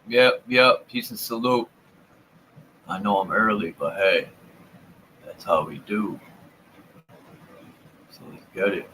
Yep. Peace and salute. I know I'm early, but hey, that's how we do. So let's get it.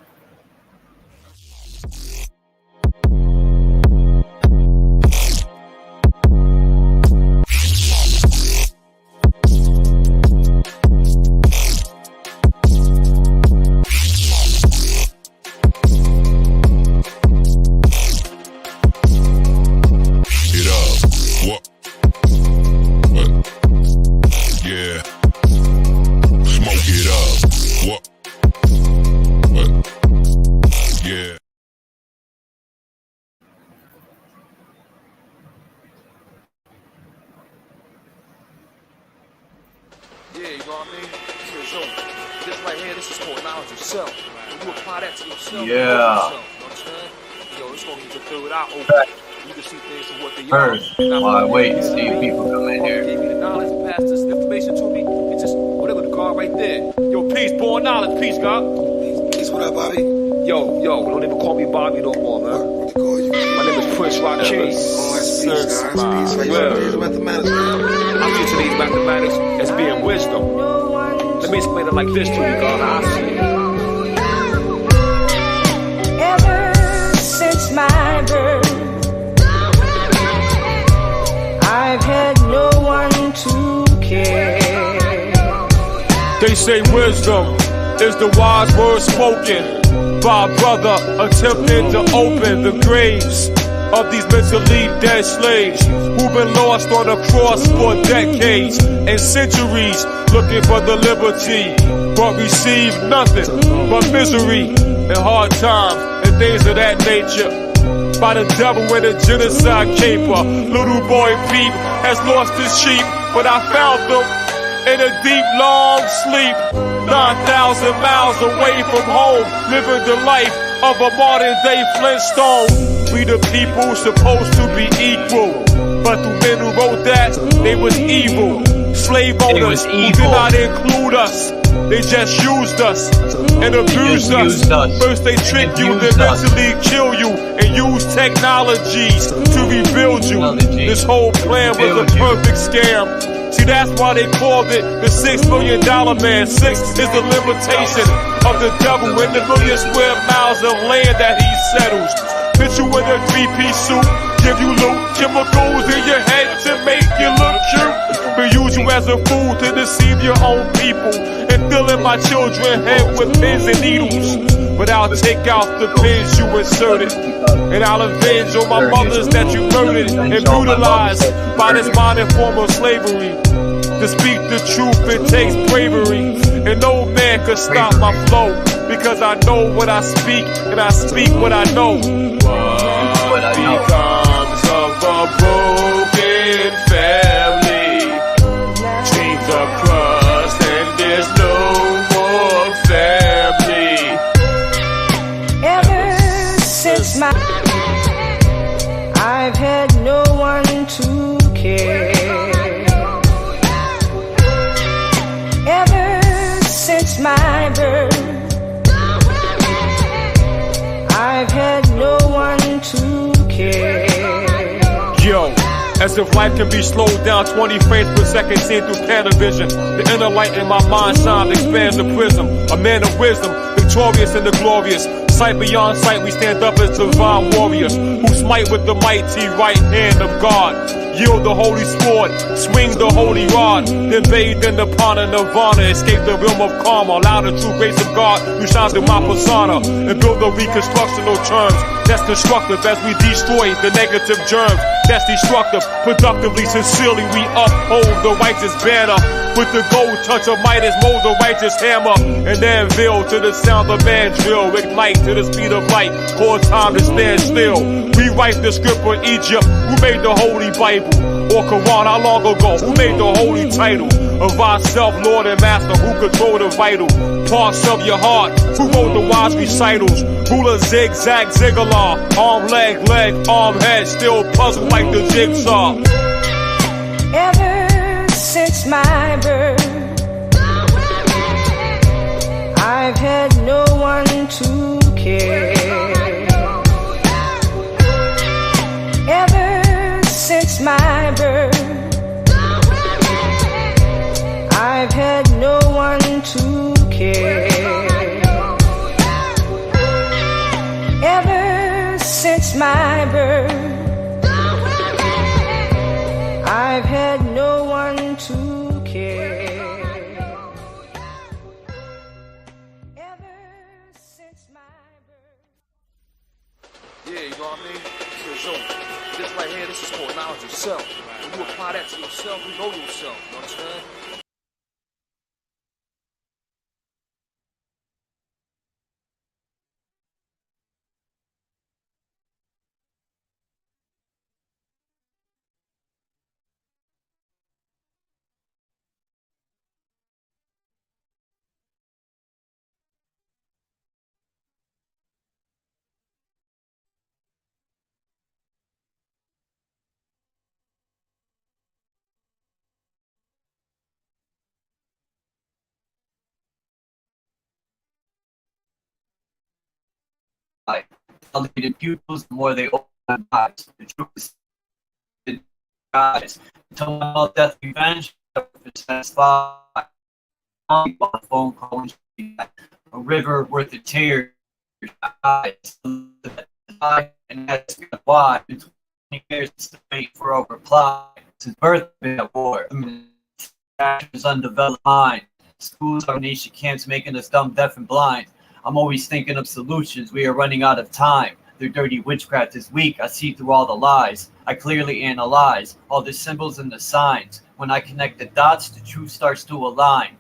First, while I wait to see if people come in here. Gave me the knowledge and passed this information to me. It's just whatever the guard right there. Yo, peace, born knowledge, peace, God. Peace, what up, Bobby? Yo, don't even call me Bobby no more, man. What you call you? My name is Prince Rock King. Oh, that's peace, God. That's peace. How you mathematics, man? I teach today's mathematics as being wisdom. Let me explain it like this to you, God. I see it. Ever since my birth, I've had no one to care. They say wisdom is the wise word spoken by a brother attempting to open the graves of these mentally dead slaves who've been lost on the cross for decades and centuries looking for the liberty, but received nothing but misery and hard times and things of that nature. By the devil in a genocide caper. Little boy Peep has lost his sheep, but I found them in a deep, long sleep. 9,000 miles away from home, living the life of a modern day Flintstone. We the people supposed to be equal, but the men who wrote that, they was evil. Slave owners who did not include us. They just used us and abused us. First they trick you, then mentally kill you, and use technologies to rebuild you. This whole plan was a perfect scam. See, that's why they called it the $6 million man. 6 is the limitation of the devil in the million square miles of land that he settles. Put you in a 3-piece suit, give you loot, chemicals in your head to make you look cute. But use you as a fool to deceive your own people and fill in my children's head with pins and needles. But I'll take out the pins you inserted, and I'll avenge on my mothers that you murdered and brutalized by this modern form of slavery. To speak the truth, it takes bravery, and no man could stop my flow, because I know what I speak, and I speak what I know. What becomes of a broken family? Dreams are crushed, and there's no more family. Ever since my I've had no one to care. Ever since my birth, I've had no one to care. Yo, as if life can be slowed down 20 frames per second seen through Panavision. The inner light in my mind shines, expands the prism. A man of wisdom, victorious in the glorious. Sight beyond sight, we stand up as divine warriors who smite with the mighty right hand of God. Yield the holy sword, swing the holy rod, then bathe in the pond of nirvana, escape the realm of karma, allow the true grace of God who shines in my persona, and build the reconstructional terms that's constructive as we destroy the negative germs that's destructive. Productively, sincerely, we uphold the righteous banner with the gold touch of Midas, mold the righteous hammer, and then veil to the sound of mandrill, ignite to the speed of light, cause time to stand still. Rewrite the script for Egypt, who made the holy Bible, or Quran, how long ago, who made the holy title of ourself, Lord and Master, who control the vital parts of your heart, who wrote the wise recitals, ruler, zigzag, ziggalar, arm, leg, arm, head, still puzzled like the jigsaw. Ever since my birth, I've had no one to care. Ever since my I've had no one to care. Ever since my birth, I've had no one to care. Ever since my birth. Yeah, you know what I mean? So, this right here, this is called knowledge of self. When you apply that to yourself, you know yourself. You understand? The pupils, the more they open their eyes. The truth is, the eyes. Until my mouth death revenge, satisfied. On a phone call, a river worth of tears. Eyes, and that's why. In 20 years, it's the wait for a reply. Since birth, been at war. Is undeveloped mind. Schools are nation camps making us dumb, deaf, and blind. I'm always thinking of solutions. We are running out of time. Their dirty witchcraft is weak. I see through all the lies. I clearly analyze all the symbols and the signs. When I connect the dots, the truth starts to align.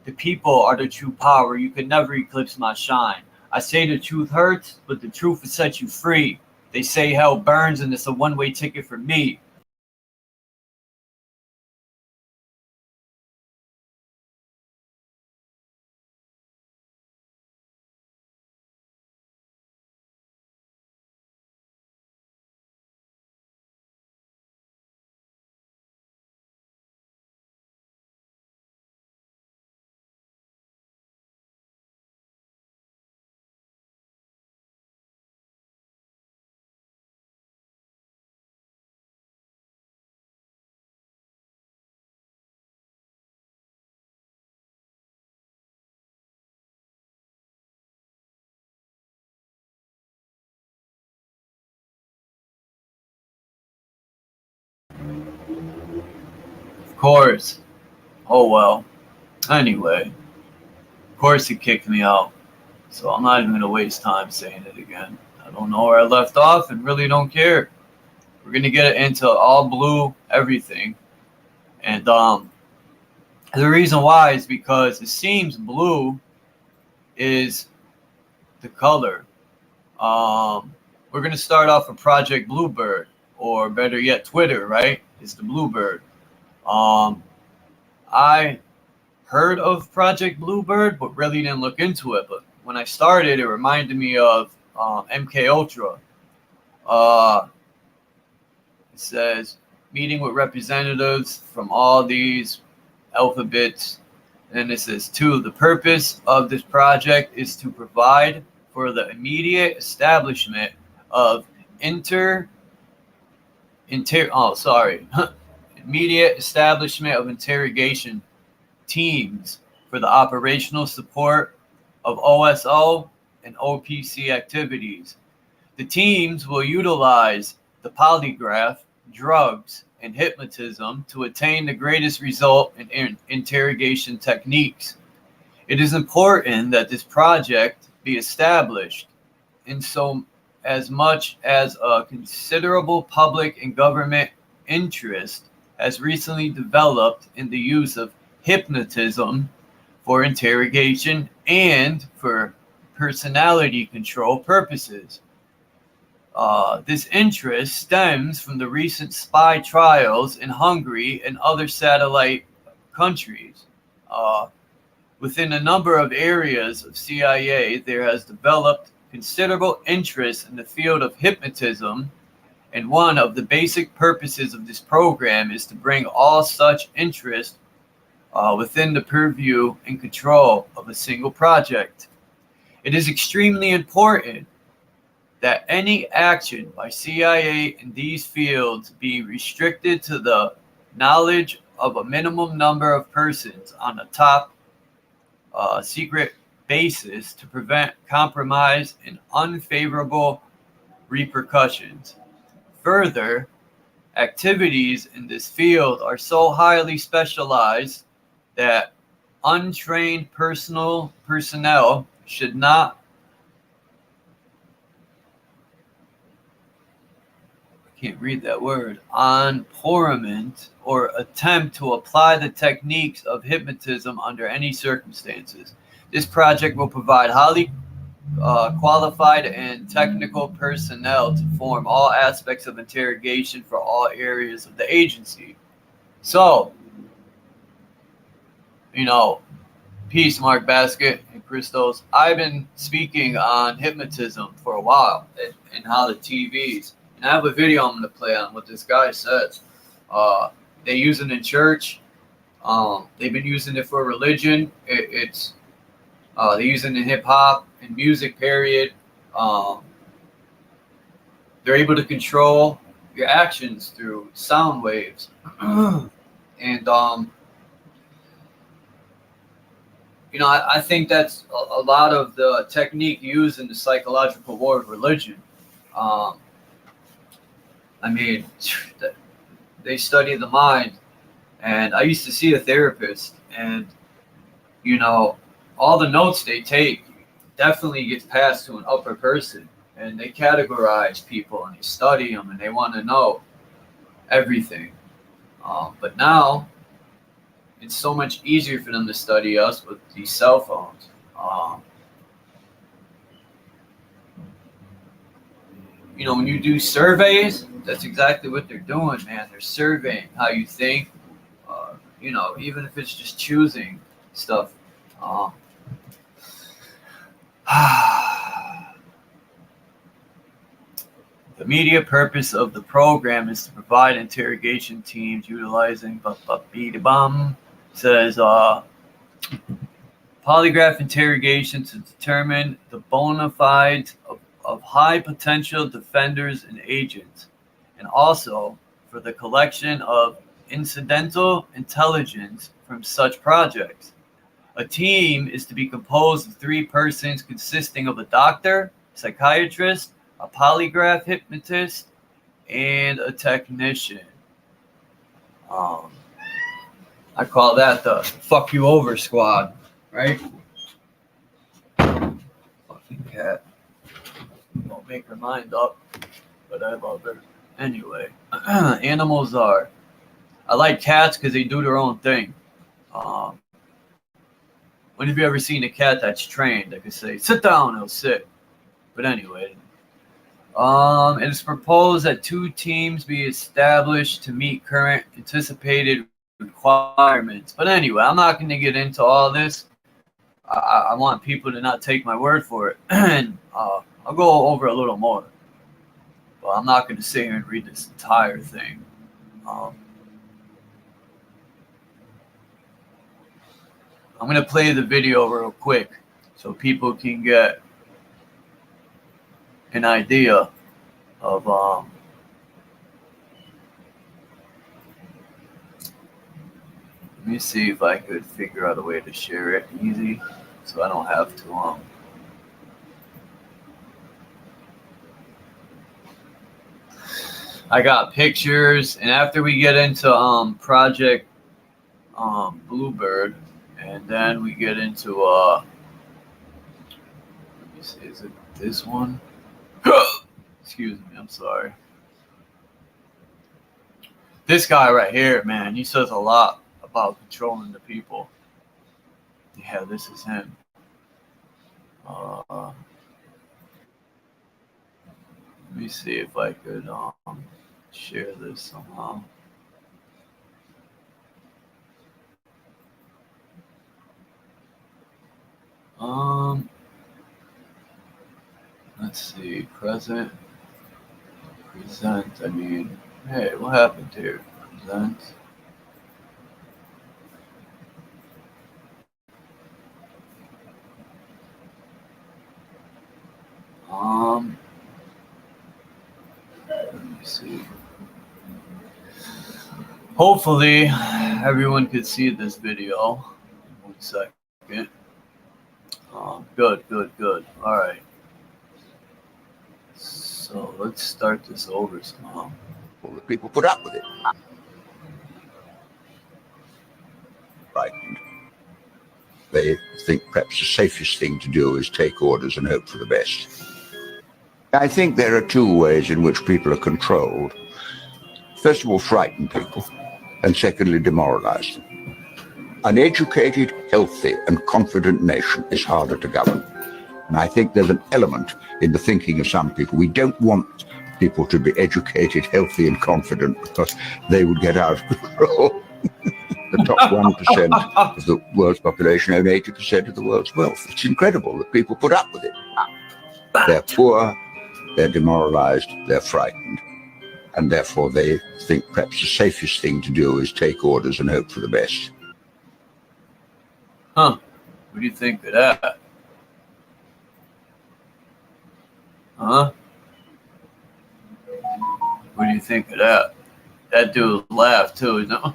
The people are the true power. You can never eclipse my shine. I say the truth hurts, but the truth will set you free. They say hell burns, and it's a one-way ticket for me. Of course. Oh well. Anyway, of course he kicked me out. So I'm not even going to waste time saying it again. I don't know where I left off and really don't care. We're going to get into all blue everything. And the reason why is because it seems blue is the color. We're going to start off with Project Bluebird, or better yet, Twitter, right? It's the Bluebird. I heard of Project Bluebird, but really didn't look into it. But when I started, it reminded me of MK Ultra. It says meeting with representatives from all these alphabets, and it says 2. The purpose of this project is to provide for the immediate establishment of immediate establishment of interrogation teams for the operational support of OSO and OPC activities. The teams will utilize the polygraph, drugs, and hypnotism to attain the greatest result in interrogation techniques. It is important that this project be established in so as much as a considerable public and government interest has recently developed in the use of hypnotism for interrogation and for personality control purposes. This interest stems from the recent spy trials in Hungary and other satellite countries. Within a number of areas of CIA, there has developed considerable interest in the field of hypnotism, and one of the basic purposes of this program is to bring all such interest within the purview and control of a single project. It is extremely important that any action by CIA in these fields be restricted to the knowledge of a minimum number of persons on a top secret basis to prevent compromise and unfavorable repercussions. Further, activities in this field are so highly specialized that untrained personnel should not can't read that word, empowerment or attempt to apply the techniques of hypnotism under any circumstances. This project will provide highly qualified and technical personnel to form all aspects of interrogation for all areas of the agency. So, peace, Mark Basket and Christos. I've been speaking on hypnotism for a while and how the TVs. And I have a video I'm going to play on what this guy says. They use it in church. They've been using it for religion. They use it in hip hop and music, period. They're able to control your actions through sound waves. And, I think that's a lot of the technique used in the psychological war of religion. They study the mind, and I used to see a therapist, and all the notes they take definitely gets passed to an upper person, and they categorize people and they study them and they want to know everything. But now it's so much easier for them to study us with these cell phones. When you do surveys, that's exactly what they're doing, man. They're surveying how you think, even if it's just choosing stuff. The immediate purpose of the program is to provide interrogation teams utilizing BLUEBIRD-DEW, says polygraph interrogation to determine the bona fides of high potential defenders and agents, and also for the collection of incidental intelligence from such projects. A team is to be composed of 3 persons consisting of a doctor, psychiatrist, a polygraph hypnotist, and a technician. I call that the fuck you over squad, right? Fucking cat. Won't make her mind up, but I love her. Anyway, animals are. I like cats because they do their own thing. When have you ever seen a cat that's trained that can say, sit down, it'll sit? But anyway, it is proposed that 2 teams be established to meet current anticipated requirements. But anyway, I'm not going to get into all this. I want people to not take my word for it. And I'll go over a little more. But I'm not going to sit here and read this entire thing. I'm going to play the video real quick so people can get an idea of let me see if I could figure out a way to share it easy so I don't have to I got pictures, and after we get into Project Bluebird, and then we get into let me see, is it this one? Excuse me, I'm sorry. This guy right here, man, he says a lot about controlling the people. Yeah, this is him. Let me see if I could share this somehow. Let's see, present. I mean, hey, what happened here? Present. Let me see. Hopefully, everyone could see this video. 1 second. Good. All right. So let's start this over somehow. Well, the people put up with it. Frightened. They think perhaps the safest thing to do is take orders and hope for the best. I think there are two ways in which people are controlled. First of all, frighten people, and secondly, demoralize them. An educated, healthy, and confident nation is harder to govern. And I think there's an element in the thinking of some people. We don't want people to be educated, healthy, and confident because they would get out of control. The top 1% of the world's population own 80% of the world's wealth. It's incredible that people put up with it. They're poor, they're demoralized, they're frightened. And therefore they think perhaps the safest thing to do is take orders and hope for the best. Huh. What do you think of that? Huh? What do you think of that? That dude laughed too, you know?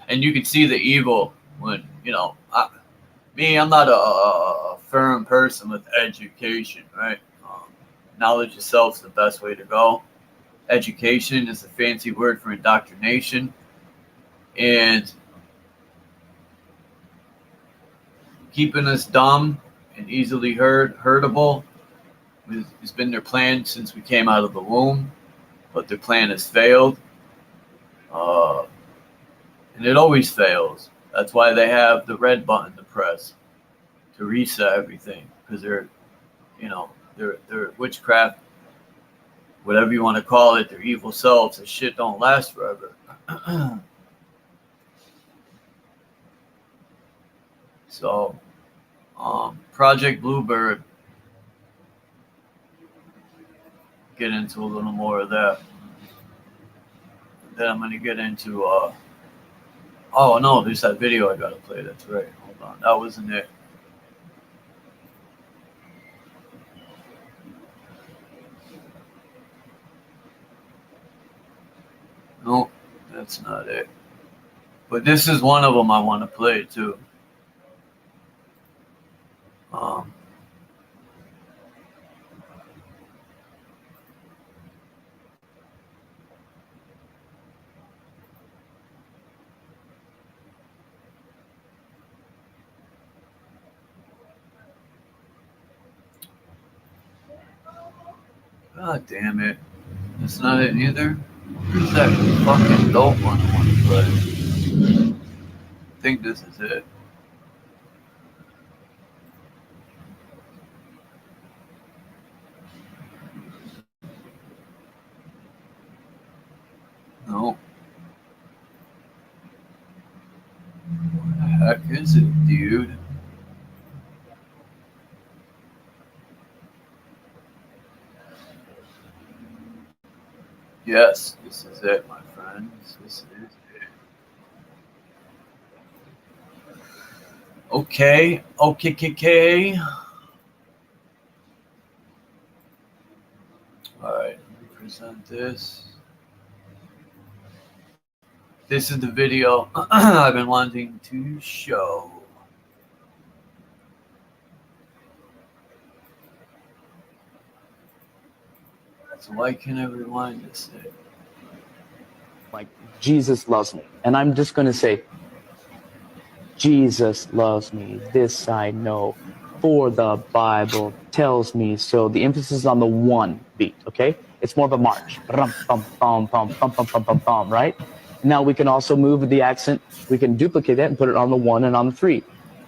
And you can see the evil when, you know, I'm not a firm person with education, right? Knowledge itself is the best way to go. Education is a fancy word for indoctrination. And keeping us dumb and easily hurtable has been their plan since we came out of the womb. But their plan has failed. And it always fails. That's why they have the red button to press to reset everything. Because they're witchcraft, whatever you want to call it, their evil selves, and shit don't last forever. So, Project Bluebird, get into a little more of that. Then I'm going to get into, oh no, there's that video I got to play. That's right. Hold on. That wasn't it. Nope, that's not it. But this is one of them I want to play too. God damn it. That's not it either. Where's that fucking dope one I want to play? I think this is it. No. What the heck is it, dude? Yes, this is it, my friends. This is it. Okay. All right, let me present this. This is the video I've been wanting to show. So why can't I rewind this thing? Like, Jesus loves me. And I'm just going to say, Jesus loves me. This I know, for the Bible tells me so. The emphasis is on the one beat, okay? It's more of a march. Right? Now we can also move the accent. We can duplicate that and put it on the 1 and on the 3.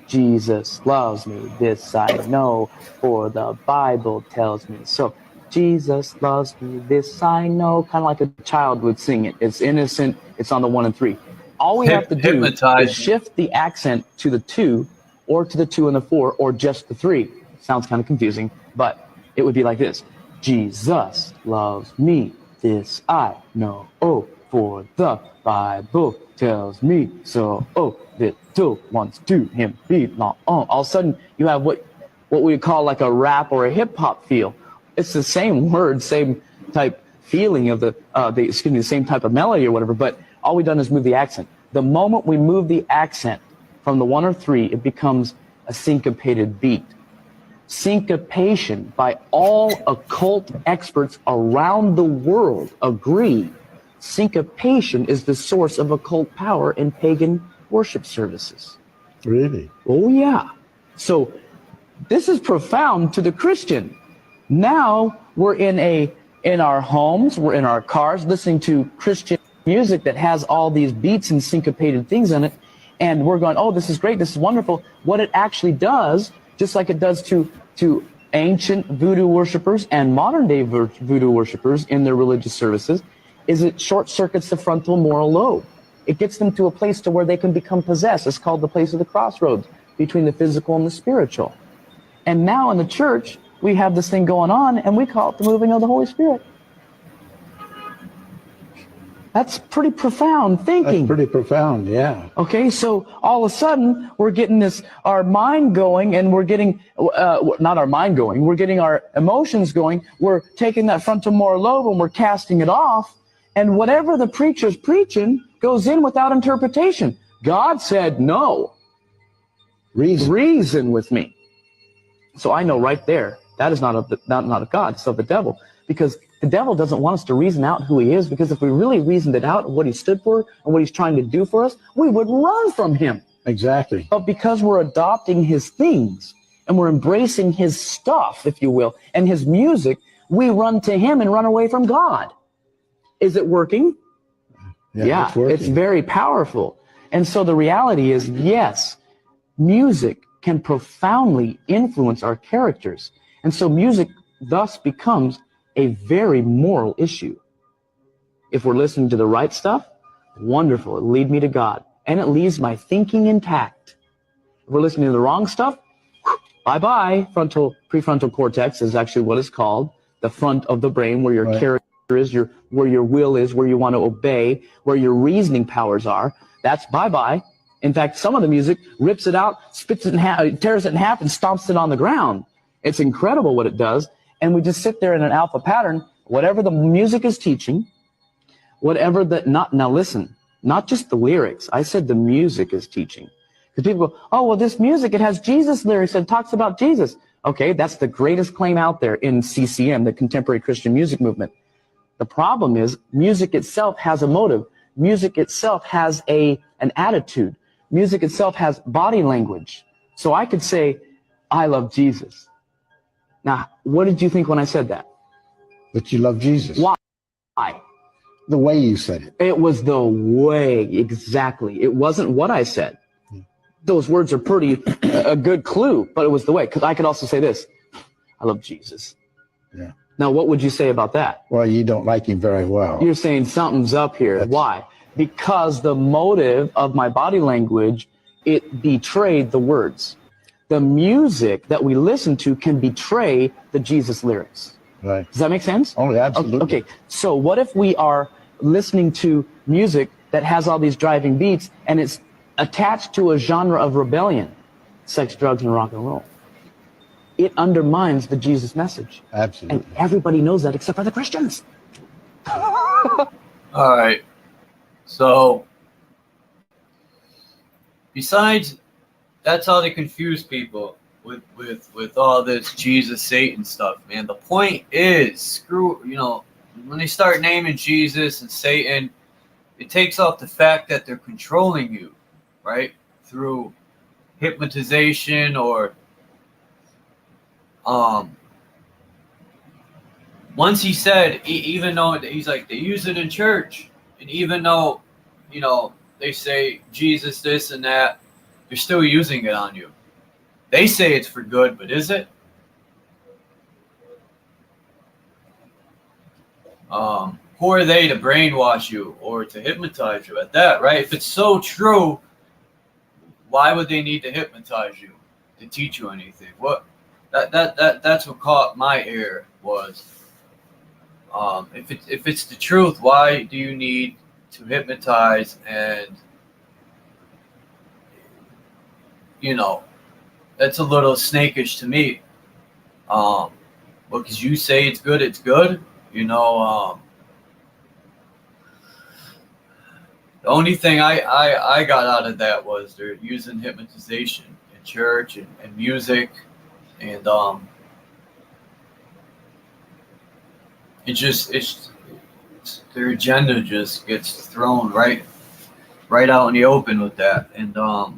Jesus loves me. This I know, for the Bible tells me so. Jesus loves me, this I know, kind of like a child would sing it. It's innocent, it's on the 1 and 3. All we have to do is shift the accent to the 2, or to the 2 and the 4, or just the 3. Sounds kind of confusing, but it would be like this. Jesus loves me, this I know, oh, for the Bible tells me so. Oh, little ones to him belong. Oh, all of a sudden, you have what we would call like a rap or a hip-hop feel. It's the same word, same type feeling of the same type of melody or whatever, but all we've done is move the accent. The moment we move the accent from the 1 or 3, it becomes a syncopated beat. Syncopation, by all occult experts around the world, agree syncopation is the source of occult power in pagan worship services. Really? Oh, yeah. So this is profound to the Christian. Now we're in our homes, we're in our cars, listening to Christian music that has all these beats and syncopated things in it, and we're going, oh, this is great, this is wonderful. What it actually does, just like it does to ancient voodoo worshipers and modern-day voodoo worshipers in their religious services, is it short-circuits the frontal moral lobe. It gets them to a place to where they can become possessed. It's called the place of the crossroads between the physical and the spiritual. And now in the church, we have this thing going on, and we call it the moving of the Holy Spirit. That's pretty profound thinking. That's pretty profound, yeah. Okay, so all of a sudden, we're getting our mind going, and we're getting, not our mind going, we're getting our emotions going. We're taking that frontal moral lobe and we're casting it off, and whatever the preacher's preaching goes in without interpretation. God said, no. Reason with me. So I know right there, that is not of God, it's of the devil. Because the devil doesn't want us to reason out who he is, because if we really reasoned it out, what he stood for and what he's trying to do for us, we would run from him. Exactly. But because we're adopting his things and we're embracing his stuff, if you will, and his music, we run to him and run away from God. Is it working? Yeah, it's very powerful. And so the reality is, yes, music can profoundly influence our characters. And so music thus becomes a very moral issue. If we're listening to the right stuff, wonderful, it'll lead me to God. And it leaves my thinking intact. If we're listening to the wrong stuff, bye-bye. Prefrontal cortex is actually what it's called, the front of the brain, where your character is, where your will is, where you want to obey, where your reasoning powers are. That's bye-bye. In fact, some of the music rips it out, spits it in half, tears it in half, and stomps it on the ground. It's incredible what it does. And we just sit there in an alpha pattern, whatever the music is teaching, whatever now listen, not just the lyrics. I said the music is teaching. Because people go, oh, well, this music, it has Jesus lyrics and talks about Jesus. Okay, that's the greatest claim out there in CCM, the Contemporary Christian Music Movement. The problem is music itself has a motive. Music itself has an attitude. Music itself has body language. So I could say, I love Jesus. Now, what did you think when I said that? That you love Jesus. Why? The way you said it. It was the way, exactly. It wasn't what I said. Those words are pretty a good clue, but it was the way. Because I could also say this, I love Jesus. Yeah. Now, what would you say about that? Well, you don't like him very well. You're saying something's up here. Why? Because the motive of my body language, it betrayed the words. The music that we listen to can betray the Jesus lyrics. Right. Does that make sense? Oh, absolutely. Okay, so what if we are listening to music that has all these driving beats and it's attached to a genre of rebellion, sex, drugs, and rock and roll? It undermines the Jesus message. Absolutely. And everybody knows that except for the Christians. All right. So, besides, that's how they confuse people with all this Jesus, Satan stuff, man. The point is, when they start naming Jesus and Satan, it takes off the fact that they're controlling you, right? Through hypnotization or once he said, even though he's like, they use it in church, and even though, they say Jesus this and that, they're still using it on you. They say it's for good, but is it? Who are they to brainwash you or to hypnotize you at that, right? If it's so true, why would they need to hypnotize you to teach you anything? That's what caught my ear was, if it's the truth, why do you need to hypnotize and, that's a little snakish to me. Because you say it's good, The only thing I got out of that was they're using hypnotization in church and music, and it's their agenda just gets thrown right out in the open with that. And I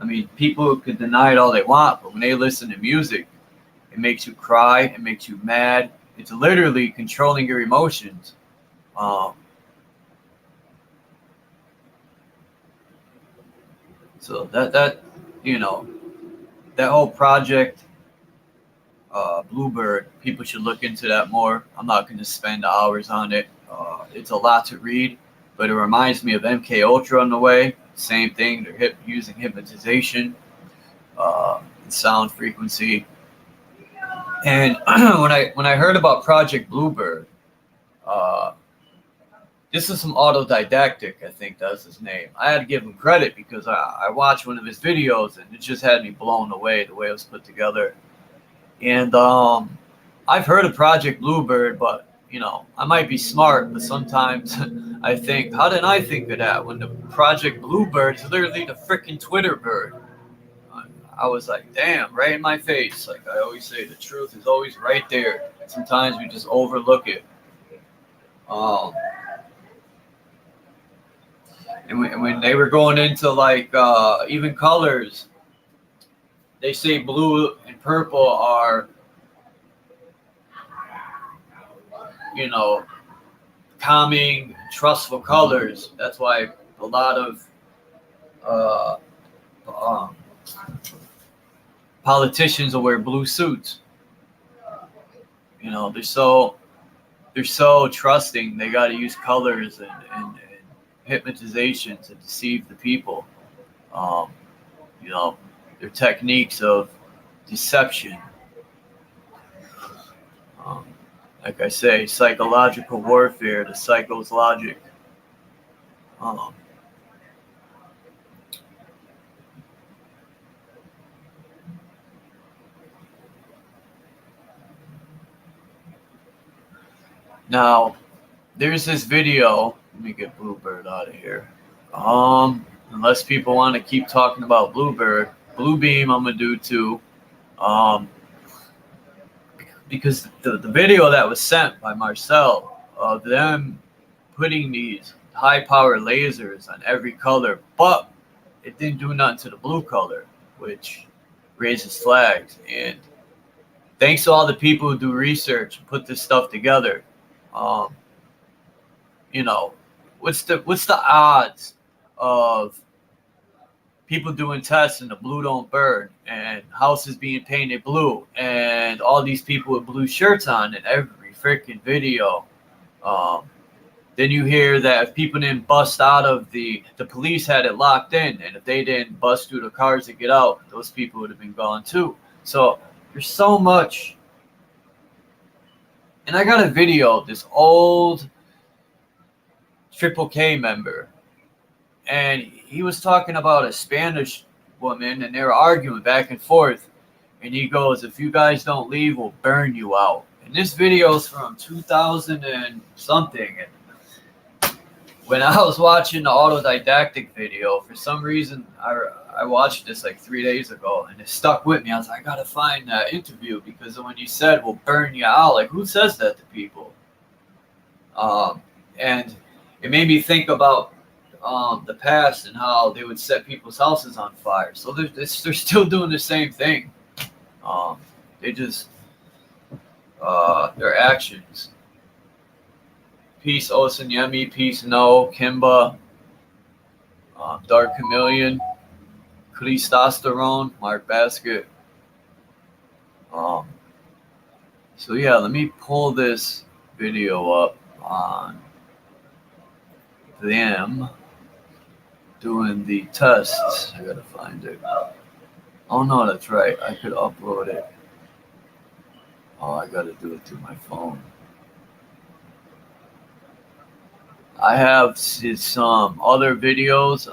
mean, people could deny it all they want, but when they listen to music, it makes you cry, it makes you mad. It's literally controlling your emotions. So that you know, that whole project, Bluebird, people should look into that more. I'm not going to spend hours on it. It's a lot to read, but it reminds me of MK Ultra on the way. Same thing. They're using hypnotization, sound frequency. And when I heard about Project Bluebird, this is some autodidactic, I think that's his name. I had to give him credit because I watched one of his videos and it just had me blown away the way it was put together. And I've heard of Project Bluebird, but you know, I might be smart, but sometimes I think, how did I think of that when the Project Bluebird is literally the freaking Twitter bird? I was like, damn, right in my face. Like I always say, the truth is always right there. Sometimes we just overlook it. And when they were going into like even colors, they say blue and purple are, you know, calming, trustful colors. That's why a lot of politicians will wear blue suits. You know, they're so trusting. They got to use colors and hypnotization to deceive the people. You know, their techniques of deception. Like I say, psychological warfare, the psycho's logic. Now, there's this video. Let me get Bluebird out of here. Unless people want to keep talking about Bluebird, BLUEBIRD I'm gonna do too. Because the video that was sent by Marcel of them putting these high-power lasers on every color, but it didn't do nothing to the blue color, which raises flags. And thanks to all the people who do research and put this stuff together, you know, what's the odds of people doing tests and the blue don't burn and houses being painted blue and all these people with blue shirts on in every freaking video? Then you hear that if people didn't bust out of the police had it locked in, and if they didn't bust through the cars to get out, those people would have been gone too. So there's so much. And I got a video of this old Triple K member, and he was talking about a Spanish woman, and they were arguing back and forth. And he goes, "If you guys don't leave, we'll burn you out." And this video is from 2000 and something. And when I was watching the autodidactic video, for some reason, I watched this like 3 days ago, and it stuck with me. I was like, I gotta find that interview, because when you said we'll burn you out, like, who says that to people? And it made me think about the past and how they would set people's houses on fire. So they're still doing the same thing. They just their actions. Peace, Osanyemi. Peace, No. Kimba. Dark Chameleon. Testosterone. Mark Basket. So yeah, let me pull this video up on them doing the tests. I gotta find it. Oh no, that's right. I could upload it. Oh, I gotta do it through my phone. I have some other videos.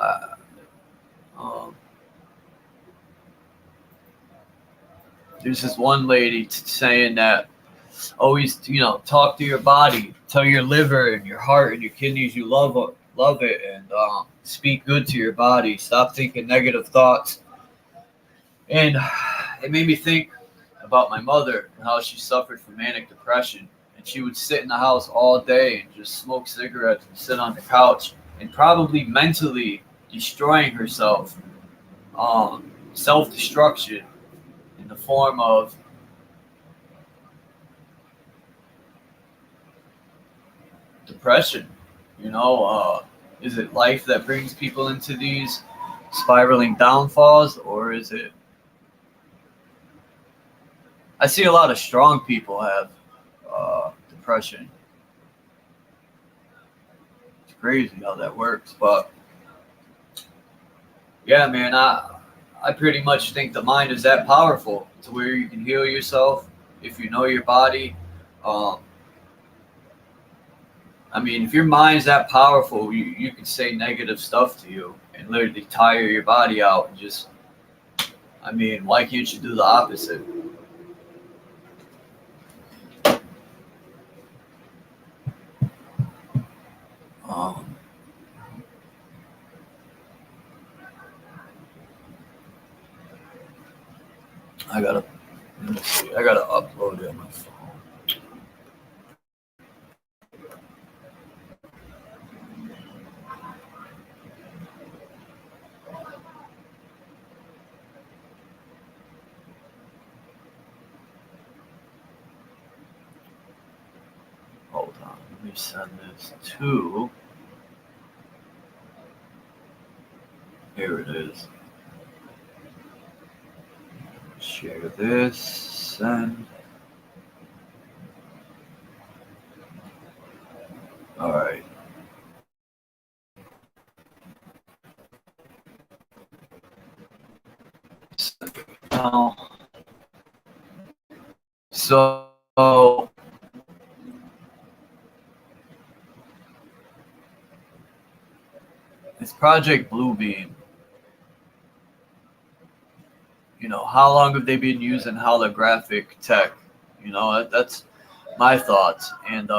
There's this one lady saying that always, you know, talk to your body, tell your liver and your heart and your kidneys you love love it, and speak good to your body. Stop thinking negative thoughts. And it made me think about my mother and how she suffered from manic depression. And she would sit in the house all day and just smoke cigarettes and sit on the couch and probably mentally destroying herself. Self-destruction in the form of depression. Is it life that brings people into these spiraling downfalls, or is it? I see a lot of strong people have depression. It's crazy how that works, but yeah, man, I pretty much think the mind is that powerful to where you can heal yourself if you know your body. If your mind's that powerful, you can say negative stuff to you and literally tire your body out. And just, why can't you do the opposite? I gotta upload it on my phone. Hold on, let me send this to. Here it is. Share this, send. All right. So it's Project BLUEBEAM. How long have they been using holographic tech? That's my thoughts. And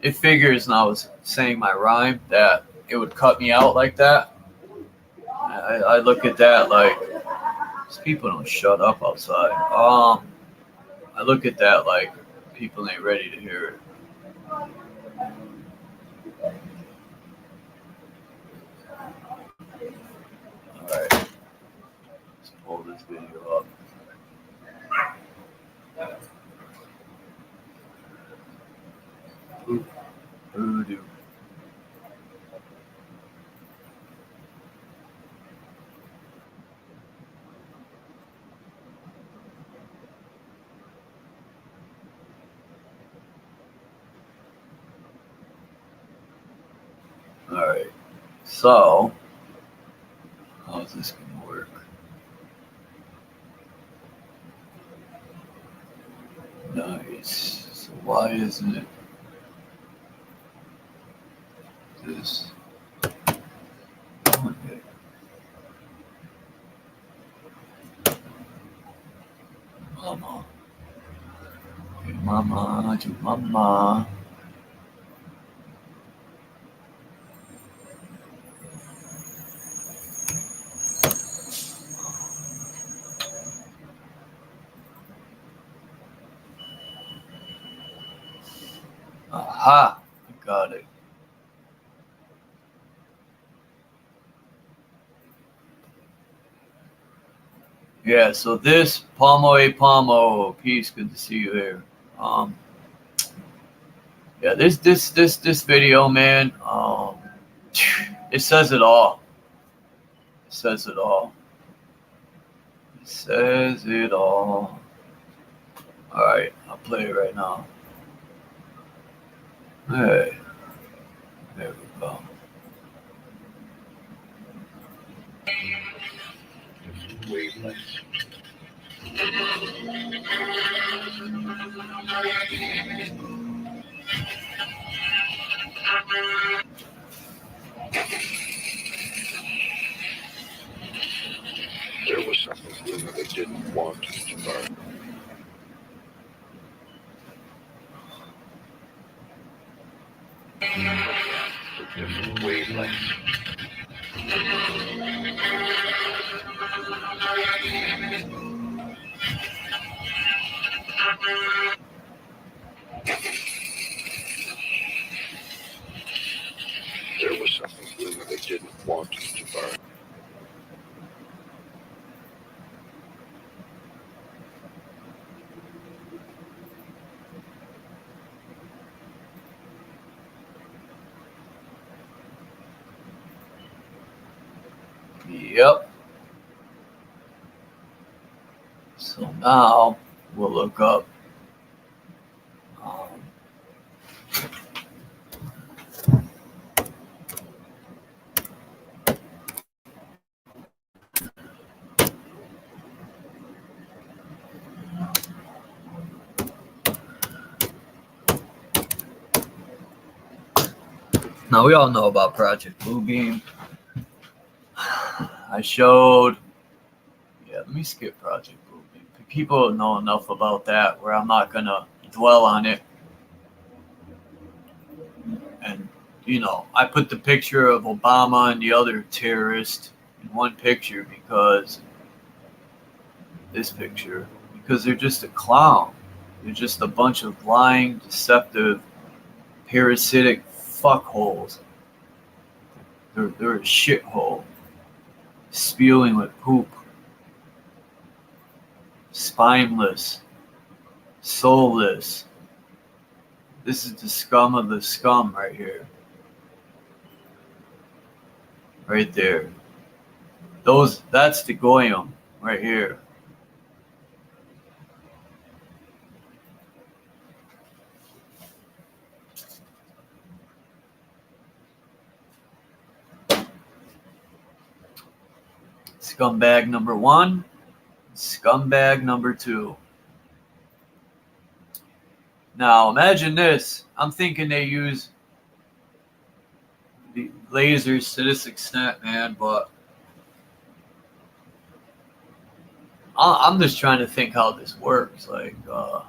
it figures, and I was saying my rhyme, that it would cut me out like that. I look at that like, these people don't shut up outside. I look at that like people ain't ready to hear it. All right, let's pull this video up. BLUEBIRD-DEW. All right, so how's this gonna work? Nice. So why isn't it this? Okay. Mama. Hey, mama, to mama. Aha, I got it. Yeah, so this Palmo, peace, good to see you here. Yeah, this video, man, it says it all. It says it all. It says it all. All right, I'll play it right now. Hey, there we go. different wavelengths. There was something blue that didn't want to burn. Yep. So now we'll look up. Now we all know about Project BLUEBEAM. I showed. Yeah, let me skip Project BLUEBEAM. People know enough about that where I'm not gonna dwell on it. And you know, I put the picture of Obama and the other terrorist in one picture because they're just a clown. They're just a bunch of lying, deceptive, parasitic fuckholes. They're a shithole, spewing with poop, spineless, soulless. This is the scum of the scum right here. Right there. That's the goyim right here. Scumbag number 1, scumbag number 2. Now imagine this. I'm thinking they use the lasers to this extent, man, but I'm just trying to think how this works. Like, I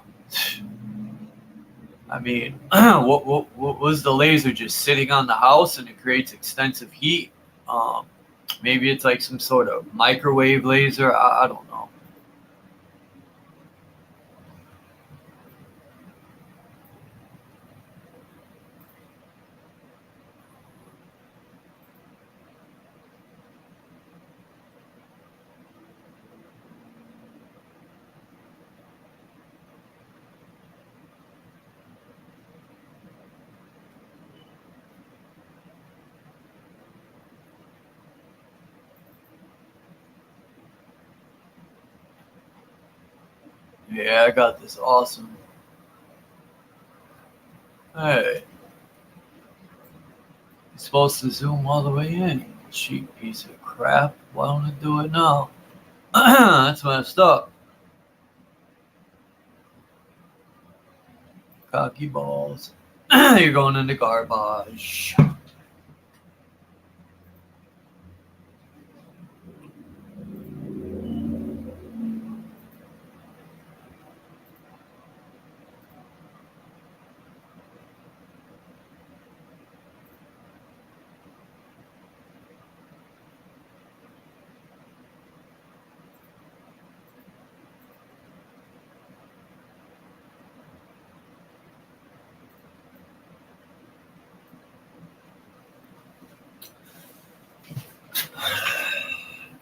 mean, what was the laser just sitting on the house and it creates extensive heat? Maybe it's like some sort of microwave laser. I don't know. Yeah, I got this awesome. Hey. It's supposed to zoom all the way in. Cheap piece of crap. Why don't I do it now? That's messed up. Cocky balls. You're going in the garbage.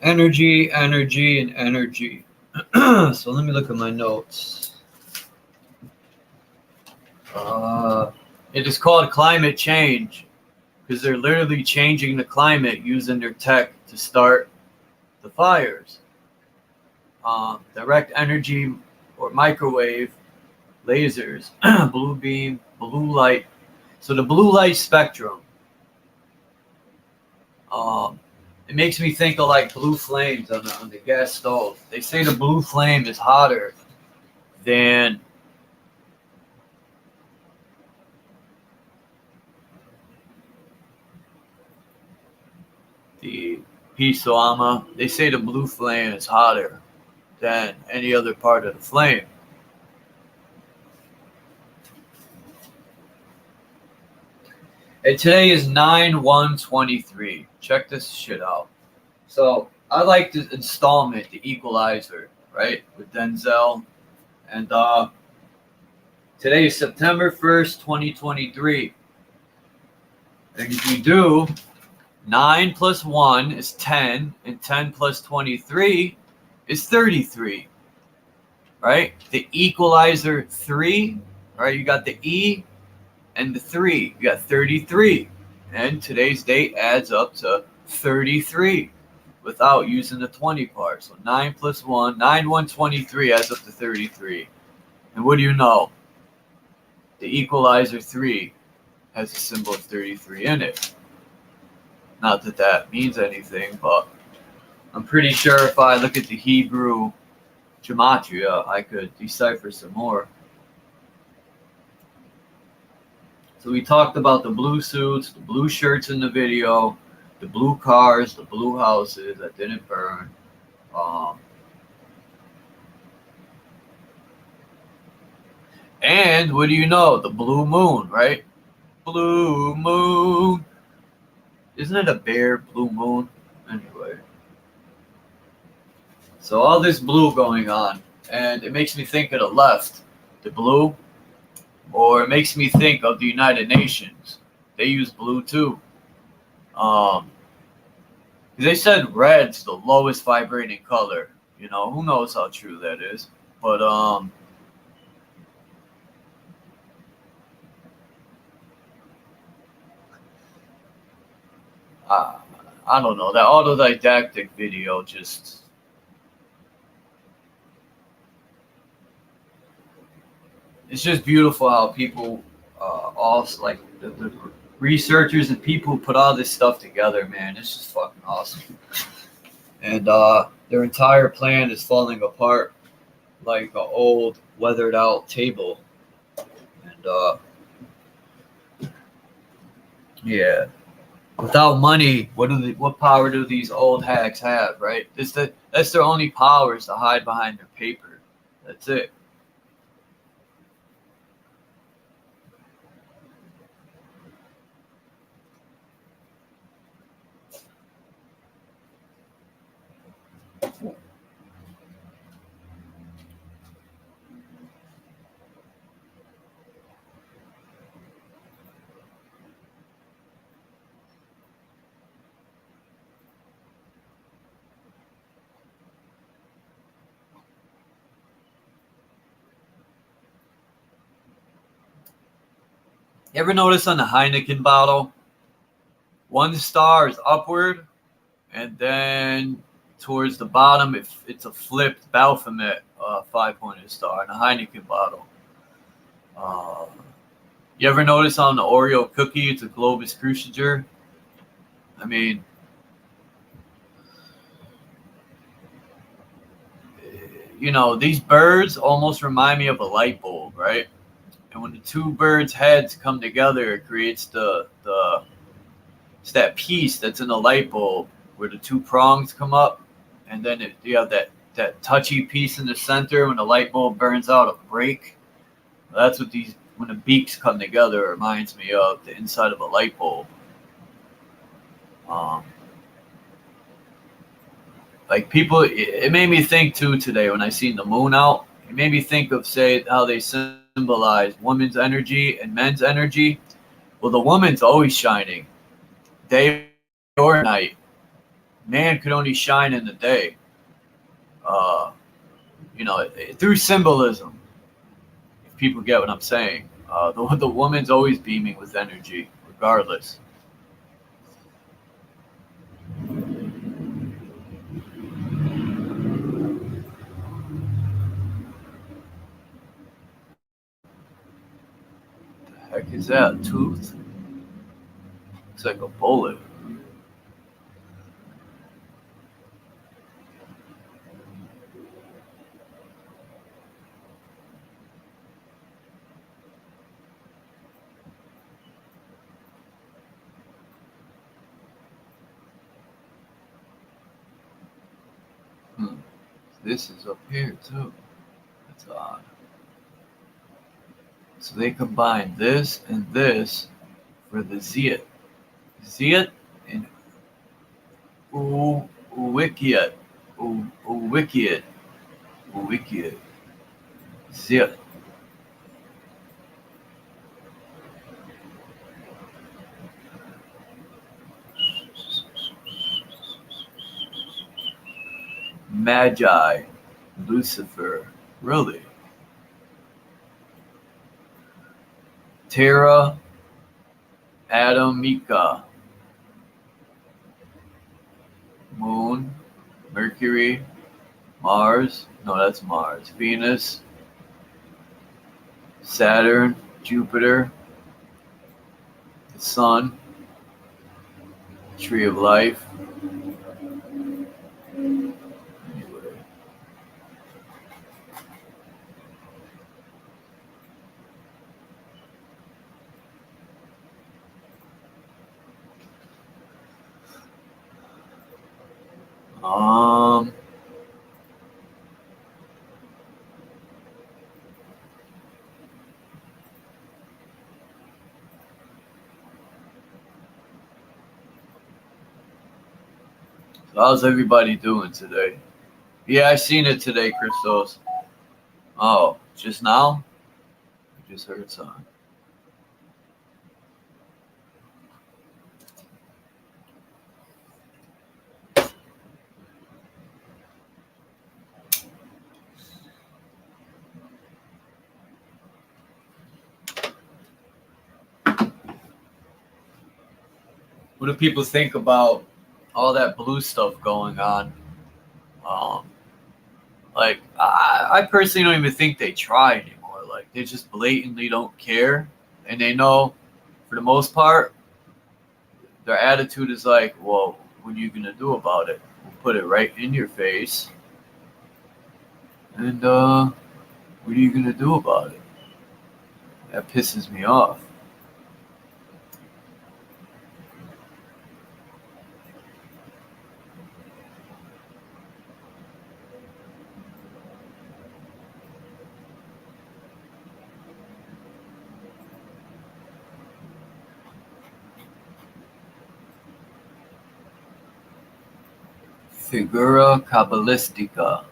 Energy, energy, and energy. So let me look at my notes. It is called climate change because they're literally changing the climate using their tech to start the fires. Direct energy or microwave lasers, blue beam, blue light. So the blue light spectrum. It makes me think of like blue flames on the gas stove. They say the blue flame is hotter than the Pisama. They say the blue flame is hotter than any other part of the flame. And today is 9/1/23. Check this shit out. So I like the installment, The Equalizer, right, with Denzel. And today is September 1st, 2023. And if you do, 9 plus 1 is 10, and 10 plus 23 is 33, right? The Equalizer 3, right? You got the E and the 3. You got 33. And today's date adds up to 33 without using the 20 part. So 9 plus 1, 9/1/23 adds up to 33. And what do you know? The Equalizer 3 has a symbol of 33 in it. Not that that means anything, but I'm pretty sure if I look at the Hebrew gematria, I could decipher some more. So we talked about the blue suits, the blue shirts in the video, the blue cars, the blue houses that didn't burn. And what do you know? The blue moon, right? Blue moon. Isn't it a bare blue moon? Anyway. So all this blue going on, and it makes me think of the left, the blue, or it makes me think of the United Nations. They use blue too. They said red's the lowest vibrating color. You know, who knows how true that is? But I don't know. That autodidactic video just... It's just beautiful how people, also like the researchers and people who put all this stuff together, man. It's just fucking awesome. And their entire plan is falling apart like an old weathered out table. And yeah. Without money, what power do these old hacks have, right? That's their only power, is to hide behind their paper. That's it. You ever notice on the Heineken bottle, one star is upward, and then towards the bottom, it's a flipped Baphomet 5-pointed star in a Heineken bottle. You ever notice on the Oreo cookie, it's a Globus Cruciger? I mean, you know, these birds almost remind me of a light bulb, right? And when the two birds' heads come together, it creates it's that piece that's in the light bulb where the two prongs come up, and then you have that touchy piece in the center. When the light bulb burns out, a break. That's what when the beaks come together, it reminds me of the inside of a light bulb. Like people, it made me think too today when I seen the moon out. It made me think of, say, how they symbolize women's energy and men's energy. Well, the woman's always shining, day or night. Man could only shine in the day. You know, through symbolism. If people get what I'm saying, the woman's always beaming with energy, regardless. The heck is that? A tooth? Looks like a bullet. This is up here too. That's odd. So they combine this and this for for the Ziat. Ziat and Uwikiat. Uwikiat. Uwikiat. Ziat. Magi. Lucifer. Really? Terra Atomica. Moon, Mercury, Mars. No, that's Mars. Venus, Saturn, Jupiter, the Sun, Tree of Life. Anyway. So how's everybody doing today? Yeah, I seen it today, Christos. Oh, just now? I just heard something. What do people think about all that blue stuff going on? Like, I personally don't even think they try anymore. Like, they just blatantly don't care. And they know, for the most part, their attitude is like, well, what are you going to do about it? We'll put it right in your face. And what are you going to do about it? That pisses me off. Figura Cabalistica.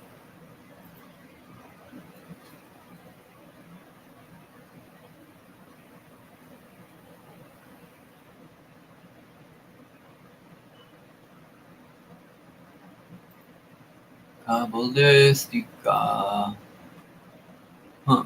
Cabalistica. Huh.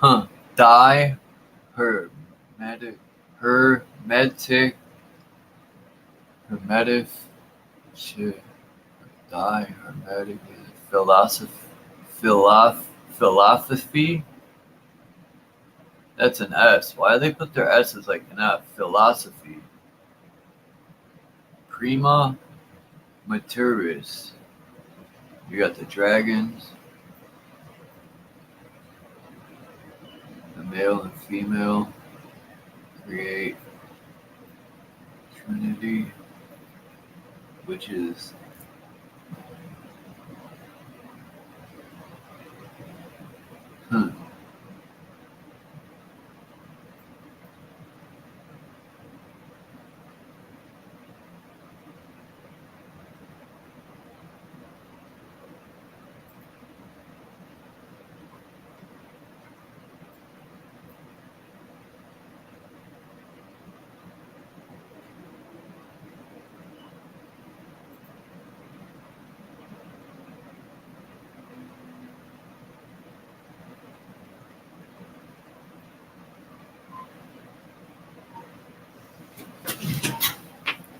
Huh. Die. Hermetic. Hermetic. Hermetic. Shit. Die. Hermetic. Philosophy. That's an S. Why do they put their S's like an F? Philosophy. Prima Materis. You got the dragons. The male and female. Create. Trinity. Which is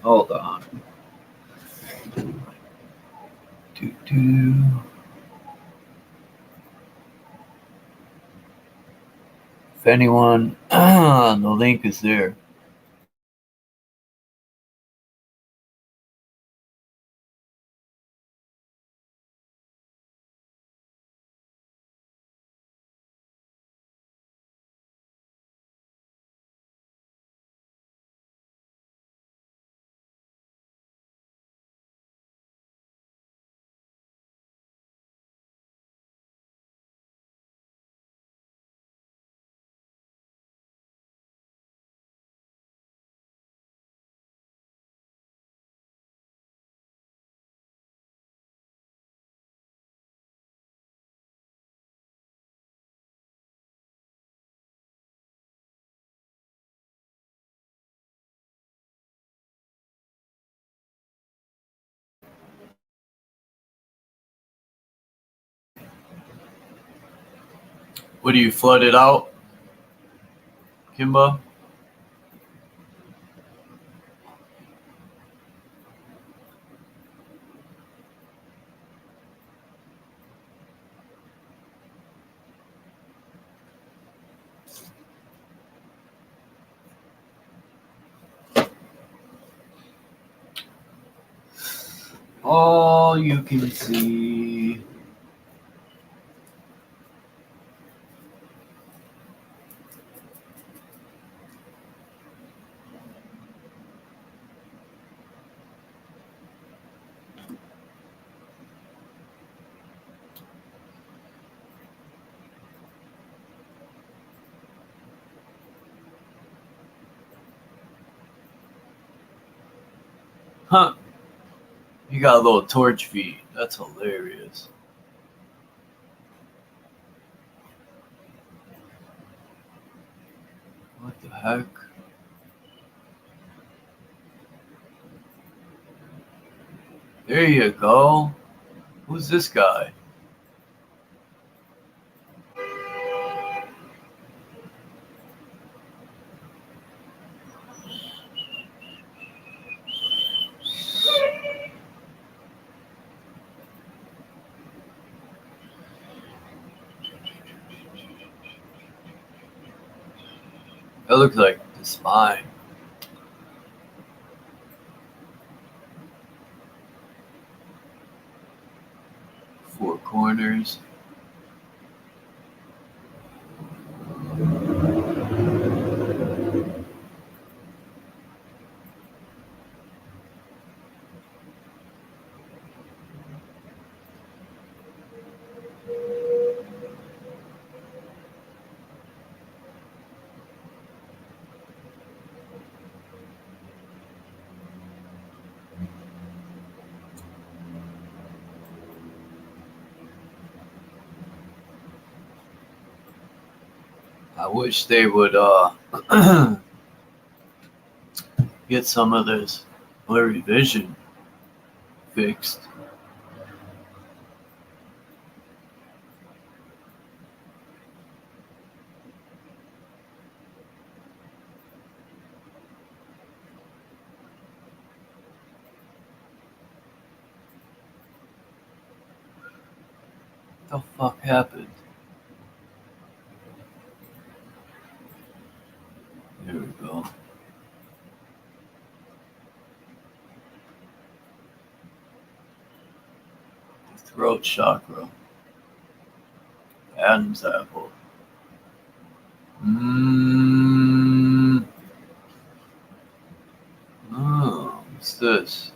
hold on. If anyone, the link is there. What do you flood it out, Kimba? All you can see. Huh. You got a little torch feed. That's hilarious. What the heck? There you go. Who's this guy? That looks like the spine. Four corners. I wish they would get some of this blurry vision fixed. What the fuck happened? There we go. Throat chakra. Adam's apple. Oh, what's this?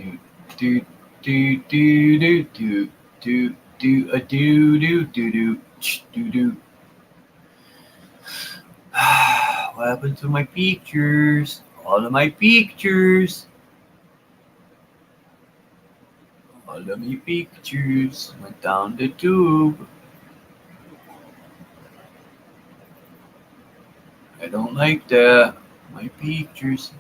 do do do do do do do do a do do do do do do. What happened to my pictures? All of my pictures. All of my pictures went down the tube. I don't like that. My pictures.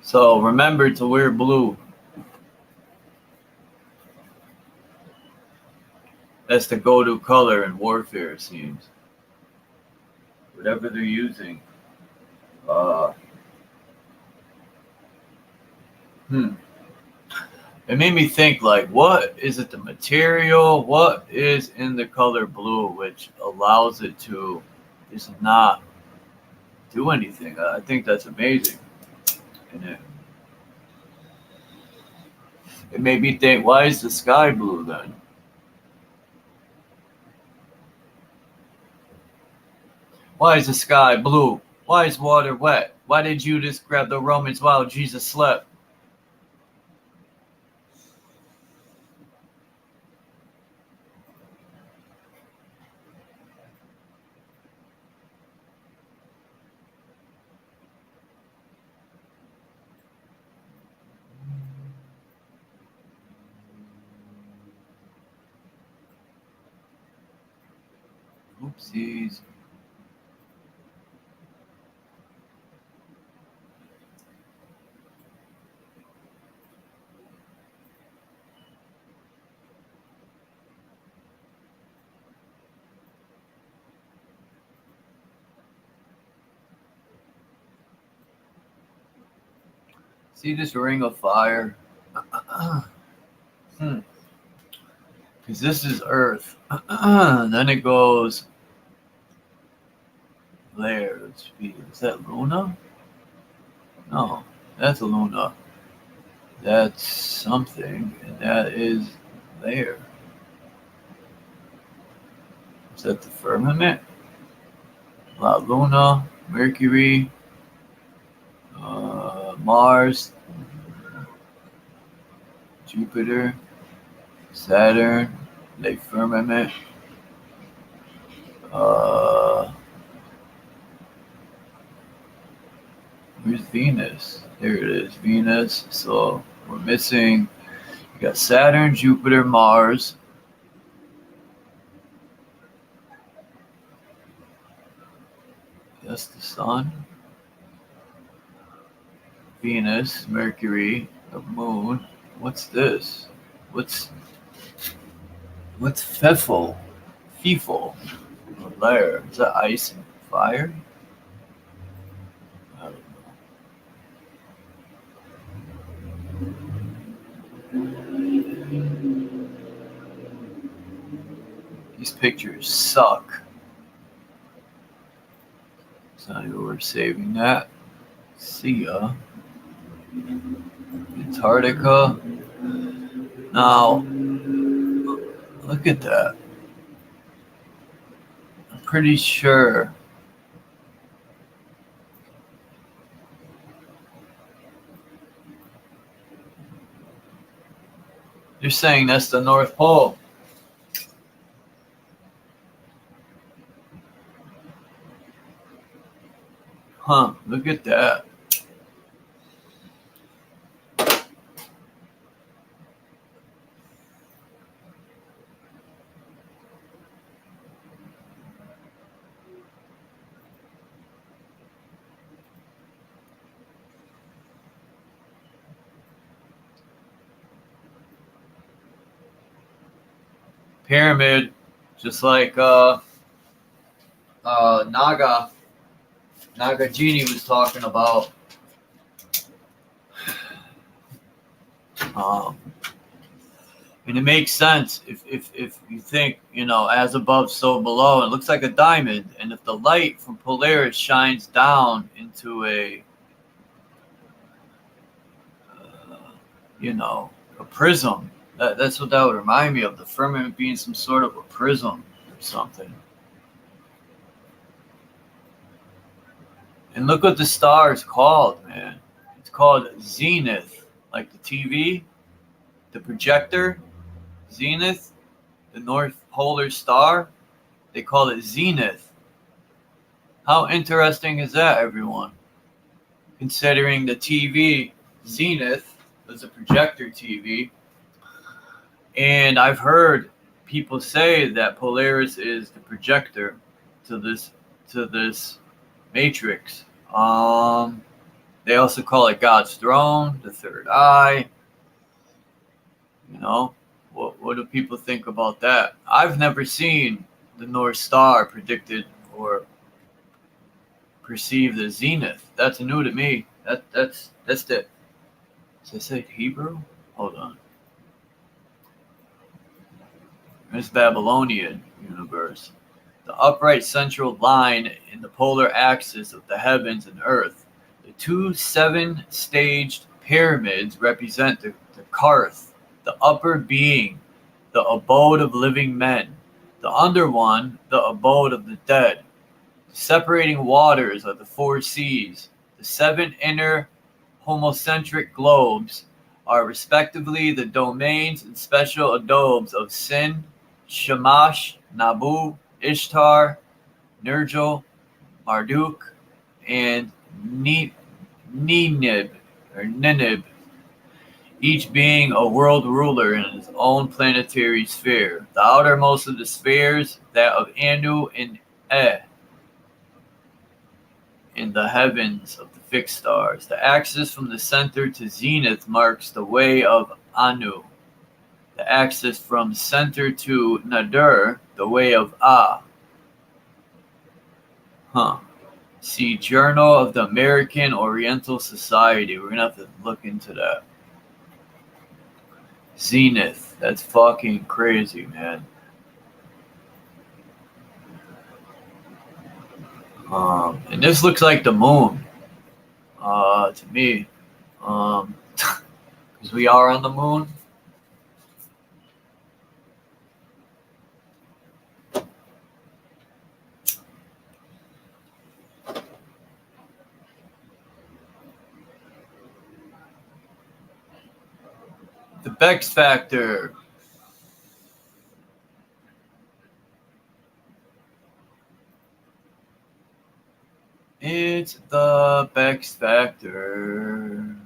So remember to wear blue. That's the go-to color in warfare, it seems. Whatever they're using. It made me think, like, what is it, the material? What is in the color blue which allows it to just not do anything? I think that's amazing. And it made me think, why is the sky blue then? Why is the sky blue? Why is water wet? Why did Judas grab the Romans while Jesus slept? Oopsies. See this ring of fire? Because this is Earth. Then it goes there. Is that Luna? No, that's a Luna. That's something, and that is there. Is that the firmament? La Luna, Mercury, Mars, Jupiter, Saturn, the firmament. Where's Venus? There it is, Venus. So we're missing. You got Saturn, Jupiter, Mars. That's the sun. Venus, Mercury, the moon. What's this? What's Pfeffel? Feefel. There. Is that ice and fire? I don't know. These pictures suck. It's not even worth saving that. See ya. Antarctica. Now, look at that. I'm pretty sure you're saying that's the North Pole. Huh, look at that. Pyramid, just like Nagajini was talking about. And it makes sense if you think, you know, as above, so below. It looks like a diamond, and if the light from Polaris shines down into a you know, a prism. That's what that would remind me of, the firmament being some sort of a prism or something. And look what the star is called, man. It's called Zenith, like the TV, the projector, Zenith, the North Polar Star. They call it Zenith. How interesting is that, everyone? Considering the TV, Zenith, was a projector TV. And I've heard people say that Polaris is the projector to this matrix. They also call it God's throne, the third eye. You know, what do people think about that? I've never seen the North Star predicted or perceived as zenith. That's new to me. That's the. Does it say Hebrew? Hold on. It's Babylonian universe. The upright central line in the polar axis of the heavens and earth. The two 7-staged pyramids represent the Karth, the upper being, the abode of living men. The under one, the abode of the dead. The separating waters of the 4 seas. The 7 inner homocentric globes are respectively the domains and special adobes of Sin, Shamash, Nabu, Ishtar, Nergal, Marduk, and Ninib, each being a world ruler in his own planetary sphere. The outermost of the spheres, that of Anu and in the heavens of the fixed stars. The axis from the center to zenith marks the way of Anu. The axis from center to Nadir, the way of See Journal of the American Oriental Society. We're going to have to look into that. Zenith. That's fucking crazy, man. And this looks like the moon to me. Because we are on the moon. The Bex Factor. It's the Bex Factor.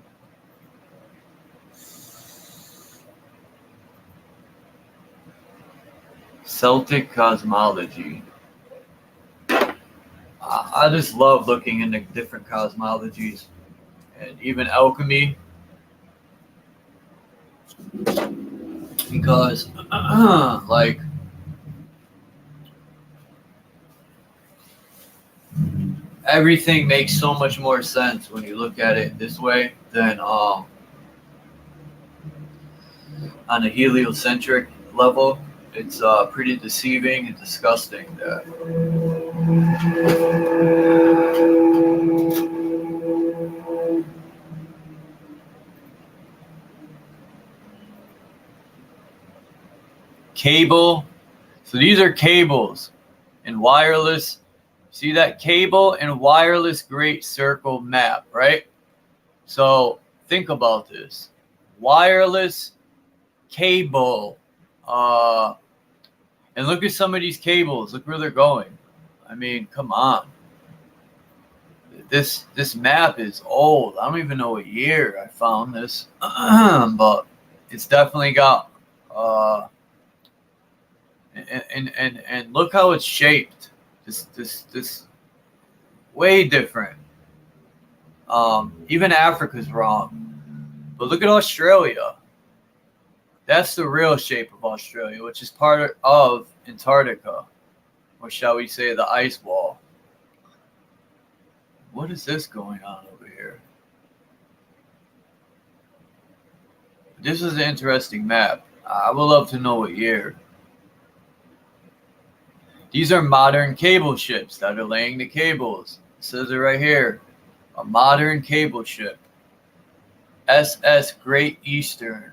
Celtic cosmology. I just love looking into different cosmologies and even alchemy. Because, like, everything makes so much more sense when you look at it this way than on a heliocentric level. It's pretty deceiving and disgusting. Cable. So these are cables and wireless. See that cable and wireless great circle map, right? So think about this. Wireless cable. And look at some of these cables. Look where they're going. I mean, come on. This map is old. I don't even know what year I found this. But it's definitely got and look how it's shaped. This way different. Even Africa's wrong. But look at Australia. That's the real shape of Australia, which is part of Antarctica. Or shall we say the ice wall. What is this going on over here? This is an interesting map. I would love to know what year. These are modern cable ships that are laying the cables. It says it right here. A modern cable ship. SS Great Eastern.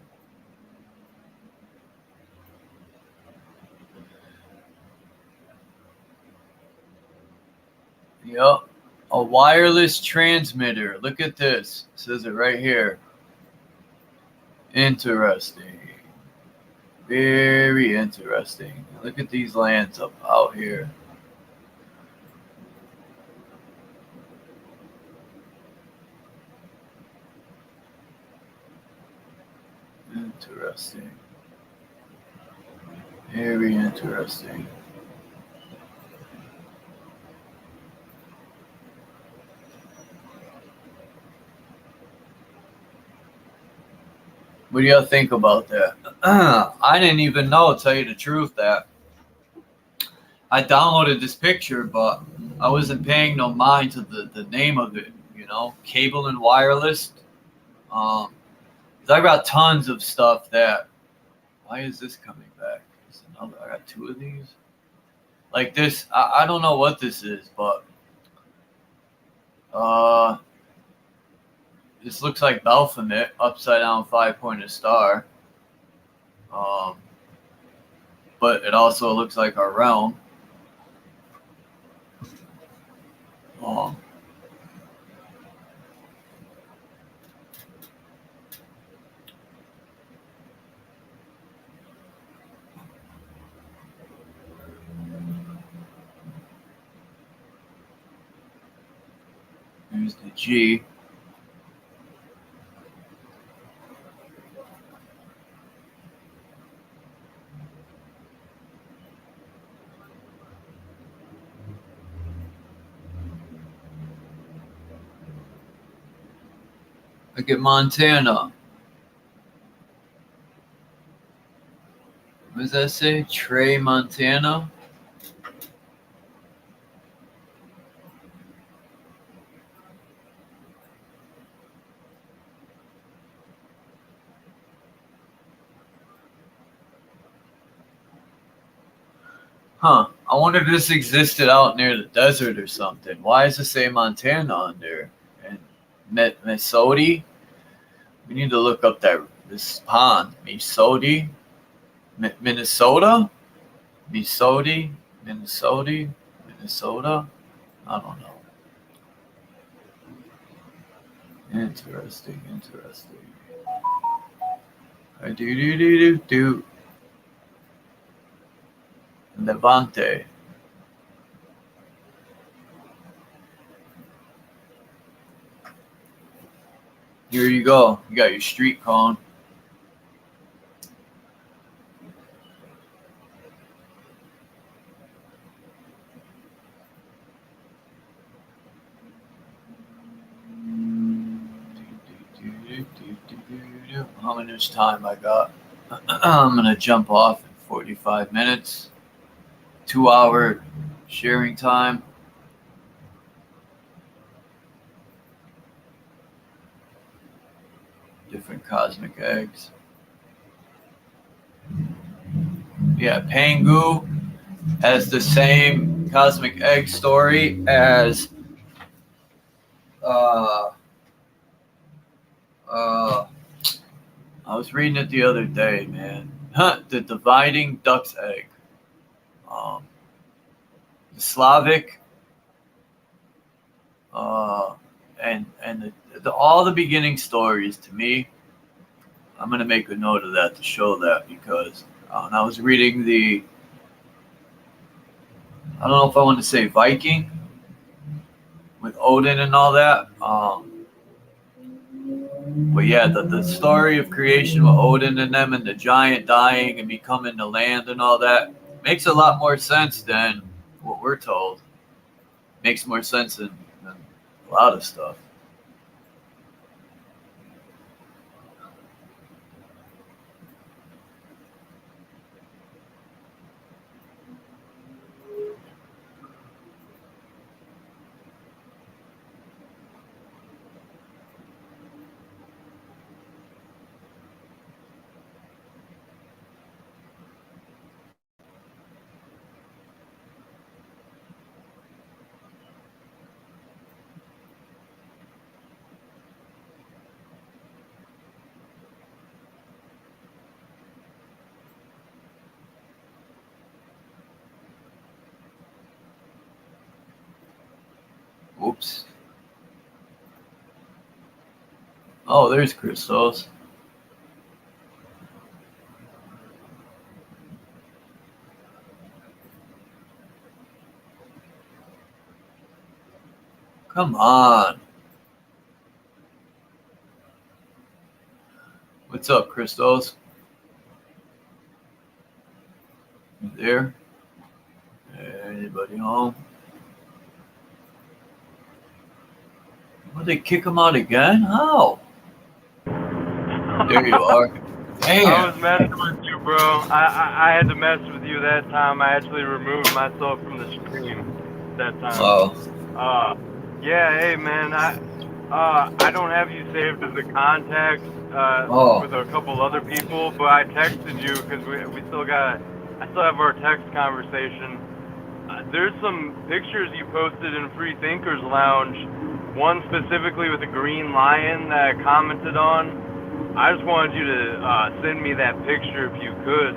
Yep. A wireless transmitter. Look at this. It says it right here. Interesting. Very interesting. Look at these lands up out here. Interesting. Very interesting. What do y'all think about that? I didn't even know, to tell you the truth, that I downloaded this picture, but I wasn't paying no mind to the name of it, you know, cable and wireless. 'Cause I got tons of stuff that, why is this coming back? Another, I got two of these. Like this, I don't know what this is, but this looks like Baphomet, upside down 5-pointed star. But it also looks like our realm. Here's the G. Look at Montana. What does that say? Trey, Montana? Huh. I wonder if this existed out near the desert or something. Why does it say Montana on there? And Mesoti? We need to look up this pond. Mesoti? Minnesota? Mesoti? Minnesota? I don't know. Interesting. Do. Levante. Here you go. You got your street cone. How much time I got? I'm gonna jump off in 45 minutes. 2-hour sharing time. Different cosmic eggs. Yeah, Pangu has the same cosmic egg story as I was reading it the other day, man. The dividing duck's egg. The Slavic, and all the beginning stories, to me, I'm gonna make a note of that to show that, because when I was reading I don't know if I want to say Viking with Odin and all that. But yeah, the story of creation with Odin and them and the giant dying and becoming the land and all that makes a lot more sense than what we're told. Makes more sense than a lot of stuff. Oops. Oh, there's crystals. Come on. What's up, crystals? You there? Anybody home? Will they kick him out again? How? There you are. Damn. I was messing with you, bro. I had to mess with you that time. I actually removed myself from the stream that time. Oh. Yeah, hey man, I don't have you saved as a contact with a couple other people, but I texted you because we still got. I still have our text conversation. There's some pictures you posted in Free Thinkers Lounge. One specifically with a green lion that I commented on. I just wanted you to send me that picture if you could.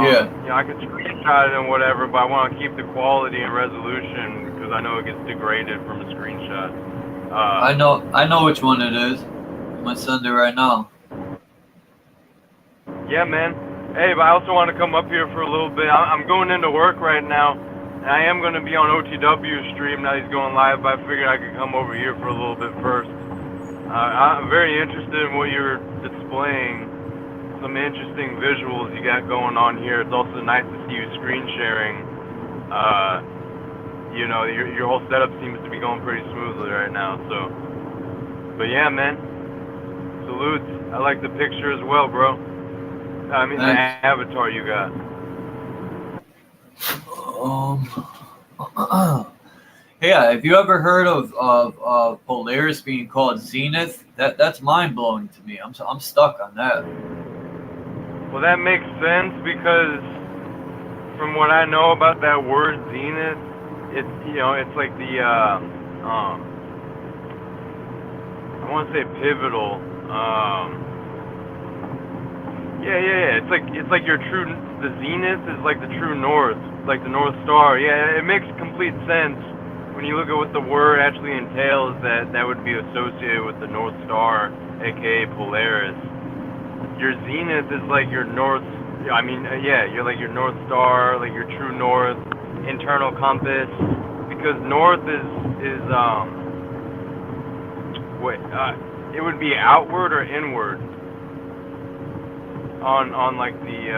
Yeah. You know, I could screenshot it and whatever, but I want to keep the quality and resolution because I know it gets degraded from a screenshot. I know which one it is. I'm gonna send it right now. Yeah, man. Hey, but I also want to come up here for a little bit. I'm going into work right now, and I am going to be on OTW stream. Now he's going live, but I figured I could come over here for a little bit first. I'm very interested in what you're displaying. Some interesting visuals you got going on here. It's also nice to see you screen sharing. You know, your whole setup seems to be going pretty smoothly right now. So, but yeah, man. Salutes. I like the picture as well, bro. I mean, the avatar you got. Yeah, have you ever heard of Polaris being called Zenith? That's mind blowing to me. I'm stuck on that. Well, that makes sense because from what I know about that word Zenith, it's it's like the I want to say pivotal. Yeah. It's like your true. The zenith is like the true north, like the North Star. Yeah, it makes complete sense when you look at what the word actually entails. That would be associated with the North Star, aka Polaris. Your zenith is like your north. I mean, you're like your North Star, like your true north, internal compass. Because north is it would be outward or inward. On like the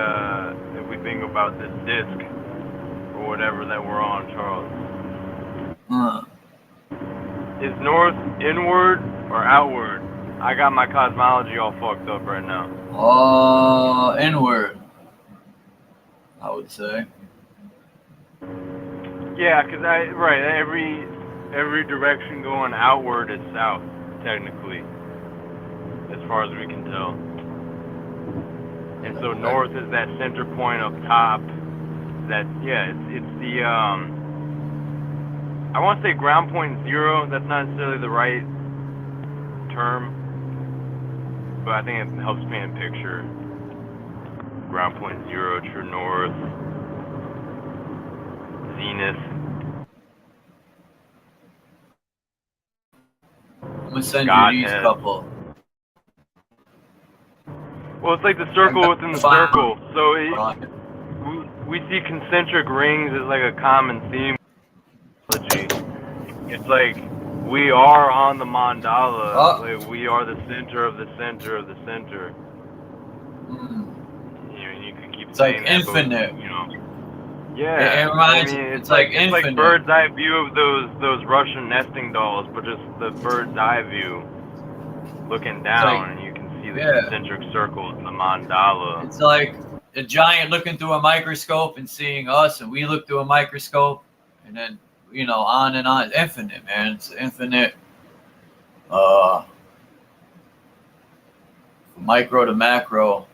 if we think about this disc or whatever that we're on, Charles. Is north inward or outward? I got my cosmology all fucked up right now. Inward, I would say. Yeah, because every direction going outward is south, technically, as far as we can tell. And so north is that center point up top. That it's the I want to say ground point zero. That's not necessarily the right term, but I think it helps paint a picture. Ground point zero, true north, zenith. I'm gonna send you these couple. Well, it's like the circle within the circle. So we see concentric rings as like a common theme. It's like we are on the mandala. Like we are the center of the center of the center. You can keep saying like infinite. But, yeah. It reminds me. It's like infinite. It's like bird's eye view of those Russian nesting dolls, but just the bird's eye view, looking down, and you can see the concentric circles, the mandala. It's like a giant looking through a microscope and seeing us, and we look through a microscope, and then on and on. It's infinite, man. It's infinite. Micro to macro.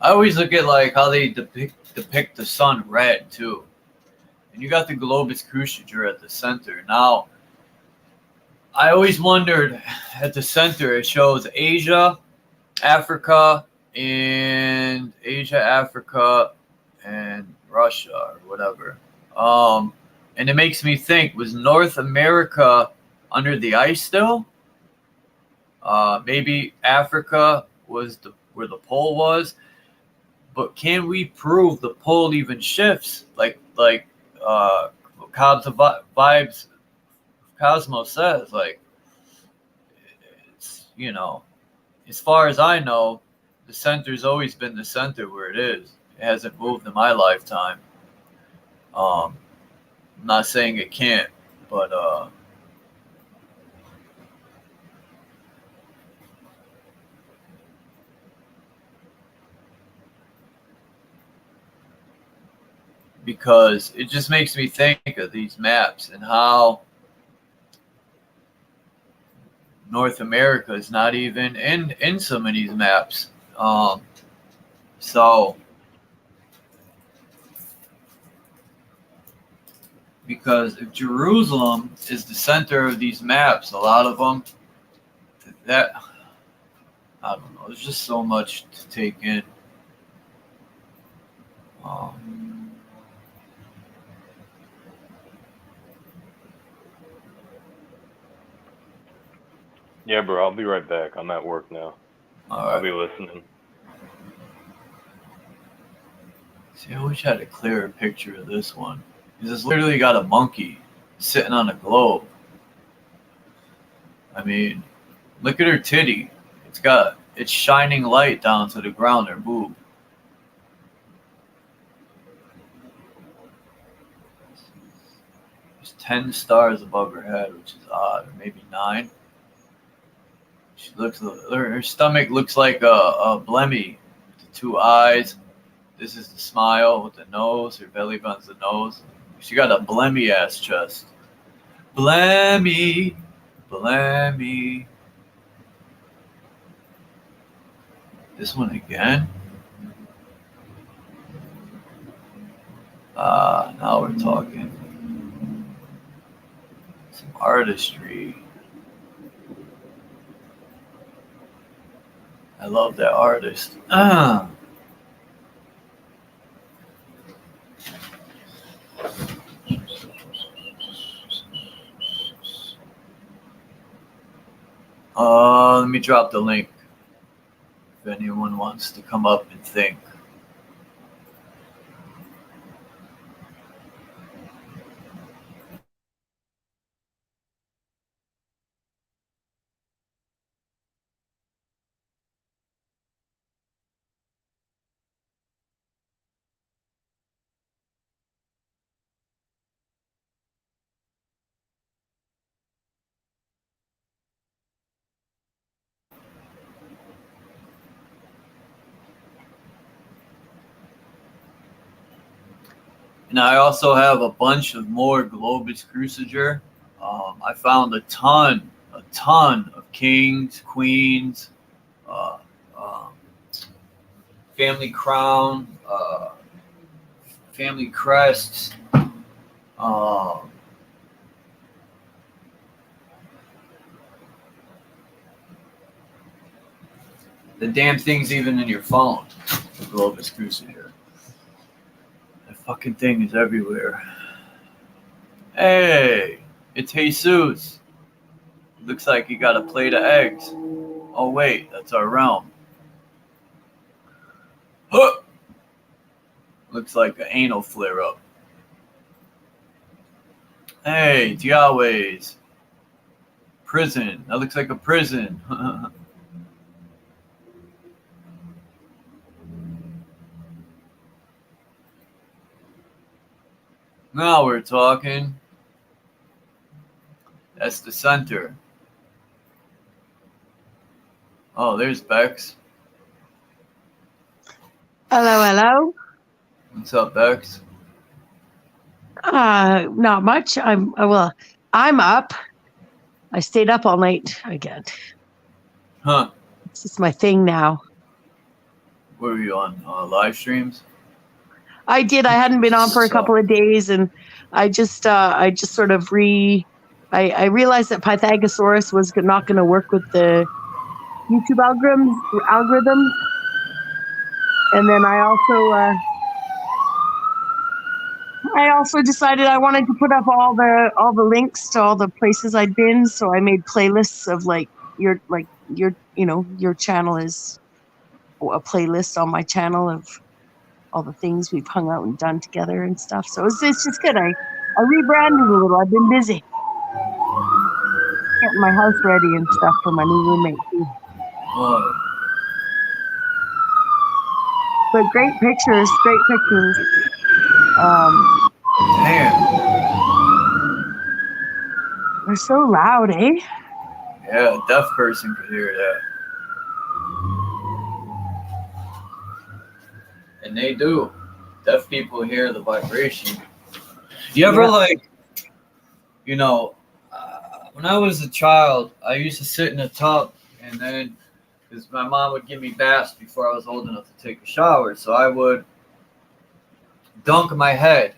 I always look at like how they depict the sun red too. And you got the globus cruciature at the center. Now, I always wondered at the center it shows Asia, Africa, in Asia, Africa, and Russia, or whatever. And it makes me think, was North America under the ice still? Maybe Africa was where the pole was, but can we prove the pole even shifts? Like Cosmos says, like, it's, you know, as far as I know, the center's always been the center where it is. It hasn't moved in my lifetime. I'm not saying it can't, but because it just makes me think of these maps and how North America is not even in some of these maps. So because if Jerusalem is the center of these maps, a lot of them, that, I don't know, there's just so much to take in. Yeah, bro, I'll be right back. I'm at work now. All right. I'll be listening. See, I wish I had a clearer picture of this one. This literally got a monkey sitting on a globe. I mean, look at her titty. It's shining light down to the ground, her boob. There's 10 stars above her head, which is odd, or maybe 9. She looks, her stomach looks like a blemmy with the 2 eyes. This is the smile with the nose. Her belly button's the nose. She got a blemmy ass chest. Blemmy, blemmy. This one again. Now we're talking. Some artistry. I love that artist. Let me drop the link if anyone wants to come up and think. And I also have a bunch of more Globus Cruciger. I found a ton of kings, queens, family crown, family crests. The damn thing's even in your phone, the Globus Cruciger. That fucking thing is everywhere. Hey, it's Jesus. Looks like he got a plate of eggs. Oh wait, that's our realm. Huh. Looks like an anal flare-up. Hey, it's Yahweh's prison. That looks like a prison. Now we're talking. That's the center. Oh, there's Bex. Hello, hello. What's up, Bex? Not much. I'm up. I stayed up all night again. Huh. It's just my thing now. Where were you on? Live streams? I did. I hadn't been on for a couple of days, and I just sort of I realized that Pythagosaurus was not going to work with the YouTube algorithm. And then I also decided I wanted to put up all the links to all the places I'd been, so I made playlists of your channel is a playlist on my channel of all the things we've hung out and done together and stuff. So it's just good. I rebranded a little. I've been busy getting my house ready and stuff for my new roommate too. But great pictures. Damn. They're so loud, eh? Yeah, a deaf person could hear that. And they do. Deaf people hear the vibration. You ever when I was a child, I used to sit in a tub, and then, because my mom would give me baths before I was old enough to take a shower, so I would dunk my head.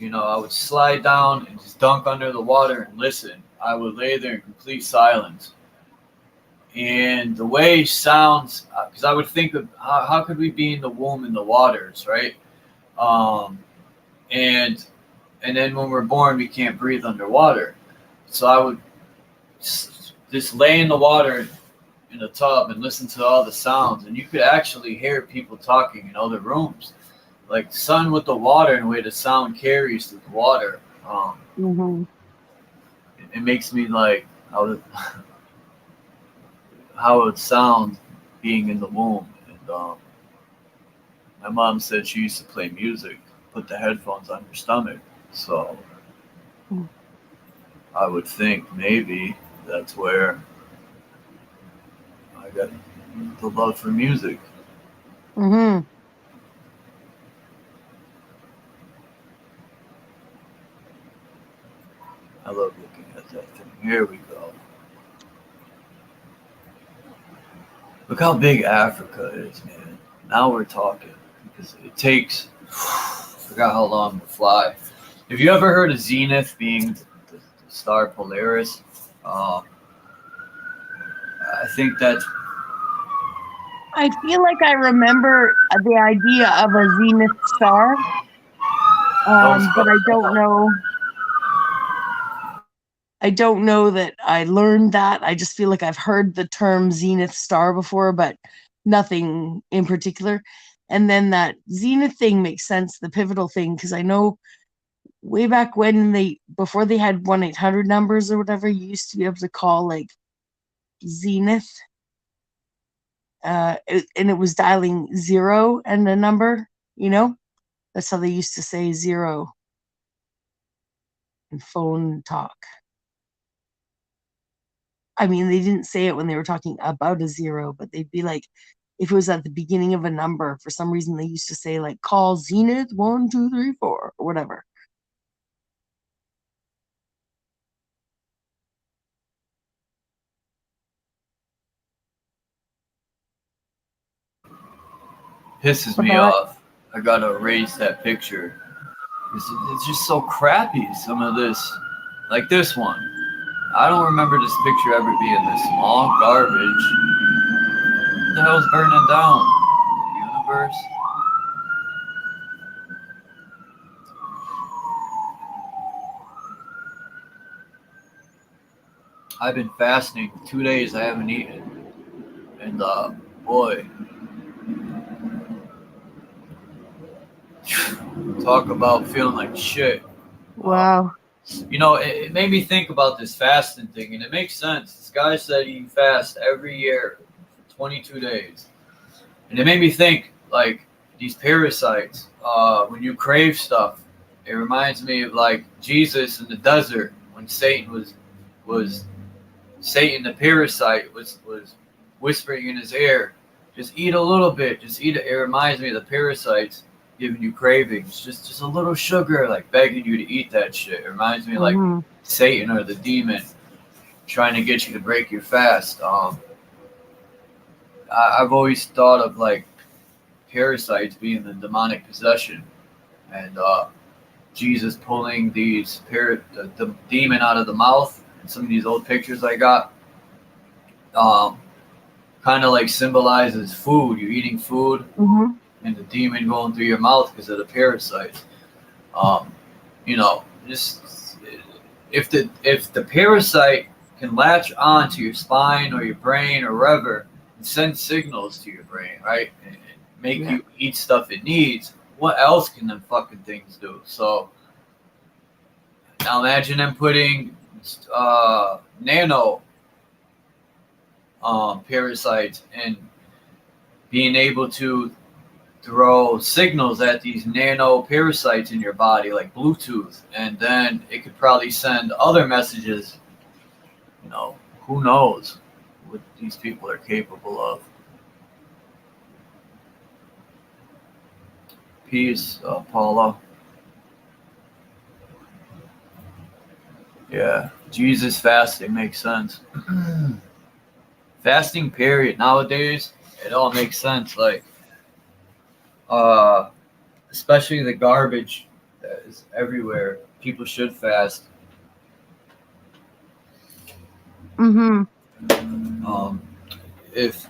I would slide down and just dunk under the water and listen. I would lay there in complete silence. And the way sounds, because I would think of how could we be in the womb in the waters, right? And then when we're born, we can't breathe underwater. So I would just lay in the water in the tub and listen to all the sounds, and you could actually hear people talking in other rooms, like sun with the water and the way the sound carries through the water. It makes me like how it would sound being in the womb. And my mom said she used to play music, put the headphones on your stomach. So I would think maybe that's where I got the love for music. Mm-hmm. I love looking at that thing. Here we go. Look how big Africa is, man. Now we're talking, because it takes, I forgot how long to fly. Have you ever heard of Zenith being the star Polaris? I think that's... I feel like I remember the idea of a zenith star, but I don't know. I don't know that I learned that. I just feel like I've heard the term zenith star before, but nothing in particular. And then that zenith thing makes sense, the pivotal thing, because I know way back when before they had 1-800 numbers or whatever, you used to be able to call like zenith. And it was dialing 0 and a number, that's how they used to say 0 in phone talk. I mean, they didn't say it when they were talking about a 0, but they'd be like, if it was at the beginning of a number, for some reason they used to say like, call Zenith 1, 2, 3, 4 or whatever. Pisses me off. I gotta erase that picture. It's just so crappy, some of this. Like this one. I don't remember this picture ever being this small. Garbage. What the hell's burning down? The universe? I've been fasting 2 days. I haven't eaten. And boy. Talk about feeling like shit. Wow. It made me think about this fasting thing, and it makes sense. This guy said he fasts every year for 22 days. And it made me think, like, these parasites, when you crave stuff, it reminds me of, like, Jesus in the desert when Satan was Satan the parasite was whispering in his ear, just eat a little bit, just eat it. It reminds me of the parasites giving you cravings, just a little sugar, like begging you to eat that shit. It reminds me of like Satan or the demon trying to get you to break your fast. I've always thought of like parasites being the demonic possession, and Jesus pulling the demon out of the mouth. And some of these old pictures I got kind of like symbolizes food. You're eating food. and the demon going through your mouth because of the parasites. You know, just if the parasite can latch on to your spine or your brain or wherever and send signals to your brain, right, and make you eat stuff it needs, what else can them fucking things do? So now imagine them putting nano parasites and being able to throw signals at these nano parasites in your body like Bluetooth, and then it could probably send other messages. You know, who knows what these people are capable of. Peace, Paula. Yeah, Jesus fasting makes sense. Fasting period nowadays, it all makes sense. Like, especially the garbage that is everywhere. People should fast. If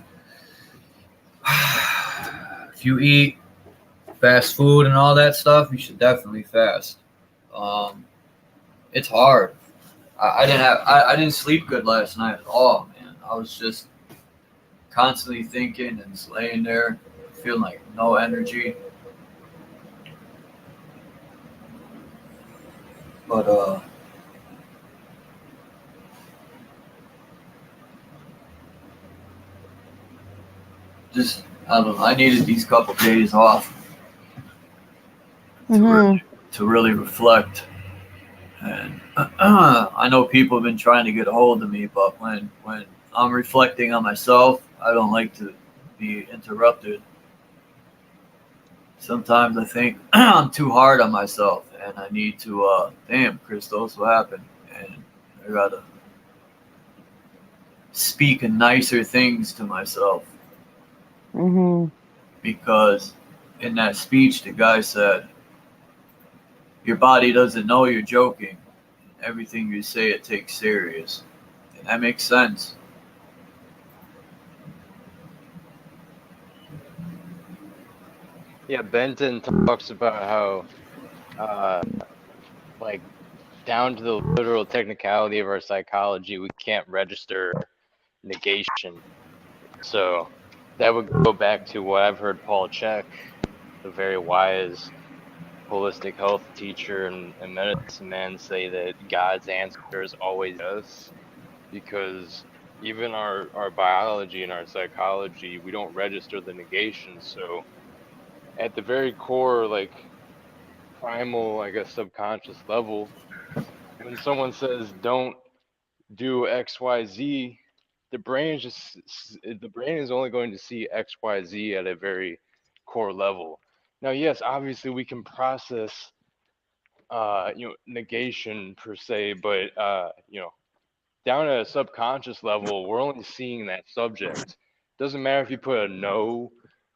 you eat fast food and all that stuff, you should definitely fast. It's hard. I didn't sleep good last night at all, man. I was just constantly thinking and just laying there, feeling like no energy. But just I don't know. I needed these couple days off to really reflect. And I know people have been trying to get a hold of me, but when I'm reflecting on myself, I don't like to be interrupted. Sometimes I think I'm too hard on myself, and I need to. Damn, Christos, what happened? And I gotta speak nicer things to myself. Because in that speech, the guy said, "Your body doesn't know you're joking. Everything you say, it takes serious." And that makes sense. Yeah, Benton talks about how, like, down to the literal technicality of our psychology, we can't register negation. So that would go back to what I've heard Paul Chek, the very wise holistic health teacher and medicine man, say that God's answer is always yes, because even our biology and our psychology, we don't register the negation. So at the very core, like primal, I guess, subconscious level, when someone says don't do XYZ, the brain is only going to see XYZ at a very core level. Now, yes, obviously we can process negation per se, but down at a subconscious level, we're only seeing that subject. Doesn't matter if you put a no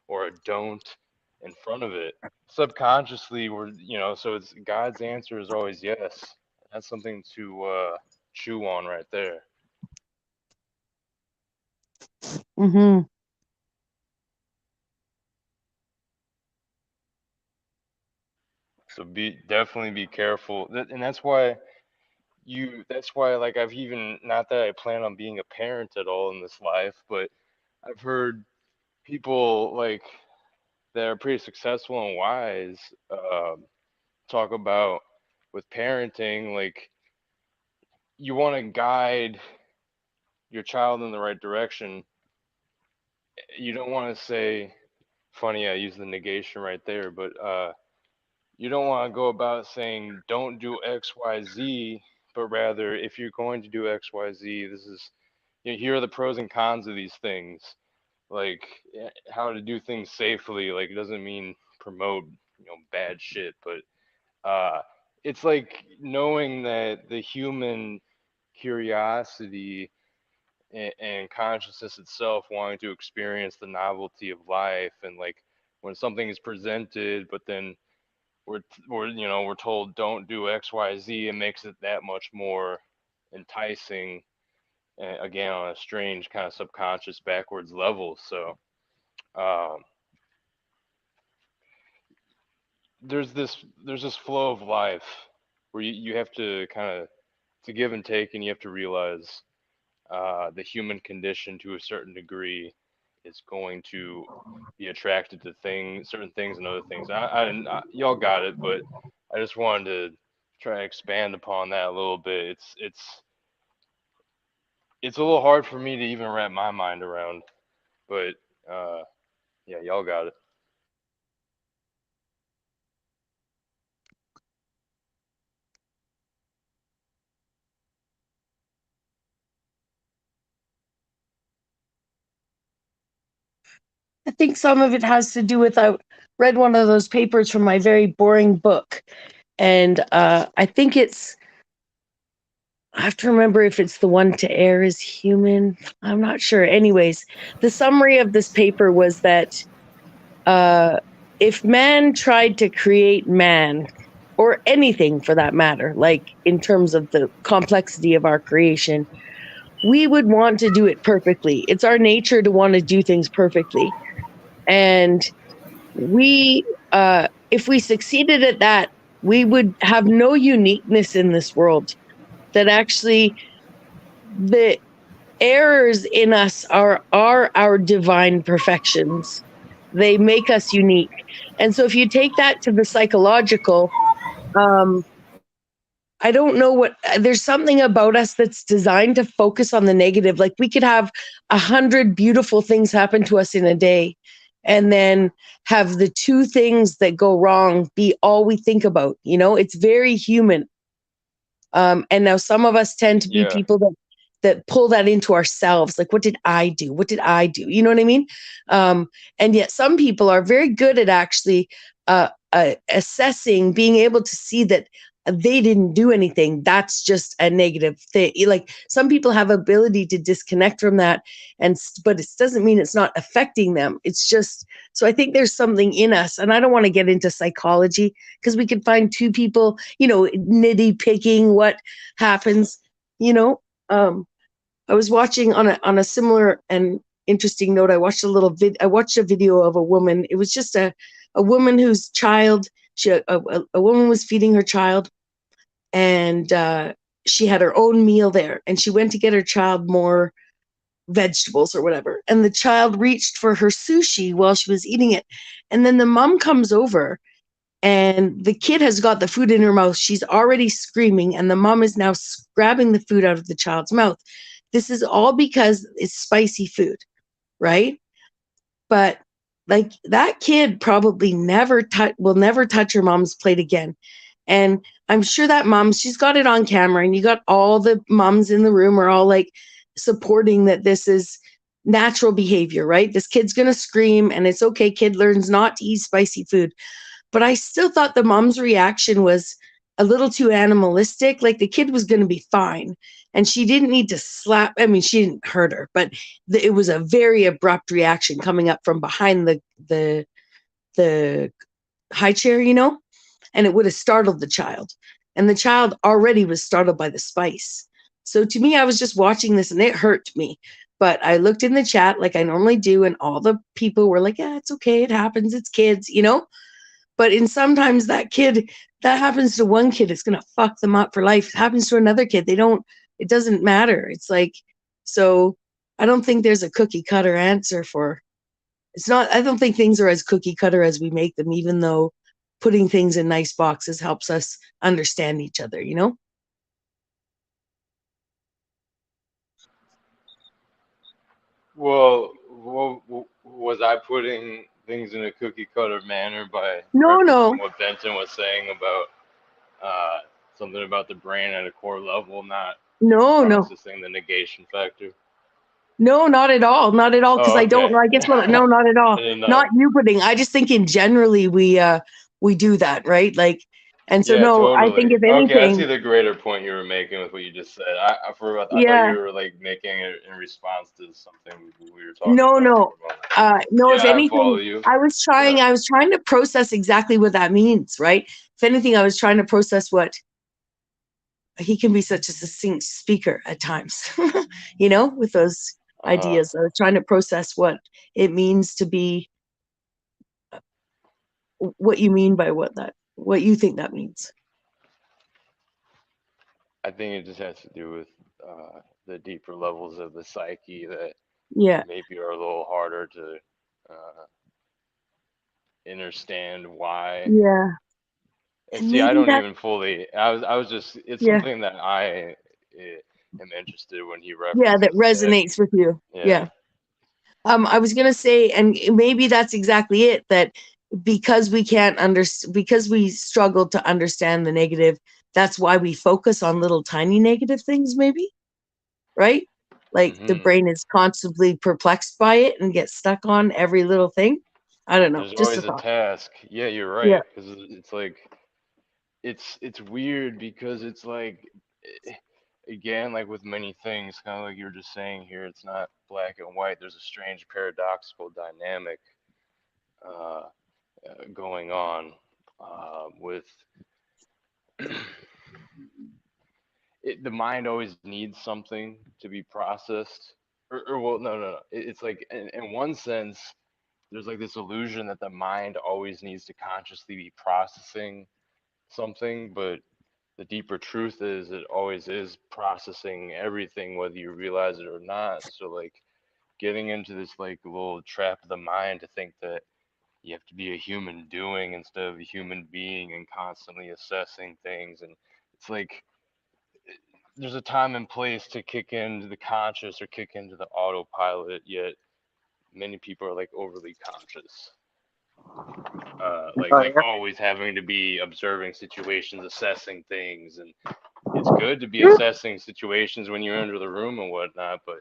or a don't in front of it. Subconsciously, so it's God's answer is always yes. That's something to chew on right there. So definitely be careful, and that's why like I've even, not that I plan on being a parent at all in this life, but I've heard people like that are pretty successful and wise talk about with parenting, like you want to guide your child in the right direction. You don't want to say, funny I use the negation right there, but you don't want to go about saying don't do XYZ, but rather if you're going to do XYZ, this is, here are the pros and cons of these things, like how to do things safely. Like it doesn't mean promote bad shit, but it's like knowing that the human curiosity and consciousness itself wanting to experience the novelty of life, and like when something is presented but then we're told don't do XYZ, it makes it that much more enticing, again on a strange kind of subconscious backwards level. So there's this flow of life where you have to kind of to give and take, and you have to realize the human condition to a certain degree is going to be attracted to certain things and other things. Y'all got it, but I just wanted to try to expand upon that a little bit. It's a little hard for me to even wrap my mind around, but yeah, y'all got it. I think some of it has to do with I read one of those papers from my very boring book, and I think I have to remember if it's the one to err is human. I'm not sure. Anyways, the summary of this paper was that if man tried to create man, or anything for that matter, like in terms of the complexity of our creation, we would want to do it perfectly. It's our nature to want to do things perfectly. And if we succeeded at that, we would have no uniqueness in this world. That actually the errors in us are our divine perfections. They make us unique. And so if you take that to the psychological, I don't know what, there's something about us that's designed to focus on the negative. Like we could have 100 beautiful things happen to us in a day, and then have the two things that go wrong be all we think about. You know, it's very human. And now some of us tend to be people that pull that into ourselves. Like, what did I do? What did I do? You know what I mean? And yet some people are very good at actually assessing, being able to see that they didn't do anything. That's just a negative thing. Like some people have ability to disconnect from that, but it doesn't mean it's not affecting them. It's just, so I think there's something in us, and I don't want to get into psychology because we could find two people, you know, nitty picking what happens, you know. I was watching on a similar and interesting note. I watched a video of a woman. It was just a woman whose child, a woman was feeding her child, and she had her own meal there, and she went to get her child more vegetables or whatever, and the child reached for her sushi while she was eating it, and then the mom comes over, and the kid has got the food in her mouth. She's already screaming, and the mom is now grabbing the food out of the child's mouth. This is all because it's spicy food, right? But like that kid probably will never touch her mom's plate again. And I'm sure that mom, she's got it on camera, and you got all the moms in the room are all like supporting that this is natural behavior, right? This kid's going to scream, and it's okay. Kid learns not to eat spicy food. But I still thought the mom's reaction was a little too animalistic. Like the kid was going to be fine, and she didn't need to slap. I mean, she didn't hurt her, but it was a very abrupt reaction coming up from behind the high chair, you know, and it would have startled the child. And the child already was startled by the spice. So to me, I was just watching this, and it hurt me. But I looked in the chat like I normally do, and all the people were like, yeah, it's okay. It happens. It's kids, you know. But sometimes that happens to one kid, it's going to fuck them up for life. It happens to another kid. It doesn't matter. It's like, so I don't think there's a cookie cutter answer I don't think things are as cookie cutter as we make them, even though putting things in nice boxes helps us understand each other, you know? Well, was I putting things in a cookie cutter manner by No. what Benton was saying about something about the brain at a core level, not processing the negation factor? No, not at all. Not at all. Because I don't know. I guess no, not at all. Not you putting. I just think in generally we do that, right? Like, and so Totally. I think if anything. Okay, I see the greater point you were making with what you just said. I thought you were like making it in response to something we were talking about. No. If anything, I was trying to process exactly what that means, right? If anything, I was trying to process what he can be such a succinct speaker at times, you know, with those ideas. I was trying to process what it means to be what you mean by what you think that means. I think it just has to do with the deeper levels of the psyche that Yeah. maybe are a little harder to understand why. Yeah. And And see, I maybe don't that, even fully. I was just. It's yeah. something that I am interested when he Yeah, that references that. resonates with you. Yeah. I was gonna say, and maybe that's exactly it, that because we can't because we struggle to understand the negative, that's why we focus on little tiny negative things, maybe, right? Like the brain is constantly perplexed by it and gets stuck on every little thing. I don't know, There's just a always a thought. task. Yeah, you're Yeah. right. Because it's like, it's weird because it's like, again, like with many things, kind of like you were just saying here, it's not black and white. There's a strange paradoxical dynamic going on with the mind always needs something to be processed. Or well, no. It's like in one sense, there's like this illusion that the mind always needs to consciously be processing something, but the deeper truth is it always is processing everything, whether you realize it or not. So like getting into this like little trap of the mind to think that you have to be a human doing instead of a human being and constantly assessing things. And it's like there's a time and place to kick into the conscious or kick into the autopilot, yet many people are like overly conscious. Like always having to be observing situations, assessing things, and it's good to be assessing situations when you enter the room and whatnot, but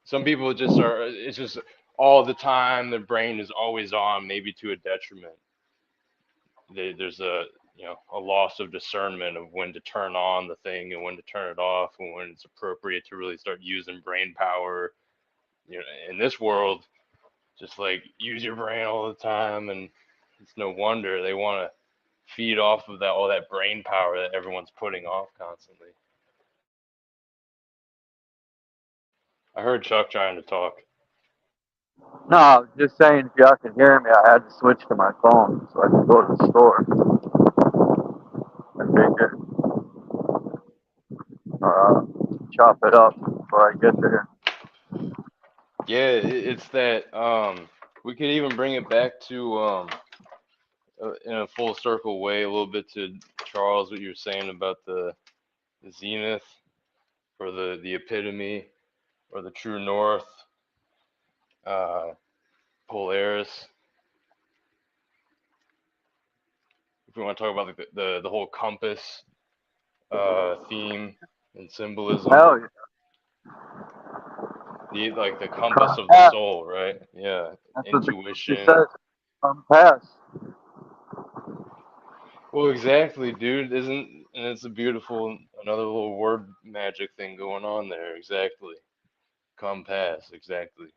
some people just are, it's just all the time, their brain is always on, maybe to a detriment. There's a loss of discernment of when to turn on the thing and when to turn it off, and when it's appropriate to really start using brain power. In this world, just like use your brain all the time, and it's no wonder they want to feed off of that, all that brain power that everyone's putting off constantly. I heard Chuck trying to talk. No, I was just saying if y'all can hear me, I had to switch to my phone so I could go to the store. I figured chop it up before I get there. Yeah, it's that we could even bring it back to in a full circle way a little bit to Charles, what you were saying about the zenith or the epitome or the true north, Polaris. If we want to talk about the whole compass theme and symbolism. Hell yeah. The compass of the soul, right? Yeah. That's intuition. What compass. Well, exactly, dude. And it's a beautiful, another little word magic thing going on there. Exactly. Compass, exactly.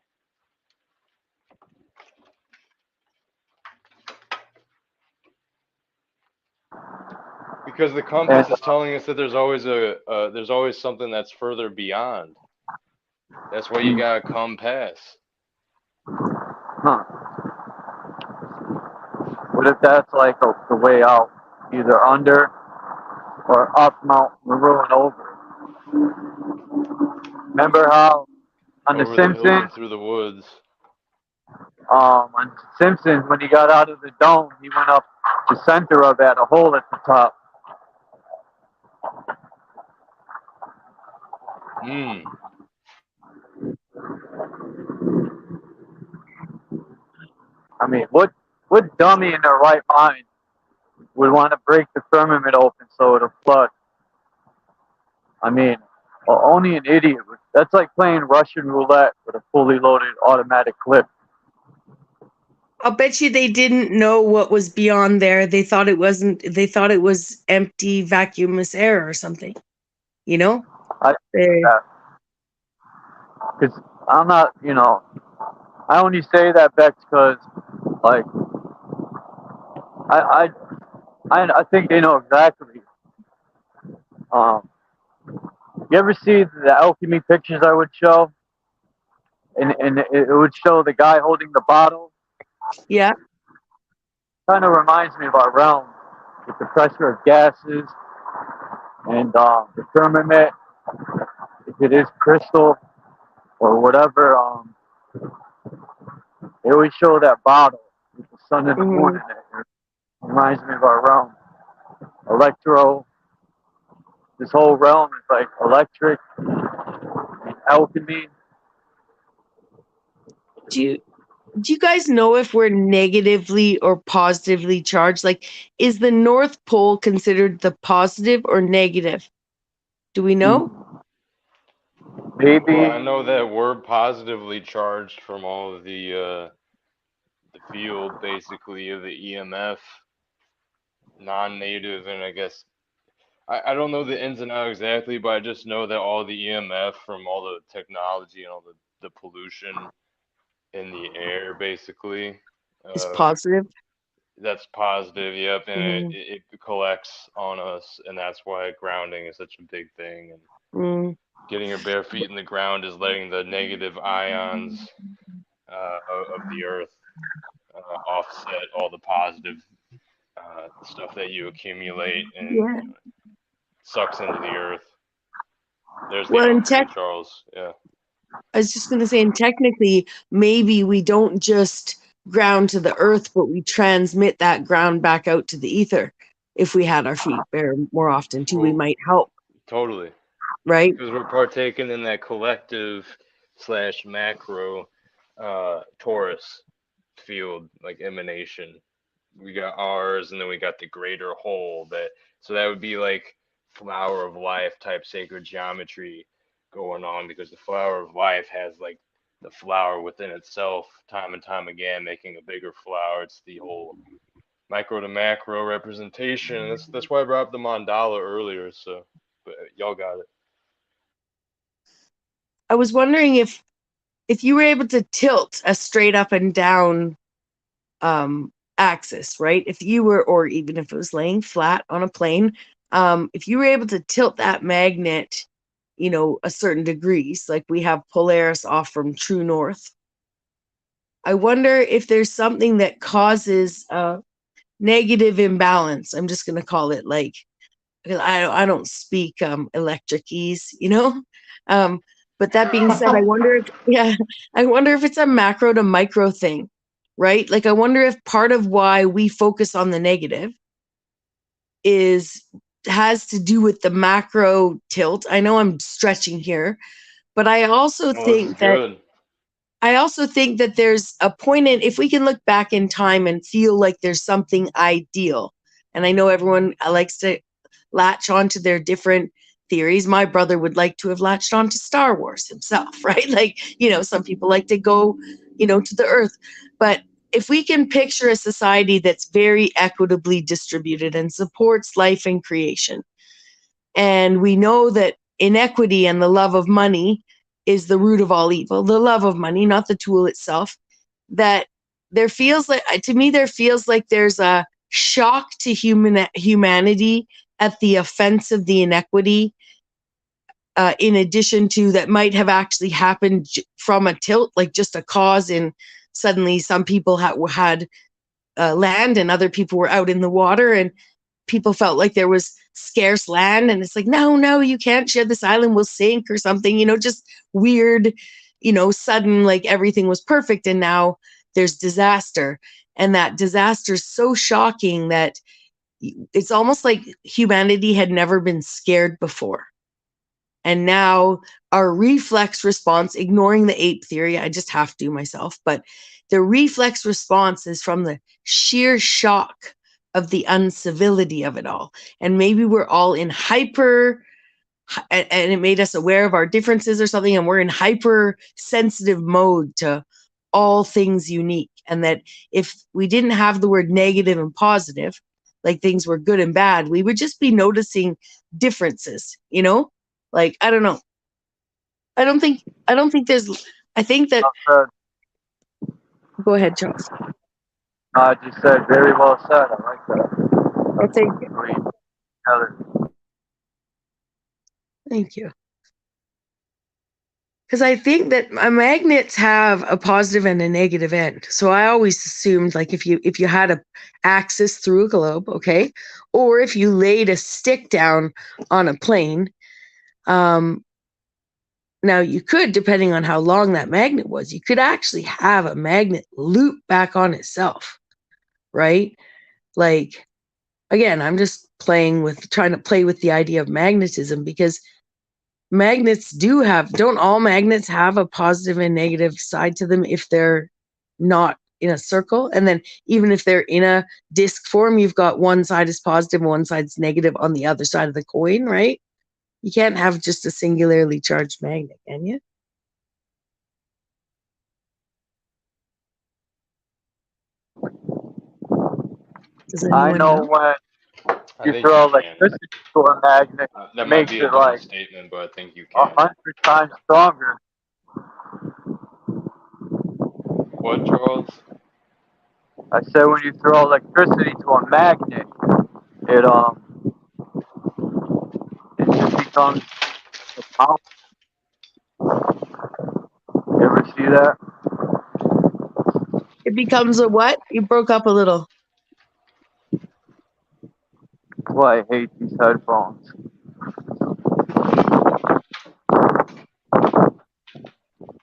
Because the compass is telling us that there's always something that's further beyond. That's why you got a compass. Huh. What if that's like the way out, either under or up Mount Maroon over? Remember how on Over The the hills Simpsons, and through the woods. on Simpsons, when he got out of the dome, he went up the center of that, a hole at the top. I mean, what dummy in their right mind would want to break the firmament open so it'll flood? I mean, only an idiot would. That's like playing Russian roulette with a fully loaded automatic clip. I'll bet you they didn't know what was beyond there. They thought it wasn't. They thought it was empty, vacuumless air or something. You know? Because I'm not, I only say that, Bex, because, like, I think they know exactly. You ever see the alchemy pictures I would show? And it would show the guy holding the bottle. Yeah. kind of reminds me of our realm with the pressure of gases and the firmament. If it is crystal or whatever, they always show that bottle with the sun and the moon in it. It reminds me of our realm. Electro, this whole realm is like electric and alchemy. Do you guys know if we're negatively or positively charged? Like, is the North Pole considered the positive or negative? Do we know? Maybe. Well, I know that we're positively charged from all of the field, basically, of the EMF, non-native, and I guess I don't know the ins and outs exactly, but I just know that all the EMF from all the technology and all the pollution in the air, basically, Is positive. that's positive, yep, and Mhm. it collects on us, and that's why grounding is such a big thing. And Mm. getting your bare feet in the ground is letting the negative ions of the earth offset all the positive stuff that you accumulate and Yeah. sucks into the earth. There's the Well, in alchemy, Charles. Yeah. I was just going to say, and technically, maybe we don't just ground to the earth, but we transmit that ground back out to the ether. If we had our feet bare more often too, we might help. Totally. Right? Because we're partaking in that collective / macro torus field, like emanation. We got ours, and then we got the greater whole. So that would be like flower of life type sacred geometry going on, because the flower of life has like the flower within itself time and time again, making a bigger flower. It's the whole micro to macro representation. That's why I brought up the mandala earlier. So, but y'all got it. I was wondering if you were able to tilt a straight up and down axis, right? If you were, or even if it was laying flat on a plane, if you were able to tilt that magnet, a certain degrees, like we have Polaris off from true north. I wonder if there's something that causes a negative imbalance. I'm just going to call it, like, because I don't speak electricese, but that being said, I wonder if it's a macro to micro thing, right? Like, I wonder if part of why we focus on the negative has to do with the macro tilt. I know I'm stretching here, but I also think that there's a point in, if we can look back in time and feel like there's something ideal. And I know everyone likes to latch onto their different theories. My brother would like to have latched on to Star Wars himself, right? Like, some people like to go, to the earth. But if we can picture a society that's very equitably distributed and supports life and creation, and we know that inequity and the love of money is the root of all evil, the love of money, not the tool itself, that there feels like there's a shock to humanity at the offense of the inequity, in addition to that might have actually happened from a tilt, like just a cause in suddenly some people had land and other people were out in the water, and people felt like there was scarce land, and it's like, no, you can't share this island, will sink or something, just weird, sudden, like everything was perfect and now there's disaster. And that disaster is so shocking that it's almost like humanity had never been scared before. And now our reflex response, ignoring the ape theory, I just have to myself, but the reflex response is from the sheer shock of the uncivility of it all. And maybe we're all in hyper, and it made us aware of our differences or something, and we're in hyper sensitive mode to all things unique. And that if we didn't have the word negative and positive, like things were good and bad, we would just be noticing differences, like, I don't know. I don't think there's, I think that, go ahead, Charles. I just said very well said. I like that. Well, thank you. Thank you. Because I think that magnets have a positive and a negative end. So I always assumed, like, if you had a axis through a globe, okay, or if you laid a stick down on a plane, now you could, depending on how long that magnet was, you could actually have a magnet loop back on itself, right? Like, again, I'm just trying to play with the idea of magnetism, because magnets don't all magnets have a positive and negative side to them if they're not in a circle? And then even if they're in a disc form, you've got one side is positive and one side's negative on the other side of the coin, right? You can't have just a singularly charged magnet, can you? Does I anyone know know? when I you think throw you can. electricity to a magnet, That it might makes be a it dumb like statement, but I think you can. 100 times stronger. What, Charles? I said when you throw electricity to a magnet, it just becomes a power. You ever see that? It becomes a what? You broke up a little. That's why I hate these headphones.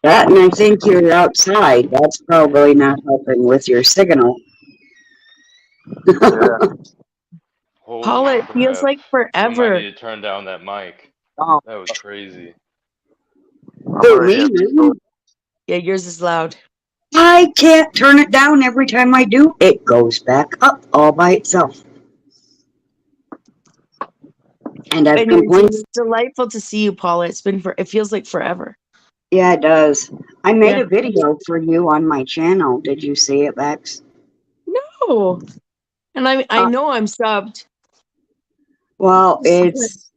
That, and I think you're outside. That's probably not helping with your signal. Yeah. Holy Paula, it feels crap. like You might forever. need to turn down that mic. Oh, That was crazy. I'm Who, already me? at the Yeah, yours is loud. I can't turn it down. Every time I do, it goes back up all by itself. And I've complained. It's delightful to see you, Paula. It feels like forever. Yeah, it does. I made Yeah. a video for you on my channel. Did you see it, Bex? No. And I know I'm subbed. Well, it's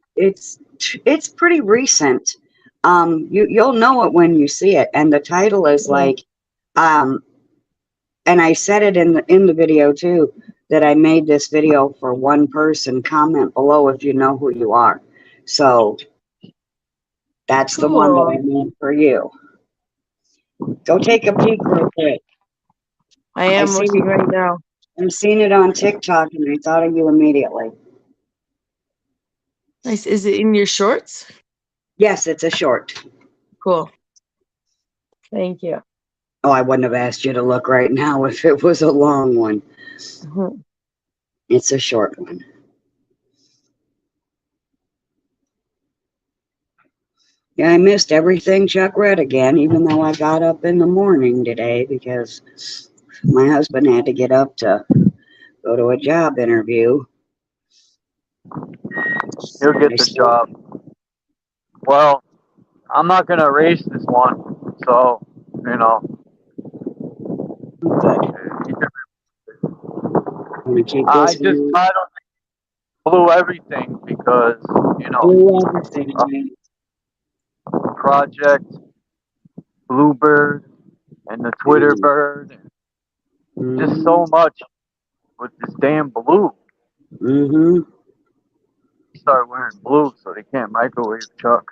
pretty recent. You'll know it when you see it, and the title is like, and I said it in the video too, that I made this video for one person. Comment below if you know who you are. So that's the one that I made for you. Go take a peek real quick. I am looking right now. I'm seeing it on TikTok, and I thought of you immediately. Nice. Is it in your shorts? Yes, it's a short. Cool. Thank you. Oh, I wouldn't have asked you to look right now if it was a long one. Mm-hmm. It's a short one. Yeah, I missed everything Chuck read again, even though I got up in the morning today because my husband had to get up to go to a job interview. He'll get the job. Well, I'm not going to erase this one, so, you know. I just titled Blue Everything because, you know, Blue Everything, Project Bluebird and the Twitter bird. Just so much with this damn blue. Start wearing blue so they can't microwave Chuck.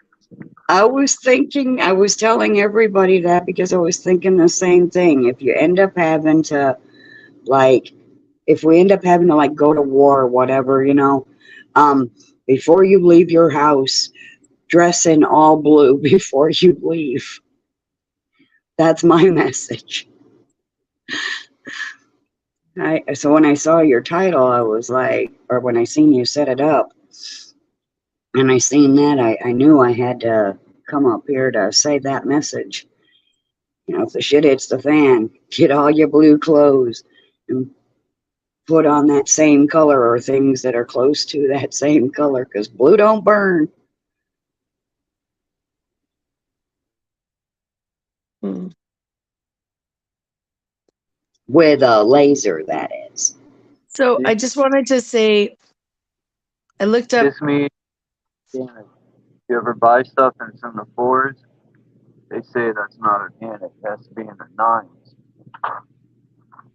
I was telling everybody that because I was thinking the same thing. If you end up having to, if we end up having to, go to war or whatever, you know, before you leave your house, dress in all blue before you leave. That's my message. So when I saw your title, I was like, or when I seen you set it up, and I seen that, I knew I had to come up here to say that message. You know, if the shit hits the fan, get all your blue clothes and put on that same color or things that are close to that same color, because blue don't burn. With a laser, that is. So I just wanted to say, I looked up. This means, if you ever buy stuff and it's in the fours, they say that's not organic. It has to be in the nines,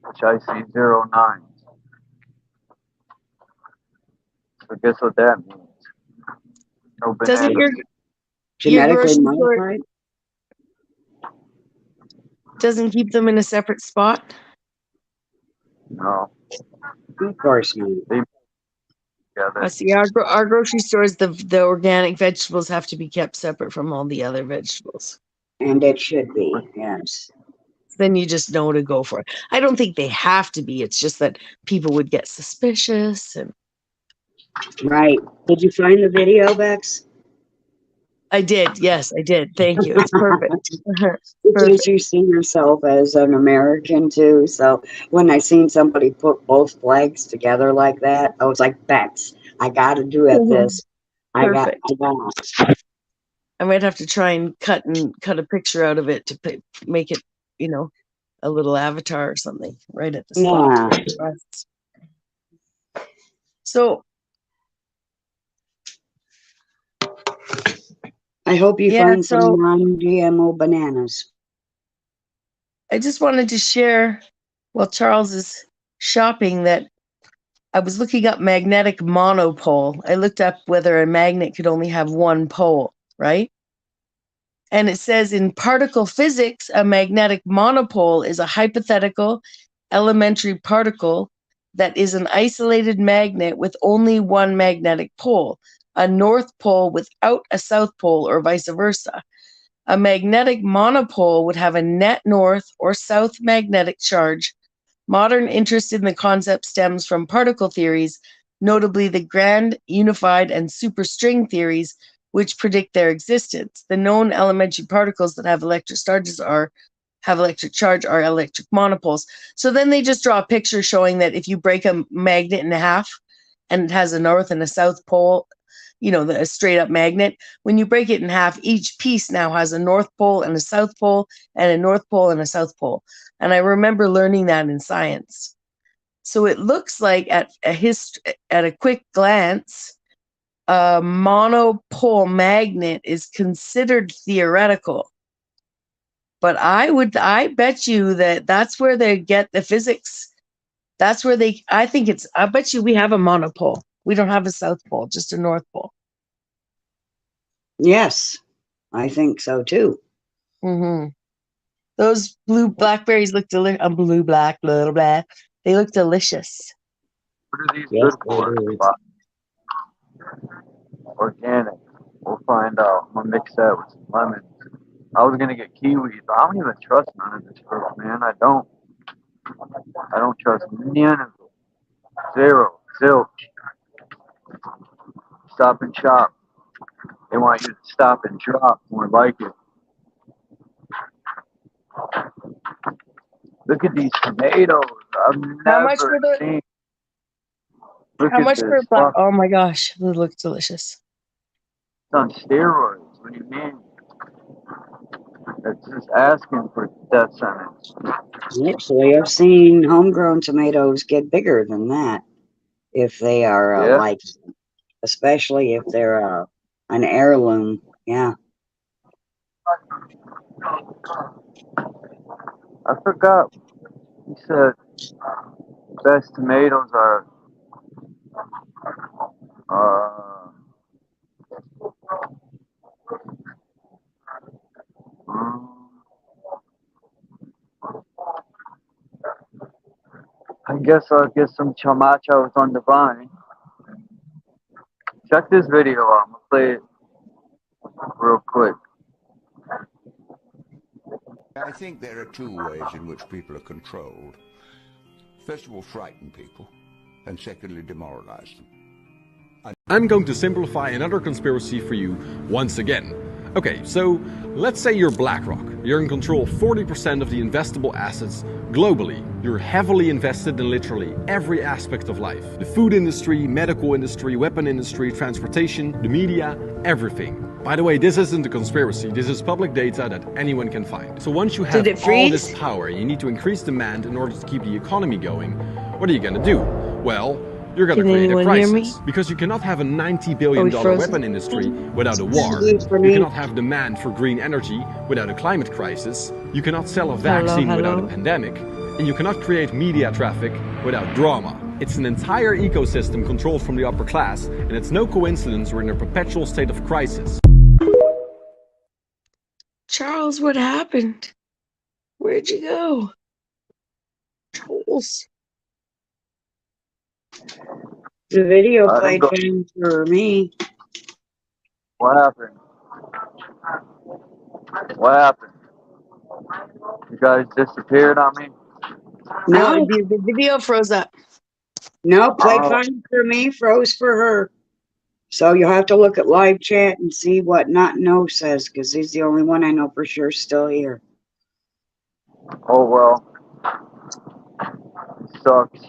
which I see 09s. So guess what that means? No Doesn't bananas. your grocery store, Doesn't keep them in a separate spot? No. Of course not. I see. Our grocery stores, the organic vegetables have to be kept separate from all the other vegetables. And it should be, yes. Then you just know to go for it. I don't think they have to be. It's just that people would get suspicious. And Right. Did you find the video, Bex? I did. Yes, I did. Thank you. It's perfect. Because you see yourself as an American too. So when I seen somebody put both flags together like that, I was like, Bex, I got to do it. This. I got. I might have to try and cut a picture out of it to make it, you know, a little avatar or something right at the spot. Yeah. So I hope you find some non-GMO bananas. I just wanted to share, while Charles is shopping, that I was looking up magnetic monopole. I looked up whether a magnet could only have one pole, right? And it says in particle physics, a magnetic monopole is a hypothetical elementary particle that is an isolated magnet with only one magnetic pole, a north pole without a south pole, or vice versa. A magnetic monopole would have a net north or south magnetic charge. Modern interest in the concept stems from particle theories, notably the grand, unified, and superstring theories, which predict their existence. The known elementary particles that have electric charge are electric monopoles. So then they just draw a picture showing that if you break a magnet in half and it has a north and a south pole, you know, a straight up magnet, when you break it in half, each piece now has a north pole and a south pole and a north pole and a south pole. And I remember learning that in science. So it looks like at a quick glance, a monopole magnet is considered theoretical. But I bet you that's where they get the physics. That's where I bet you we have a monopole. We don't have a south pole, just a north pole. Yes, I think so too. Mm-hmm. Those blue blackberries look delicious. Blue black, little black. They look delicious. What are these good for? Organic. We'll find out. I'm gonna mix that with some lemons. I was gonna get kiwis, but I don't even trust none of this fruit, man. I don't trust none of it. Zero. Zilch. Stop and shop. They want you to stop and drop more like it. Look at these tomatoes. I've never seen. How much for a black? Oh my gosh, they look delicious. It's on steroids. What do you mean? It's just asking for death sentence. Actually, I've seen homegrown tomatoes get bigger than that if they are like, especially if they're an heirloom. Yeah. I forgot. He said best tomatoes are I guess I'll get some chamachos on the vine. Check this video out. I'm gonna play it real quick. I think there are two ways in which people are controlled. First of all, frighten people, and secondly, demoralize them. I'm going to simplify another conspiracy for you once again. Okay, so let's say you're BlackRock. You're in control of 40% of the investable assets globally. You're heavily invested in literally every aspect of life. The food industry, medical industry, weapon industry, transportation, the media, everything. By the way, this isn't a conspiracy. This is public data that anyone can find. So once you have all this power, you need to increase demand in order to keep the economy going. What are you going to do? Well, you're going to create a crisis. Because you cannot have a $90 billion weapon industry without a war. You cannot have demand for green energy without a climate crisis. You cannot sell a vaccine without a pandemic. And you cannot create media traffic without drama. It's an entire ecosystem controlled from the upper class, and it's no coincidence we're in a perpetual state of crisis. Charles, what happened? Where'd you go? Trolls. The video I didn't played go. fine for me. What happened? What happened? You guys disappeared on me? No, No, the video froze up. no, played Oh. fine for me, froze for her. So you'll have to look at live chat and see what Not No says, because he's the only one I know for sure still here. Oh, well. Sucks.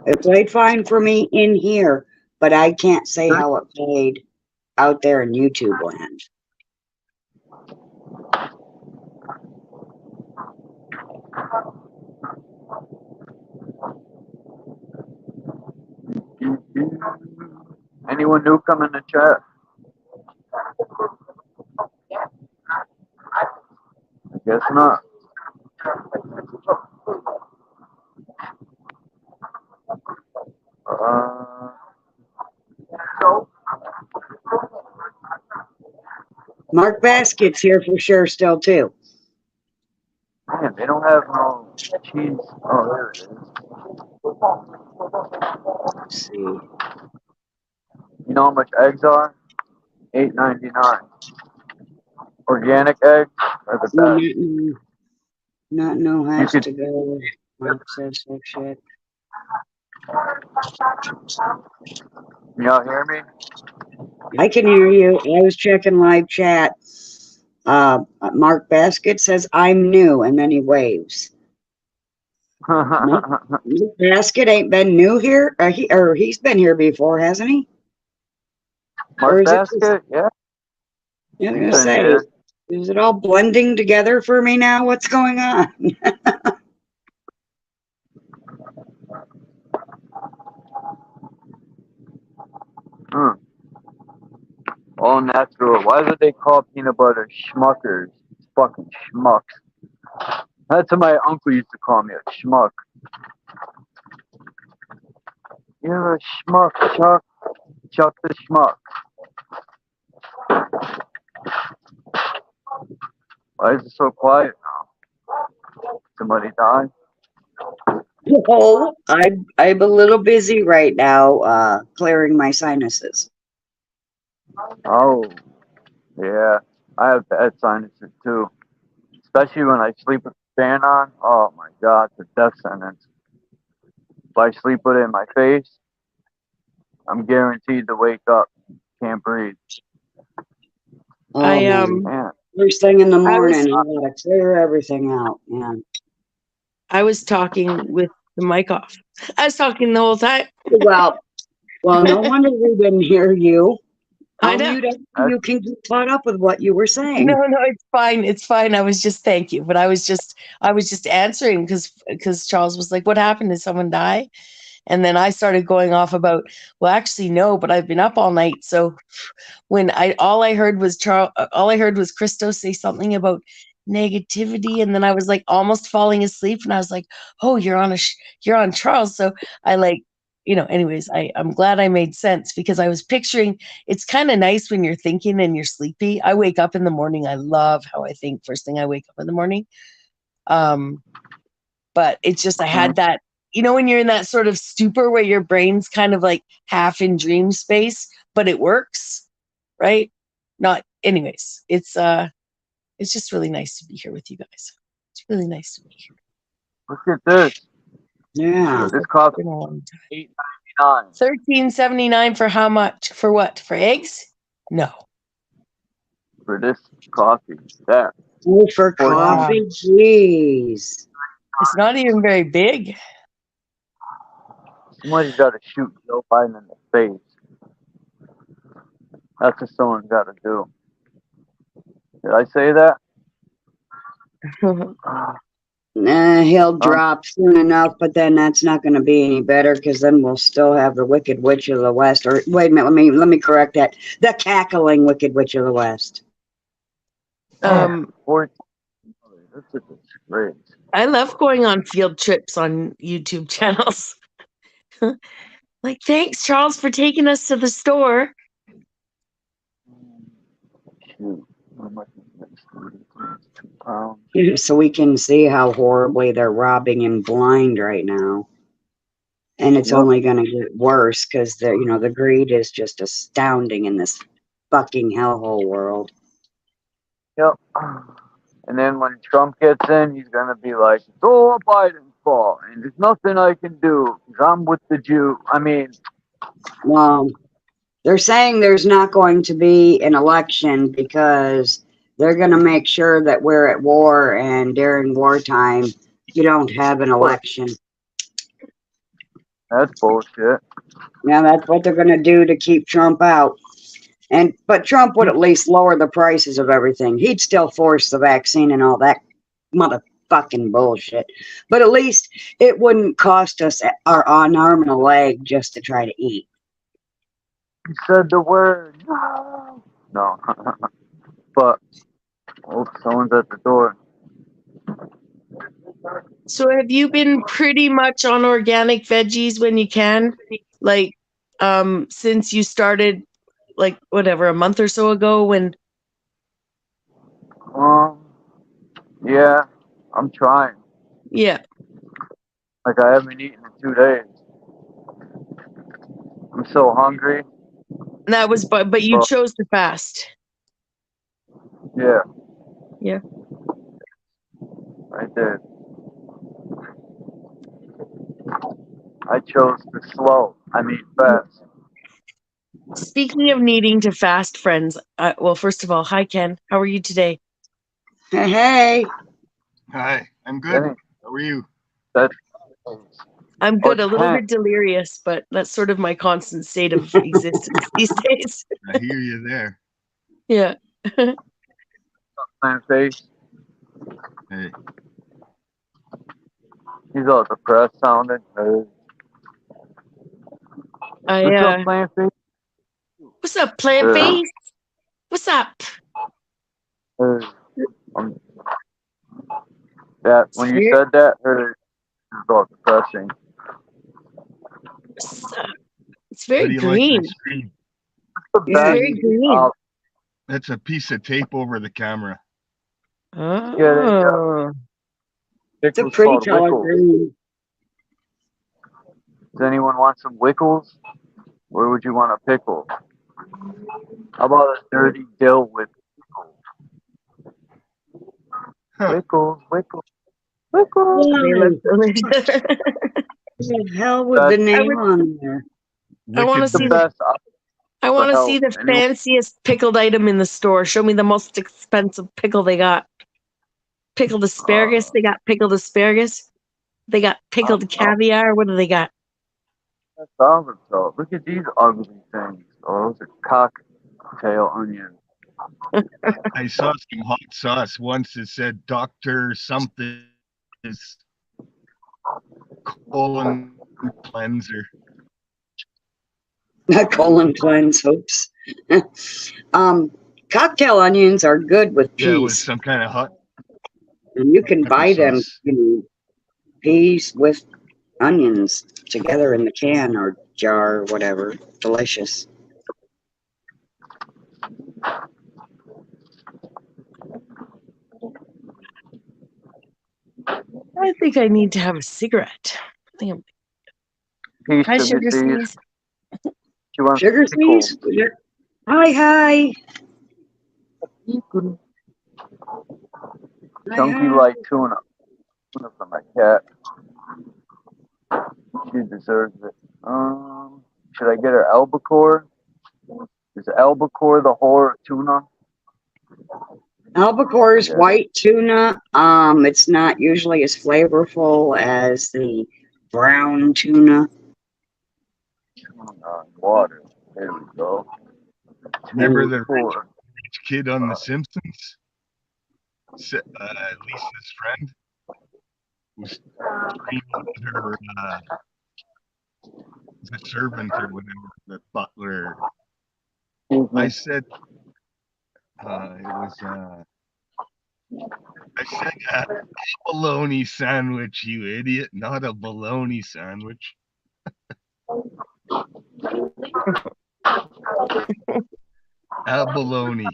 It played fine for me in here, but I can't say how it played out there in YouTube land. Anyone new come in the chat? I guess not. Mark Basket's here for sure still too. Man, they don't have no cheese. Oh, there it is. Let's see. You know how much eggs are? $8.99. Organic eggs are the best. Not No has could- to go. Mark says so shit. Y'all hear me? I can hear you. I was checking live chat. Mark Basket says, I'm new, and then he waves. Mark Basket ain't been new here? He's been here before, hasn't he? Mark Basket? Yeah. I was He's gonna been say, here. is it all blending together for me now? What's going on? All natural. Why did they call peanut butter schmuckers? It's fucking schmucks. That's what my uncle used to call me, a schmuck. You're a schmuck, Chuck. Chuck the schmuck. Why is it so quiet now? Somebody died? Oh, I'm a little busy right now, clearing my sinuses. Oh, yeah. I have bad sinuses too. Especially when I sleep with the fan on. Oh my God, it's a death sentence. If I sleep with it in my face, I'm guaranteed to wake up. Can't breathe. Oh, Man. first thing in the morning, I gotta clear everything out. Yeah. I was talking with the mic off. I was talking the whole time. Well, no wonder we didn't hear you. I know. You can get caught up with what you were saying. No, it's fine. It's fine. I was just thank you, but I was just answering because Charles was like, "What happened? Did someone die?" And then I started going off about, well, actually no, but I've been up all night. So when all I heard was Christo say something about negativity, and then I was like almost falling asleep, and I was like, "Oh, you're on Charles." So I anyways, I'm glad I made sense because I was picturing it's kind of nice when you're thinking and you're sleepy. I wake up in the morning. I love how I think first thing I wake up in the morning. But it's just I had that, when you're in that sort of stupor where your brain's kind of like half in dream space, but it works, right? Anyways, it's just really nice to be here with you guys. It's really nice to be here. Look at this. Yeah. This cost $8.99. $13.79 for how much? For what? For eggs? No. For this coffee. That. Oh, for coffee? Jeez. It's not even very big. Somebody's got to shoot Joe Biden in the face. That's what someone's got to do. Did I say that? He'll drop soon enough, but then that's not going to be any better because then we'll still have the Wicked Witch of the West. Or wait a minute, let me correct that. The cackling Wicked Witch of the West. This is great. I love going on field trips on YouTube channels. Like, thanks, Charles, for taking us to the store. Shoot. What am I next? So we can see how horribly they're robbing him blind right now. And it's only going to get worse because the greed is just astounding in this fucking hellhole world. Yep. And then when Trump gets in, he's gonna be like, "It's all Biden's fault, and there's nothing I can do because I'm with the Jew." I mean, Well, they're saying there's not going to be an election because they're going to make sure that we're at war, and during wartime, you don't have an election. that's bullshit. Yeah, that's what they're going to do to keep Trump out. But Trump would at least lower the prices of everything. He'd still force the vaccine and all that motherfucking bullshit. But at least it wouldn't cost us an arm and a leg just to try to eat. He said the word. No. But someone's at the door. So have you been pretty much on organic veggies when you can? Like, since you started, like, whatever, a month or so ago when... Yeah, I'm trying. Yeah. Like, I haven't eaten in 2 days. I'm so hungry. That was, but you chose to fast. Yeah. Yeah. I did. I chose to fast. Speaking of needing to fast, friends, well, first of all, hi, Ken. How are you today? Hey. Hi, I'm good. How are you? I'm good, a little bit delirious, but that's sort of my constant state of existence these days. I hear you there. Yeah. Plant face. Hey. He's all depressed sounding. What's up, plant face? What's up, plant face? What's up? That when you said that, it was all depressing. It's very green. It's very green. That's a piece of tape over the camera. Oh. It's a pretty color green. Does anyone want some Wickles? Where would you want a pickle? How about a dirty dill with Wickles, Wickles, Wickles. What the hell with the name on there? I want to see I want to see the fanciest pickled item in the store. Show me the most expensive pickle they got. Pickled asparagus. They got pickled asparagus. They got pickled caviar. What do they got? Look at these ugly things. Oh, those are cocktail onions. I saw some hot sauce once that said Dr. something is colon cleanser. Colon cleanse, hopes. Cocktail onions are good with peas. Yeah, with some kind of hot. And you can buy them, sauce. Peas with onions together in the can or jar or whatever. Delicious. I think I need to have a cigarette. Hi, Sugar Sneeze. Sugar Sneeze? Hi. Chunky like tuna. Tuna for my cat. She deserves it. Should I get her albacore? Is albacore the whore of tuna? Albacore is white tuna. It's not usually as flavorful as the brown tuna. Water. There we go. Remember the rich kid on The Simpsons? Lisa's friend was screaming at her, the servant or whatever, the butler. I said, I said a bologna sandwich, you idiot, not a bologna sandwich. Abalone.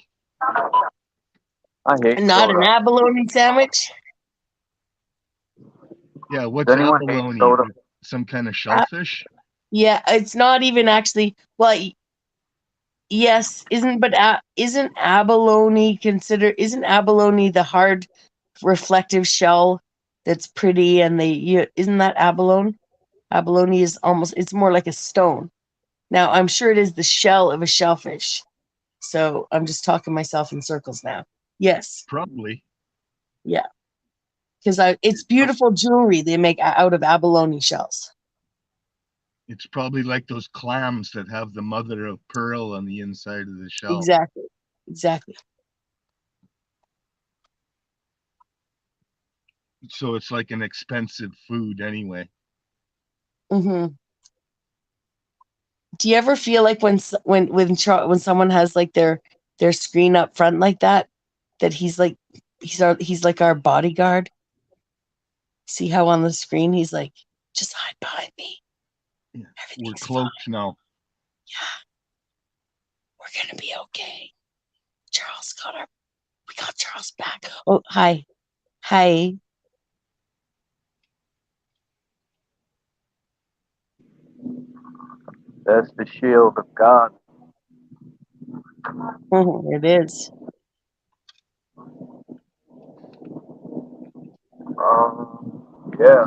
I hate Not an soda. abalone sandwich. Yeah, what's Does anyone hate abalone? soda? Some kind of Uh, shellfish? yeah, it's not even actually. Well, yes, isn't abalone considered? Isn't abalone the hard, reflective shell that's pretty? And isn't that abalone? Abalone is almost. It's more like a stone. Now, I'm sure it is the shell of a shellfish. So I'm just talking myself in circles now. Yes. Probably. Yeah. Because it's beautiful jewelry they make out of abalone shells. It's probably like those clams that have the mother of pearl on the inside of the shell. Exactly. Exactly. So it's like an expensive food anyway. Mm-hmm. Do you ever feel like when someone has like their screen up front like that he's like he's like our bodyguard? See how on the screen he's like, just hide behind me. Yeah, we're cloaked now. Yeah. We're gonna be okay. We got Charles back. Oh, hi. Hi. That's the shield of God. It is. Yeah.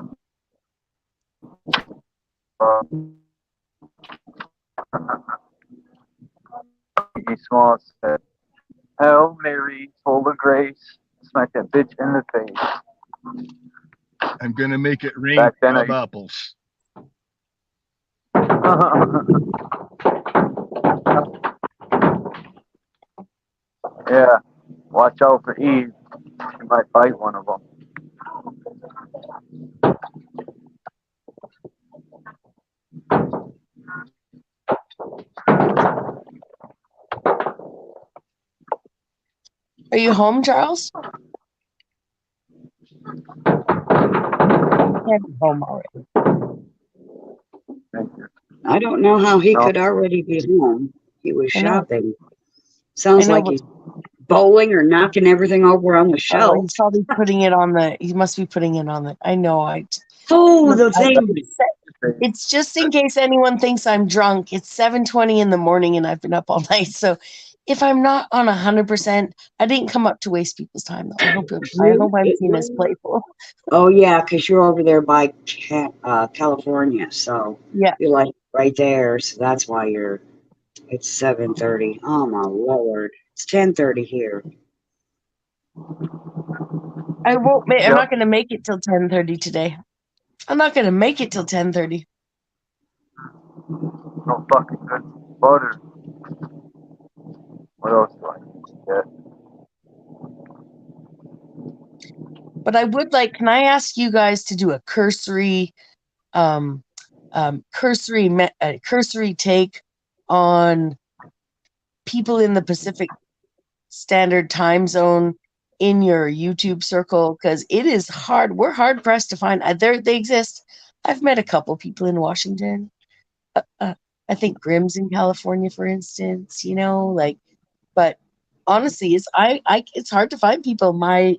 He Small said, Hail Mary, full of grace. Smack that bitch in the face. I'm gonna make it rain Back then, crab apples. Yeah. Watch out for Eve. She might bite one of them. Are you home, Charles? Yeah, home already. I don't know how he No. could already be home. He was I know. shopping. Sounds I know, like but- he's bowling or knocking everything over on the Oh, shelf. he's probably putting it on the. He must be putting it on the. I know. Oh, the thing. It's just in case anyone thinks I'm drunk. It's 7:20 in the morning, and I've been up all night. So, if I'm not on 100%, I didn't come up to waste people's time. Though I hope I'm seen as playful. Oh yeah, because you're over there by California, so yeah, you're like right there. So that's why it's 7:30. Oh my lord, it's 10:30 here. I won't. I'm not going to make it till 10:30 today. I'm not going to make it till 10:30. No fucking good butter. What else do I get? But I would like. Can I ask you guys to do a cursory take on people in the Pacific Standard Time Zone in your YouTube circle? Because it is hard. We're hard pressed to find. They exist. I've met a couple people in Washington. I think Grimm's in California, for instance. But honestly, it's hard to find people.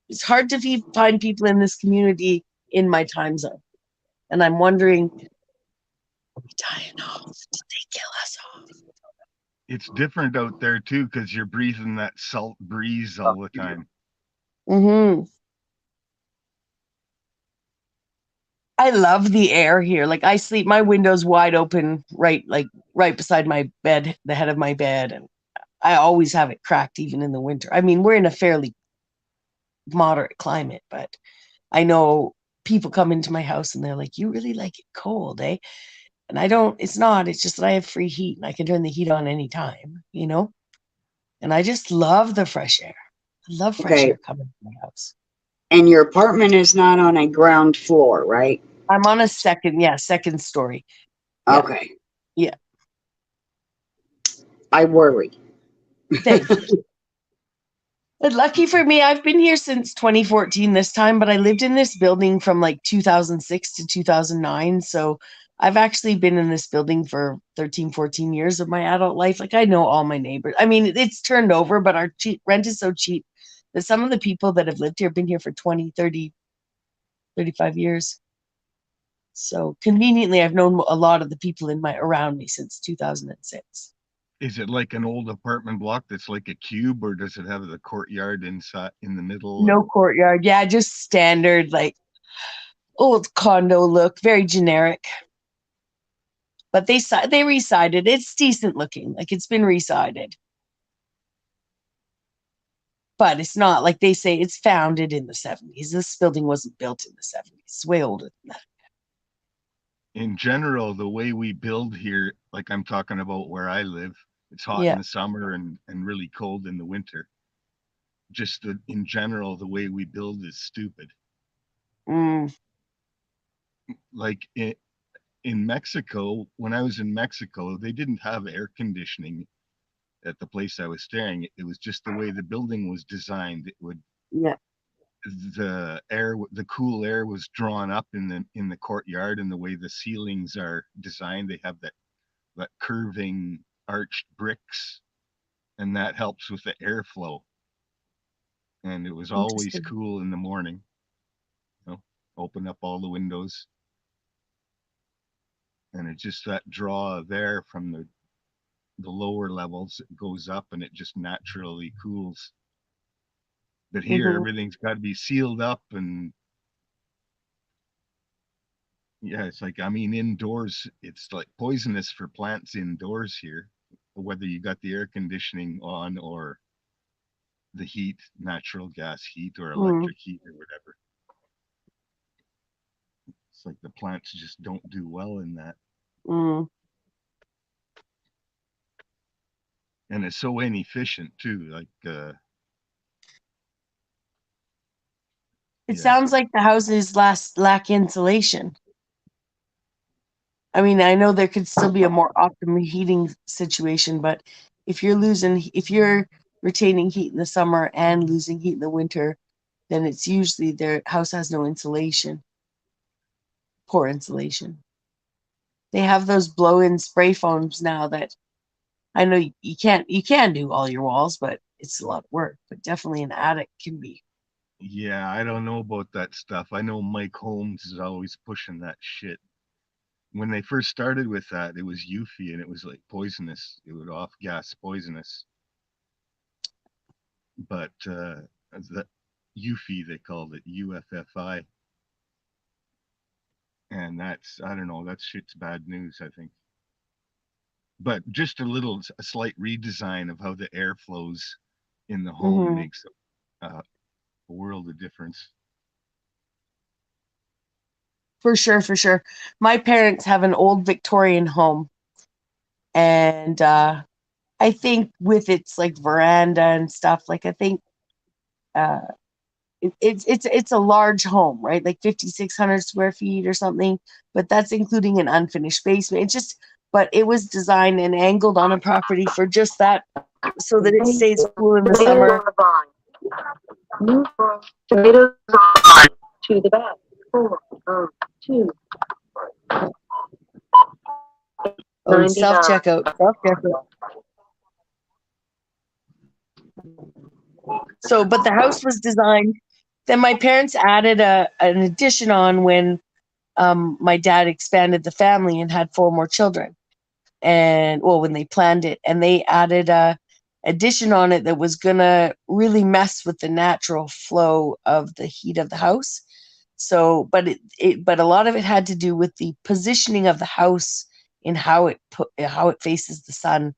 It's hard to find people in this community in my time zone. And I'm wondering, are we dying off? Did they kill us off? It's different out there too, because you're breathing that salt breeze all the time. Mm-hmm. I love the air here. Like I sleep, my window's wide open, right beside my bed, the head of my bed, and I always have it cracked even in the winter. I mean, we're in a fairly moderate climate, but I know people come into my house and they're like, "You really like it cold, eh?" And I don't. It's not. It's just that I have free heat and I can turn the heat on anytime, And I just love the fresh air. I love fresh air coming to my house. And your apartment is not on a ground floor, right? I'm on a second story. Yeah. Okay. Yeah. I worry. Thanks. But lucky for me, I've been here since 2014 this time, but I lived in this building from like 2006 to 2009. So I've actually been in this building for 13, 14 years of my adult life. Like I know all my neighbors. I mean, it's turned over, but our rent is so cheap. But some of the people that have lived here have been here for 20, 30, 35 years. So conveniently, I've known a lot of the people around me since 2006. Is it like an old apartment block that's like a cube, or does it have the courtyard inside in the middle? No courtyard. Yeah, just standard, like old condo look, very generic. But they re-sided. It's decent looking, like it's been re-sided. But it's not like they say it's founded in the 70s. This building wasn't built in the 70s. It's way older than that. In general, the way we build here, like I'm talking about where I live, it's hot in the summer and really cold in the winter. Just in general, the way we build is stupid. Like in Mexico, when I was in Mexico, they didn't have air conditioning at the place I was staying. It was just the way the building was designed. It would, the cool air was drawn up in the courtyard, and the way the ceilings are designed, they have that curving arched bricks, and that helps with the airflow. And it was always cool in the morning. You know, open up all the windows, and it's just that draw there from the lower levels. It goes up and it just naturally cools. But here everything's got to be sealed up, and yeah, it's like, I mean, indoors it's like poisonous for plants indoors here, whether you got the air conditioning on or the heat, natural gas heat or electric heat or whatever. It's like the plants just don't do well in that. And it's so inefficient too. Like it sounds like the houses lack insulation. I mean, I know there could still be a more optimum heating situation, but if you're retaining heat in the summer and losing heat in the winter, then it's usually their house has no insulation. Poor insulation. They have those blow-in spray foams now that I know you can do all your walls, but it's a lot of work. But definitely an attic can be. Yeah, I don't know about that stuff. I know Mike Holmes is always pushing that shit. When they first started with that, it was Eufy, and it was like poisonous. It would off gas poisonous. But the Eufy, they called it UFFI. And that's, I don't know, that shit's bad news, I think. But just a slight redesign of how the air flows in the home makes a world of difference. For sure, for sure. My parents have an old Victorian home, and I think with its like veranda and stuff, like I think it's a large home, right? Like 5,600 square feet or something, but that's including an unfinished basement. But it was designed and angled on a property for just that, so that it stays cool in the summer. Tomatoes to the back. 4, 2. Oh, self-checkout. So, but the house was designed. Then my parents added an addition on when my dad expanded the family and had 4 more children. And well, when they planned it, and they added a addition on it that was gonna really mess with the natural flow of the heat of the house. So, but but a lot of it had to do with the positioning of the house in how it faces the sun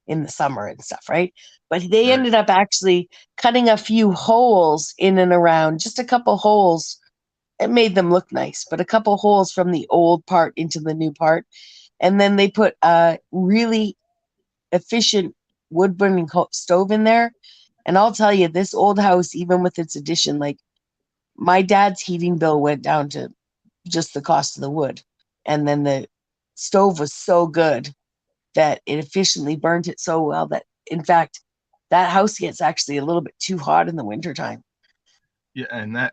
in the summer and stuff, right? But they ended up actually cutting a few holes in and around, just a couple holes. It made them look nice, but a couple holes from the old part into the new part. And then they put a really efficient wood burning stove in there. And I'll tell you, this old house, even with its addition, like my dad's heating bill went down to just the cost of the wood. And then the stove was so good that it efficiently burnt it so well that, in fact, that house gets actually a little bit too hot in the wintertime. Yeah, and that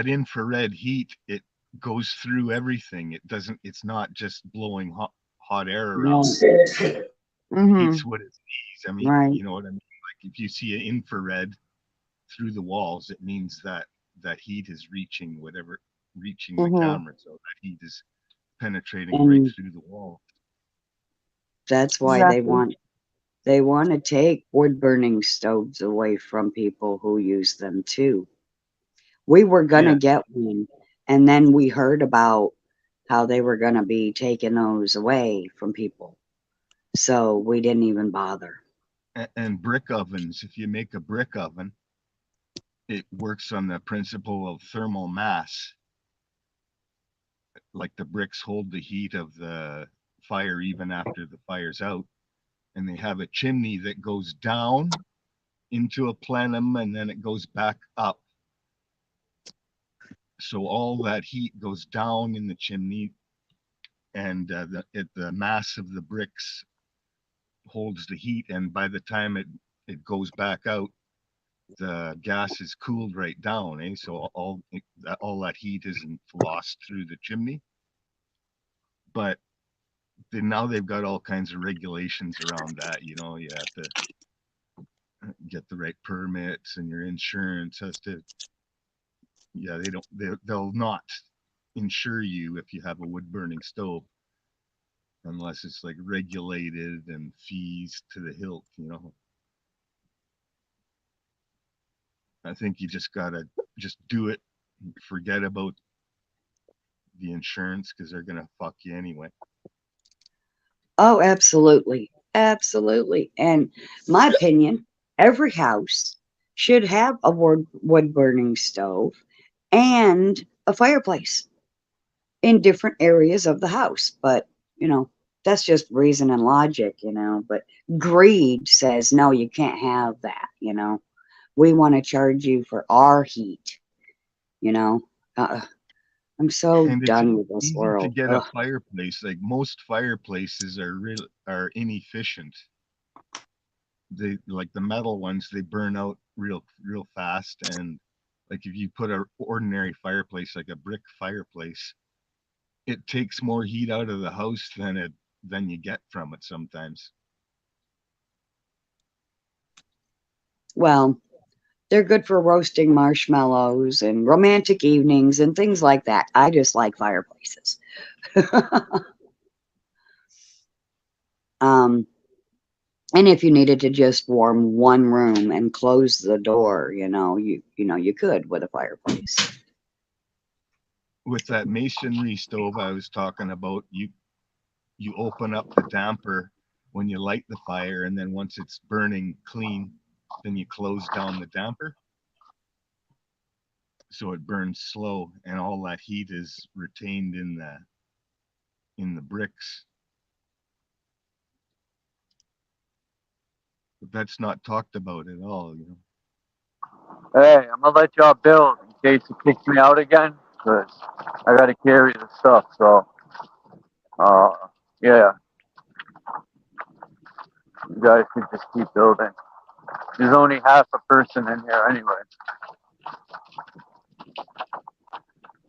infrared heat, it goes through everything. It's not just blowing hot air around. Heats what it needs. I mean, you know what I mean? Like if you see an infrared, through the walls, it means that that heat is reaching reaching the Mhm. camera, so that heat is penetrating right And through the wall. that's why Exactly. they want to take wood burning stoves away from people who use them too. We were gonna Yeah, get one, and then we heard about how they were gonna be taking those away from people. So we didn't even bother. and brick ovens. If you make a brick oven, it works on the principle of thermal mass. Like the bricks hold the heat of the fire even after the fire's out, and they have a chimney that goes down into a plenum and then it goes back up. So all that heat goes down in the chimney, and the mass of the bricks holds the heat. And by the time it goes back out, the gas is cooled right down. So all that heat isn't lost through the chimney. But now they've got all kinds of regulations around that. You know, you have to get the right permits, and your insurance has to. Yeah, they'll not insure you if you have a wood burning stove unless it's like regulated and fees to the hilt, you know. I think you just gotta just do it, forget about the insurance because they're gonna fuck you anyway. Oh, absolutely. Absolutely. And my opinion, every house should have a wood burning stove and a fireplace in different areas of the house. But, you know, that's just reason and logic, you know. But greed says, no, you can't have that, you know. We want to charge you for our heat, you know. I'm so And it's done with this easy to world. get a Ugh. fireplace. Like most fireplaces are inefficient. They like the metal ones, they burn out real fast. And like if you put an ordinary fireplace, like a brick fireplace, it takes more heat out of the house than you get from it sometimes. Well, they're good for roasting marshmallows and romantic evenings and things like that. I just like fireplaces. And if you needed to just warm one room and close the door, you could with a fireplace. With that masonry stove I was talking about, you open up the damper when you light the fire, and then once it's burning clean, then you close down the damper. So it burns slow, and all that heat is retained in the bricks. But that's not talked about at all, you know. Hey, I'm gonna let y'all build in case it kicks me out again, because I gotta carry the stuff. So, yeah, you guys could just keep building. There's only half a person in here anyway.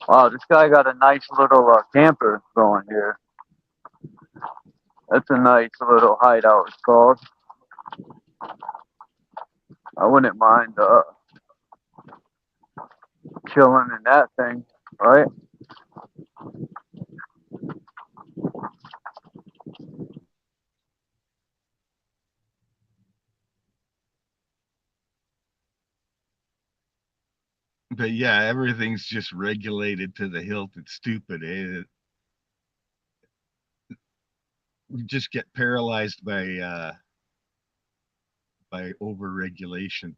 Wow, this guy got a nice little camper going here. That's a nice little hideout, it's called. I wouldn't mind chilling in that thing, right? But yeah, everything's just regulated to the hilt. It's stupid, eh? We just get paralyzed by over-regulation.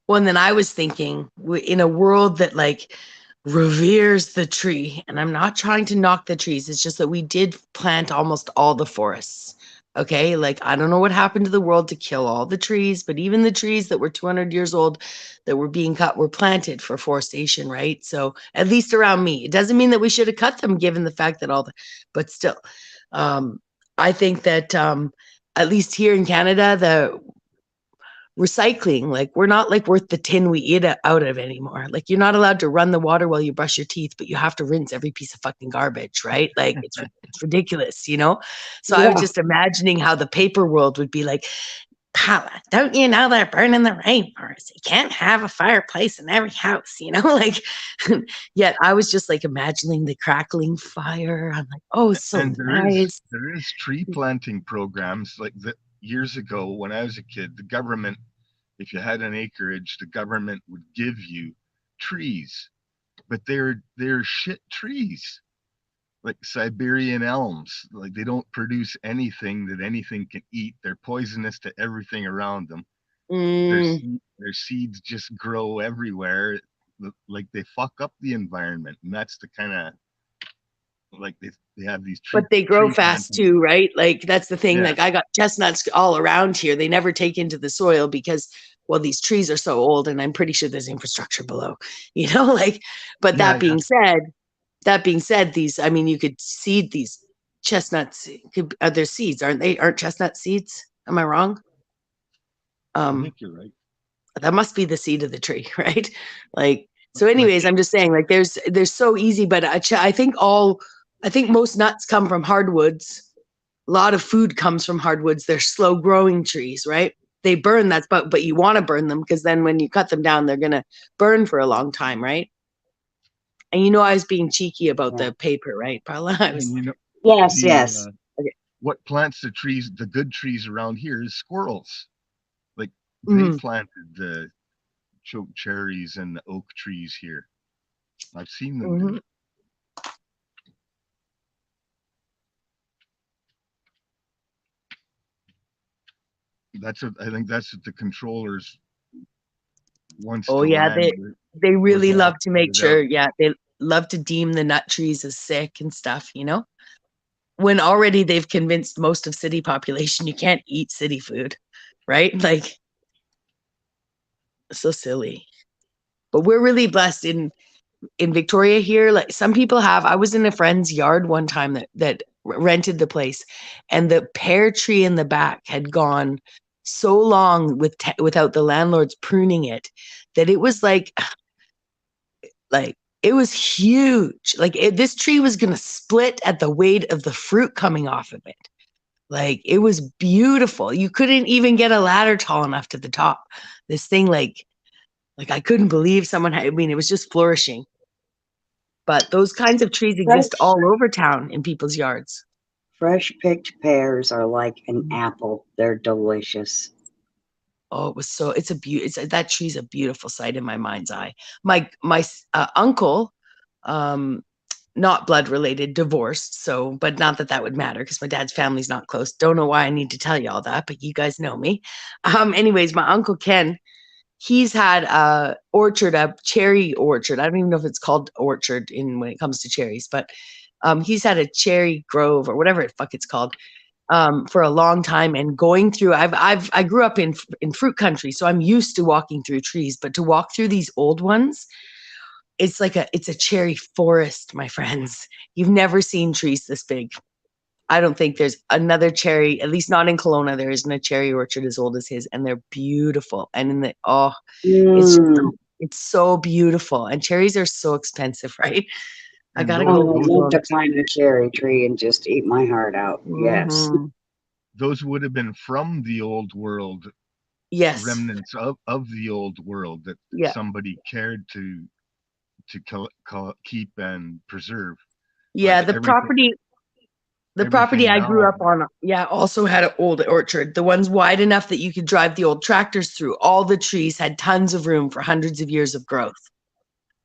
Well, and then I was thinking, in a world that like reveres the tree, and I'm not trying to knock the trees, it's just that we did plant almost all the forests. Okay, like I don't know what happened to the world to kill all the trees, but even the trees that were 200 years old that were being cut were planted for forestation, right? So at least around me, it doesn't mean that we should have cut them, given the fact that but still, I think that at least here in Canada, the recycling, like we're not like worth the tin we eat out of anymore. Like you're not allowed to run the water while you brush your teeth, but you have to rinse every piece of fucking garbage, right? Like it's ridiculous, you know? So I was Yeah. just imagining how the paper world would be like, Paula, don't you know they're burning the rainforest? You can't have a fireplace in every house, you know? Like, yet I was just like imagining the crackling fire. I'm like, oh, it's so And nice. there is tree planting programs like that. Years ago, when I was a kid, the government, if you had an acreage, the government would give you trees, but they're shit trees, like Siberian elms. Like they don't produce anything that anything can eat. They're poisonous to everything around them. Their seeds just grow everywhere. Like they fuck up the environment, and that's the kind of like they have these But they grow fast too, right? Like that's the thing. Yeah. Like I got chestnuts all around here. They never take into the soil because, well, these trees are so old, and I'm pretty sure there's infrastructure below, you know. Like, but that being said, these, I mean, you could seed these chestnuts. Are there seeds? Aren't they? Aren't chestnut seeds? Am I wrong? I think you're right. That must be the seed of the tree, right? Like, so anyways, I'm just saying, like, there's so easy, but I think most nuts come from hardwoods. A lot of food comes from hardwoods. They're slow growing trees, right? They burn, but you want to burn them because then when you cut them down, they're going to burn for a long time, right? And you know, I was being cheeky about the paper, right, Paula? I was, yes. Okay. What plants the trees, the good trees around here is squirrels. Like they planted the choke cherries and the oak trees here. I've seen them do it. I think that's what the controllers wants oh to yeah, land. they really all love to make sorted out. sure, yeah, they love to deem the nut trees as sick and stuff, you know? When already they've convinced most of city population you can't eat city food, right? Like, so silly. But we're really blessed in Victoria here. Like some people have, I was in a friend's yard one time that rented the place, and the pear tree in the back had gone so long without the landlords pruning it that it was like it was huge. Like this tree was going to split at the weight of the fruit coming off of it. Like it was beautiful. You couldn't even get a ladder tall enough to the top. This thing, like I couldn't believe someone had, I mean, it was just flourishing. But those kinds of trees exist all over town in people's yards. Fresh picked pears are like an apple. They're delicious. Oh, that tree's a beautiful sight in my mind's eye. My uncle, not blood related, divorced. So, but not that would matter because my dad's family's not close. Don't know why I need to tell you all that, but you guys know me. Anyways, my uncle Ken, he's had a cherry orchard. I don't even know if it's called orchard when it comes to cherries, but he's had a cherry grove or whatever the fuck it's called for a long time. And going through, I grew up in fruit country, so I'm used to walking through trees. But to walk through these old ones, it's a cherry forest, my friends. You've never seen trees this big. I don't think there's another cherry, at least not in Kelowna. There isn't a cherry orchard as old as his, and they're beautiful. And it's so beautiful. And cherries are so expensive, right? I gotta go. I'd love to climb a cherry tree and just eat my heart out. Yes. Those would have been from the old world. Yes. Remnants of the old world that somebody cared to keep and preserve. Yeah, the property I grew up on, also had an old orchard. The ones wide enough that you could drive the old tractors through. All the trees had tons of room for hundreds of years of growth.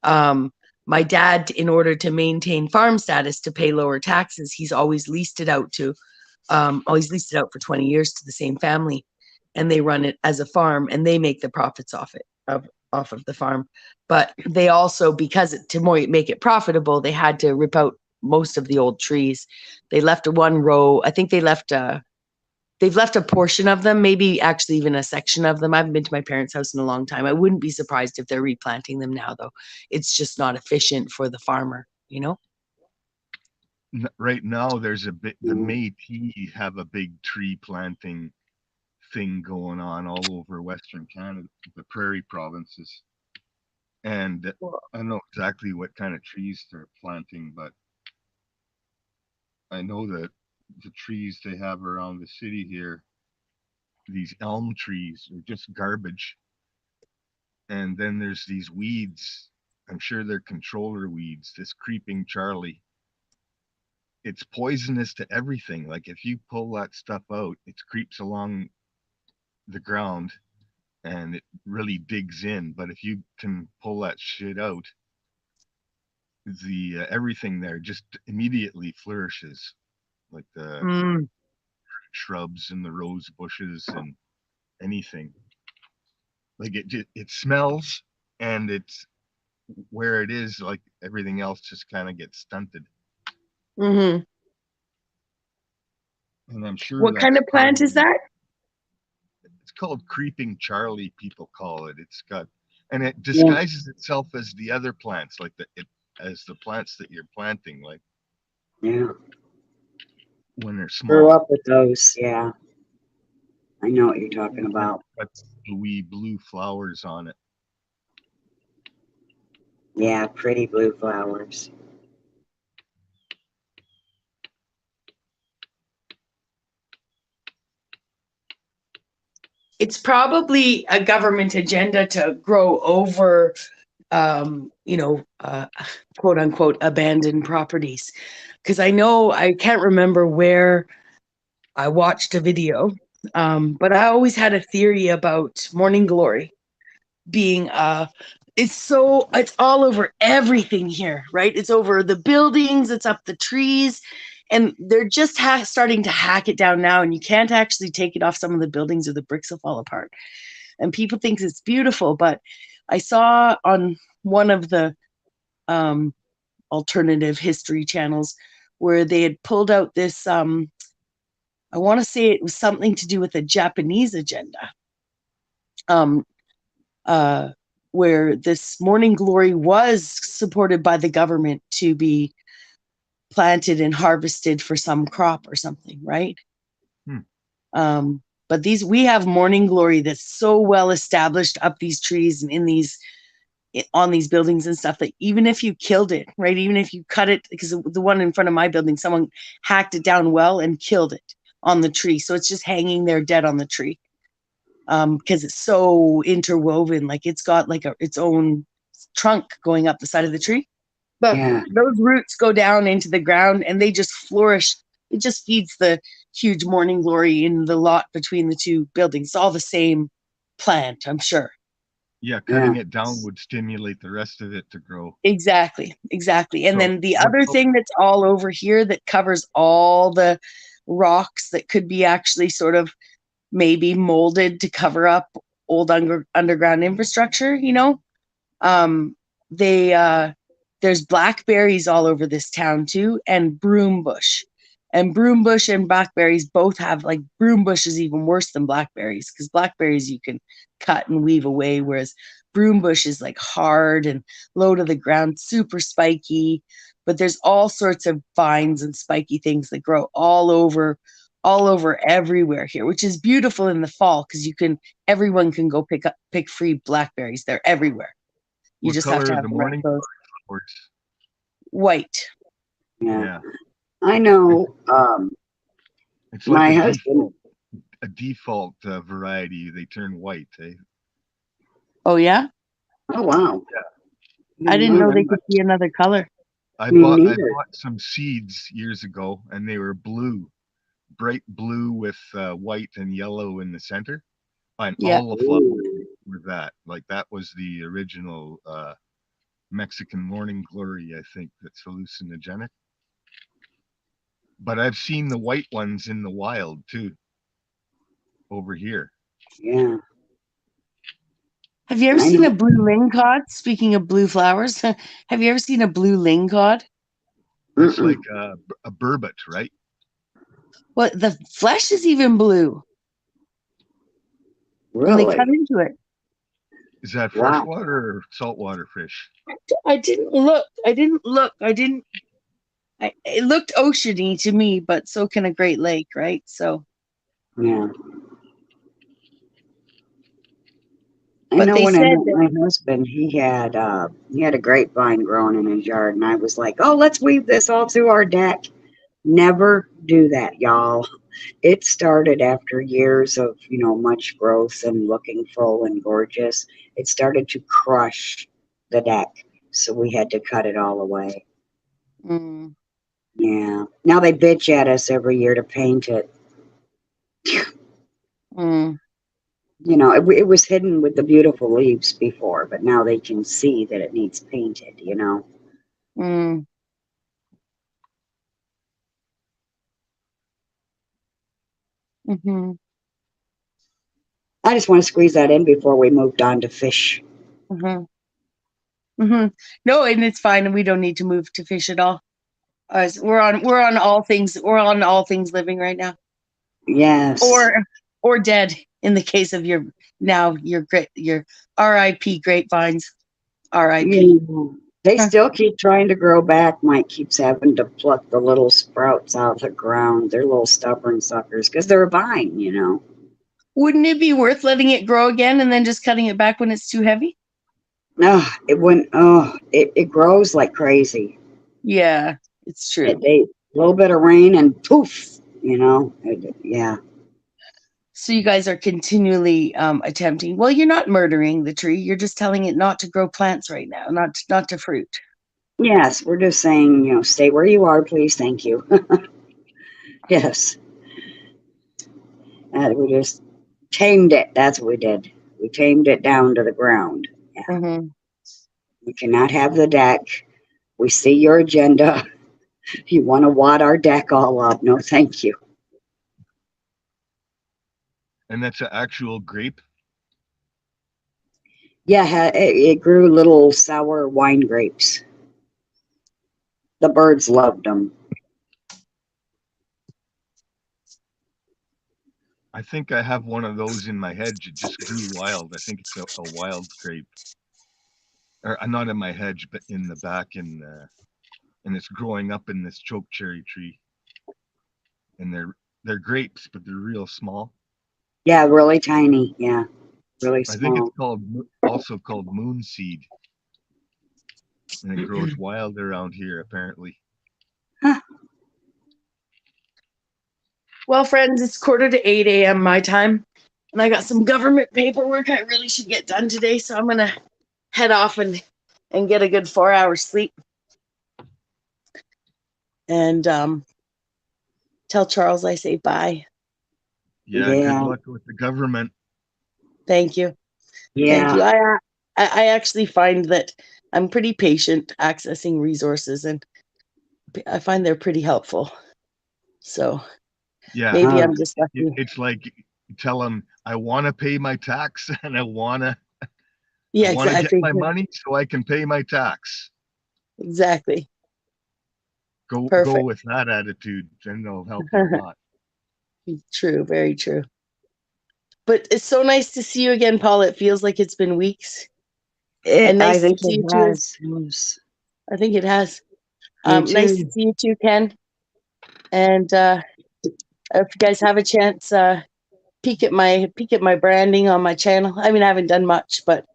My dad, in order to maintain farm status to pay lower taxes, he's always leased it out for 20 years to the same family, and they run it as a farm, and they make the profits off of the farm. But they also, to make it profitable, they had to rip out most of the old trees. They left one row. I think they've left a portion of them, maybe actually even a section of them. I haven't been to my parents' house in a long time. I wouldn't be surprised if they're replanting them now, though. It's just not efficient for the farmer, you know? Right now, there's the Métis have a big tree planting thing going on all over Western Canada, the prairie provinces. And I don't know exactly what kind of trees they're planting, but I know that the trees they have around the city here, these elm trees are just garbage. And then there's these weeds. I'm sure they're controller weeds, this creeping Charlie. It's poisonous to everything. Like if you pull that stuff out, it creeps along the ground and it really digs in. But if you can pull that shit out, the everything there just immediately flourishes, like the shrubs and the rose bushes and anything. Like it smells, and it's where it is, like everything else just kind of gets stunted. Mm-hmm. And I'm sure What kind of plant is that? It's called creeping Charlie, people call it. It's got, and it disguises itself as the other plants, like as the plants that you're planting, like when they're small. Grew up with those, yeah. I know what you're talking about. Got wee blue flowers on it. Yeah, pretty blue flowers. It's probably a government agenda to grow over, quote unquote, abandoned properties. Because I can't remember where I watched a video, but I always had a theory about morning glory being it's all over everything here, right? It's over the buildings, it's up the trees, and they're just starting to hack it down now, and you can't actually take it off some of the buildings or the bricks will fall apart. And people think it's beautiful, but I saw on one of the alternative history channels where they had pulled out this I want to say it was something to do with a Japanese agenda, where this morning glory was supported by the government to be planted and harvested for some crop or something, right? But we have morning glory that's so well established up these trees and on these buildings and stuff that even if you killed it, right? Even if you cut it, because the one in front of my building, someone hacked it down well and killed it on the tree. So it's just hanging there dead on the tree. Because it's so interwoven, like it's got like its own trunk going up the side of the tree. But those roots go down into the ground and they just flourish. It just feeds the huge morning glory in the lot between the two buildings. It's all the same plant, I'm sure. Yeah, cutting it down would stimulate the rest of it to grow. Exactly. And then the other thing that's all over here that covers all the rocks that could be actually sort of maybe molded to cover up old underground infrastructure, there's blackberries all over this town too, and broom bush. And broom bush and blackberries both have, like, broom bush is even worse than blackberries, because blackberries you can cut and weave away, whereas broom bush is like hard and low to the ground, super spiky. But there's all sorts of vines and spiky things that grow all over everywhere here, which is beautiful in the fall because everyone can go pick free blackberries. They're everywhere. You just have to have the right clothes. White. Yeah. I know. It's like my husband. A default variety. They turn white. Eh? Oh yeah. Oh wow. Yeah. I didn't know they could be another color. I bought some seeds years ago, and they were blue, bright blue with white and yellow in the center. And all the flowers were that. Like that was the original Mexican morning glory, I think, that's hallucinogenic. But I've seen the white ones in the wild too, over here. Yeah. Have you ever seen a blue lingcod? Speaking of blue flowers, have you ever seen a blue lingcod? It's like a burbot, right? Well, the flesh is even blue. Really? When they cut into it. Is that freshwater or saltwater fish? I didn't look. It looked oceany to me, but so can a Great Lake, right? So. Yeah. I know when I met my husband, he had a grapevine growing in his yard, and I was like, "Oh, let's weave this all through our deck." Never do that, y'all. It started after years of, much growth and looking full and gorgeous. It started to crush the deck. So we had to cut it all away. Mm. Yeah. Now they bitch at us every year to paint it. Mm. It was hidden with the beautiful leaves before, but now they can see that it needs painted, Mm. Mm-hmm. I just want to squeeze that in before we moved on to fish. Mm-hmm. Mm-hmm. No, and it's fine, and we don't need to move to fish at all. We're on all things. We're on all things living right now. Yes. Or dead in the case of your R.I.P. grapevines. R.I.P. Yeah. They still keep trying to grow back. Mike keeps having to pluck the little sprouts out of the ground. They're little stubborn suckers because they're a vine. Wouldn't it be worth letting it grow again and then just cutting it back when it's too heavy? No, it grows like crazy. Yeah, it's true. A little bit of rain and poof, yeah. So you guys are continually attempting. Well, you're not murdering the tree. You're just telling it not to grow plants right now, not to fruit. Yes, we're just saying, stay where you are, please. Thank you. Yes. We just tamed it. That's what we did. We tamed it down to the ground. Yeah. Mm-hmm. We cannot have the deck. We see your agenda. You want to wad our deck all up. No, thank you. And that's an actual grape? Yeah, it grew little sour wine grapes. The birds loved them. I think I have one of those in my hedge. It just grew wild. I think it's a wild grape. Or not in my hedge, but in the back, and it's growing up in this choke cherry tree. And they're grapes, but they're real small. Yeah, really tiny. Yeah, really small. I think it's also called moon seed. And it grows wild around here, apparently. Huh. Well, friends, it's 7:45 a.m. my time, and I got some government paperwork I really should get done today, so I'm gonna head off and get a good 4 hours sleep. And tell Charles I say bye. Yeah, good luck with the government. Thank you. Yeah. Thank you. I actually find that I'm pretty patient accessing resources, and I find they're pretty helpful. So Yeah, maybe I'm just lucky. It's like tell them I want to pay my tax and I want to Exactly. get my money so I can pay my tax. Exactly. Go with that attitude, and they'll help you a lot. True, very true. But it's so nice to see you again, Paul. It feels like it's been weeks. And nice to see you too. I think it has. Nice to see you too, Ken. And if you guys have a chance, peek at my branding on my channel. I mean, I haven't done much, but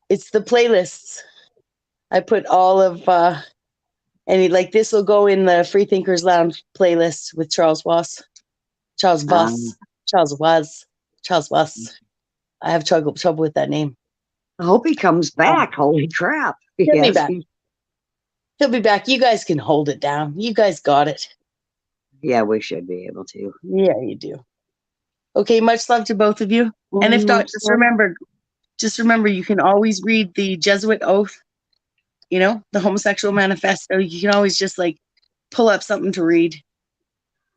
it's the playlists. I put all of this will go in the Free Thinkers Lounge playlist with Charles Voss. Charles Voss. I have trouble with that name. I hope he comes back. Holy crap. He'll be back. He'll be back. You guys can hold it down. You guys got it. Yeah, we should be able to. Yeah, you do. Okay, much love to both of you. And if not, just remember you can always read the Jesuit Oath, the Homosexual Manifesto. You can always just pull up something to read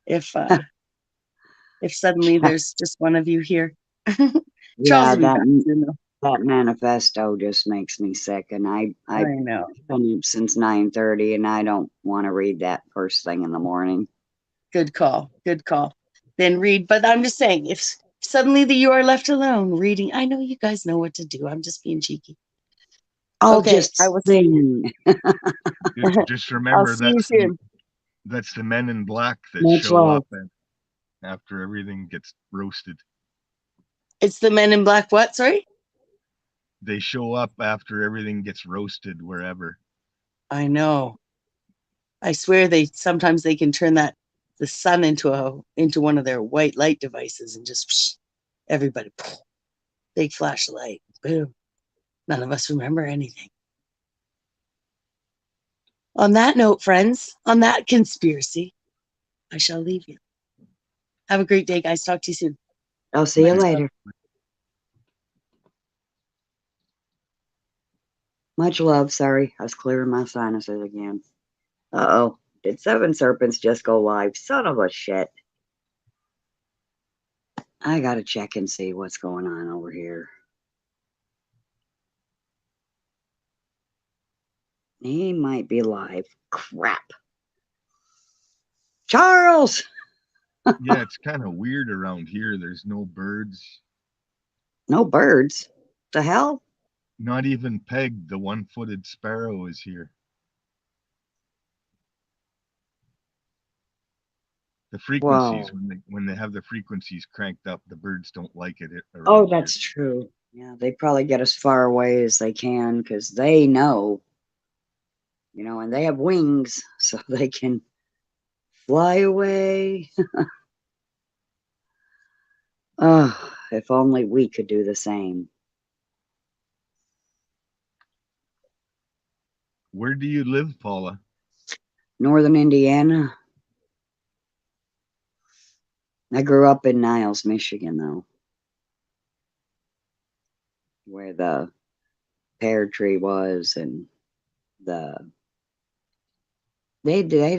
if suddenly there's just one of you here. Yeah, that manifesto just makes me sick, and I know. Been up since 9:30, and I don't want to read that first thing in the morning. Good call. Then read, but I'm just saying, if suddenly you are left alone reading, I know you guys know what to do. I'm just being cheeky. Just sing. Just remember that's the men in black that show up after everything gets roasted. It's the men in black. What? Sorry? They show up after everything gets roasted wherever. I know. I swear sometimes they can turn that the sun into one of their white light devices and just everybody, big flash of light, boom. None of us remember anything. On that note, friends, on that conspiracy, I shall leave you. Have a great day, guys. Talk to you soon. I'll see you later. Much love. Sorry, I was clearing my sinuses again. Uh-oh. Did Seven Serpents just go live? Son of a shit. I gotta check and see what's going on over here. He might be live. Crap. Charles! Yeah, it's kind of weird around here. There's no birds. No birds? The hell? Not even Peg, the one-footed sparrow, is here. The frequencies, when they have the frequencies cranked up, the birds don't like it. Oh, that's true. Yeah, they probably get as far away as they can because they know, you know, and they have wings so they can fly away. Oh, if only we could do the same. Where do you live, Paula? Northern Indiana. I grew up in Niles, Michigan, though, where the pear tree was, and they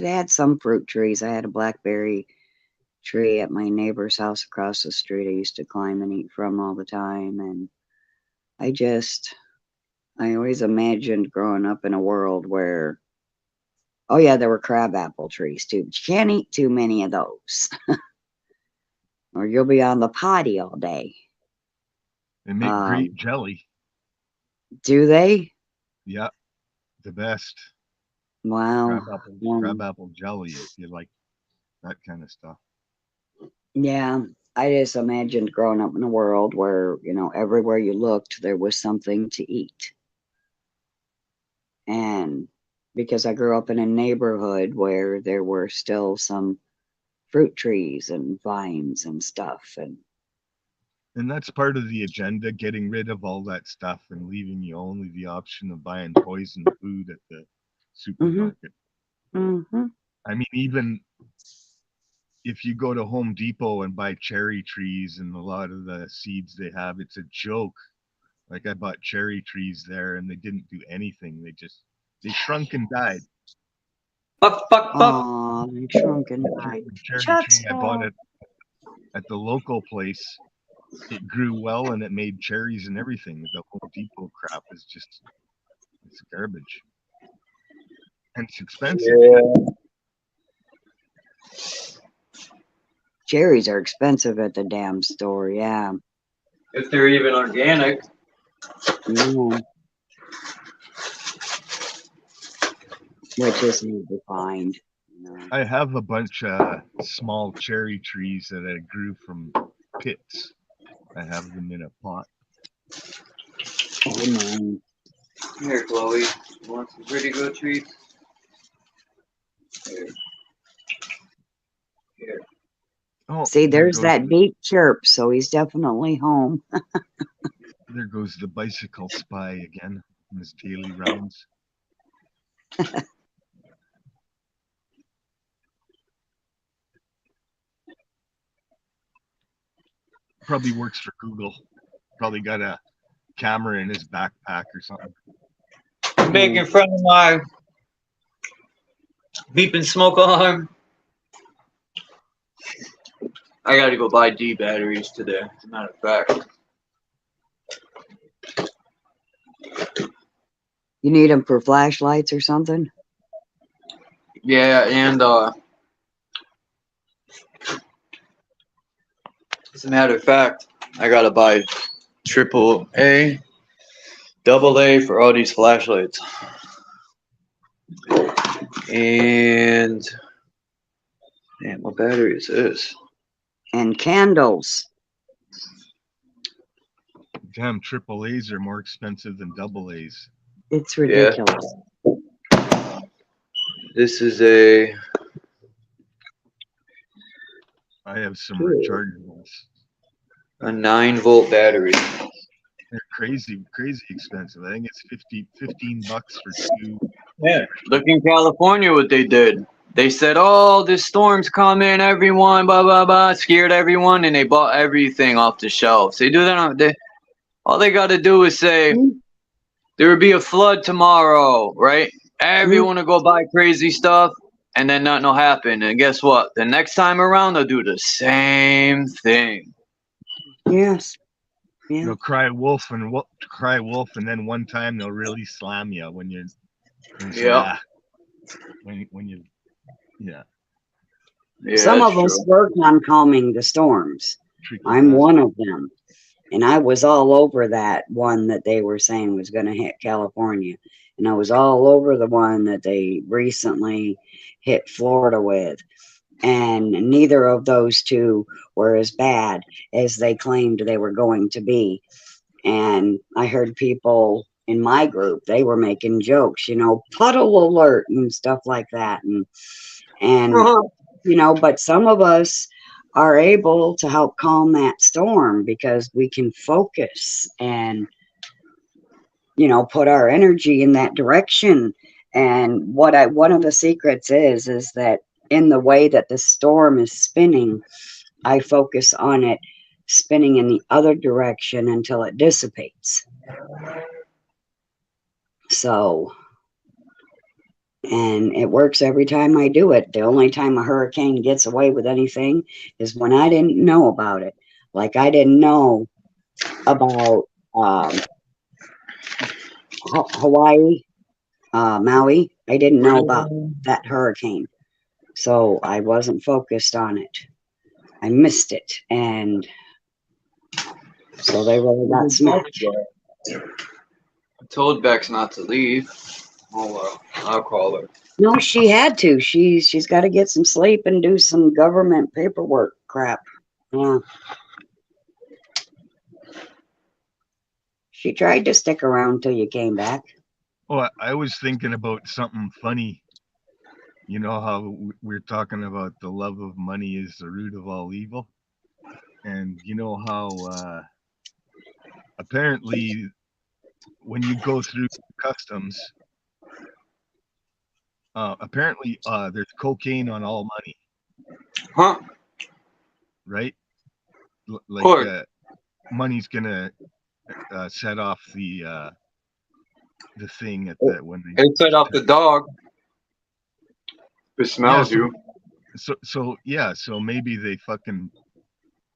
had some fruit trees. I had a blackberry tree at my neighbor's house across the street. I used to climb and eat from all the time, and I always imagined growing up in a world where, oh yeah, there were crabapple trees too, but you can't eat too many of those. Or you'll be on the potty all day. They make great jelly. Do they? Yeah, the best. Wow. Crabapple jelly, if you like that kind of stuff. Yeah, I just imagined growing up in a world where, you know, everywhere you looked, there was something to eat. And because I grew up in a neighborhood where there were still some fruit trees and vines and stuff. And that's part of the agenda, getting rid of all that stuff and leaving you only the option of buying poisoned food at the supermarket. Mm-hmm. I mean, even if you go to Home Depot and buy cherry trees and a lot of the seeds they have, it's a joke. Like I bought cherry trees there and they didn't do anything. They shrunk and died. Aw, they shrunk and died. Cherry tree I bought it at the local place. It grew well and it made cherries and everything. The Home Depot crap is just, it's garbage. And it's expensive. Yeah. Cherries are expensive at the damn store, yeah. If they're even organic. Mm. Which is need to find. You know. I have a bunch of small cherry trees that I grew from pits. I have them in a pot. Oh man. Here, Chloe. You want some pretty good treats? Here. Here. Oh, see, there's that deep chirp, so he's definitely home. There goes the bicycle spy again in his daily rounds. Probably works for Google. Probably got a camera in his backpack or something. Making fun of my beeping smoke alarm. I gotta go buy D batteries today, as a matter of fact. You need them for flashlights or something? Yeah, and as a matter of fact, I gotta buy AAA, AA for all these flashlights. And man, what battery is this? And candles. Damn, AAAs are more expensive than AAs. It's ridiculous. Yeah. This is a I have some Cool. rechargeables. A 9-volt battery. They're crazy expensive. I think it's $15 for 2. Yeah. Look in California what they did. They said, "Oh, this storm's coming, everyone, blah blah blah," scared everyone, and they bought everything off the shelves. They do that all they got to do is say there will be a flood tomorrow, right? Everyone will go buy crazy stuff, and then nothing will happen. And guess what? The next time around, they'll do the same thing. Yes. Yeah. They'll cry wolf, and then one time they'll really slam you when you. Yeah. When you. Yeah. Some of us work on calming the storms. I'm one of them. And I was all over that one that they were saying was going to hit California. And I was all over the one that they recently hit Florida with. And neither of those two were as bad as they claimed they were going to be. And I heard people in my group, they were making jokes, you know, puddle alert and stuff like that. And you know, but some of us are able to help calm that storm because we can focus and, you know, put our energy in that direction. And one of the secrets is that in the way that the storm is spinning, I focus on it spinning in the other direction until it dissipates. So, and it works every time I do it. The only time a hurricane gets away with anything is when I didn't know about it. Like I didn't know about Hawaii, Maui. I didn't know about that hurricane. So I wasn't focused on it. I missed it. And so they really got smacked. I told Bex not to leave. I'll call her. No, she had to. She's got to get some sleep and do some government paperwork crap. Yeah. She tried to stick around till you came back. Oh, I was thinking about something funny. You know how we're talking about the love of money is the root of all evil? And you know how apparently when you go through customs, apparently there's cocaine on all money. Huh? Right? Like money's gonna set off the thing at the when they set off the dog. It smells you. So maybe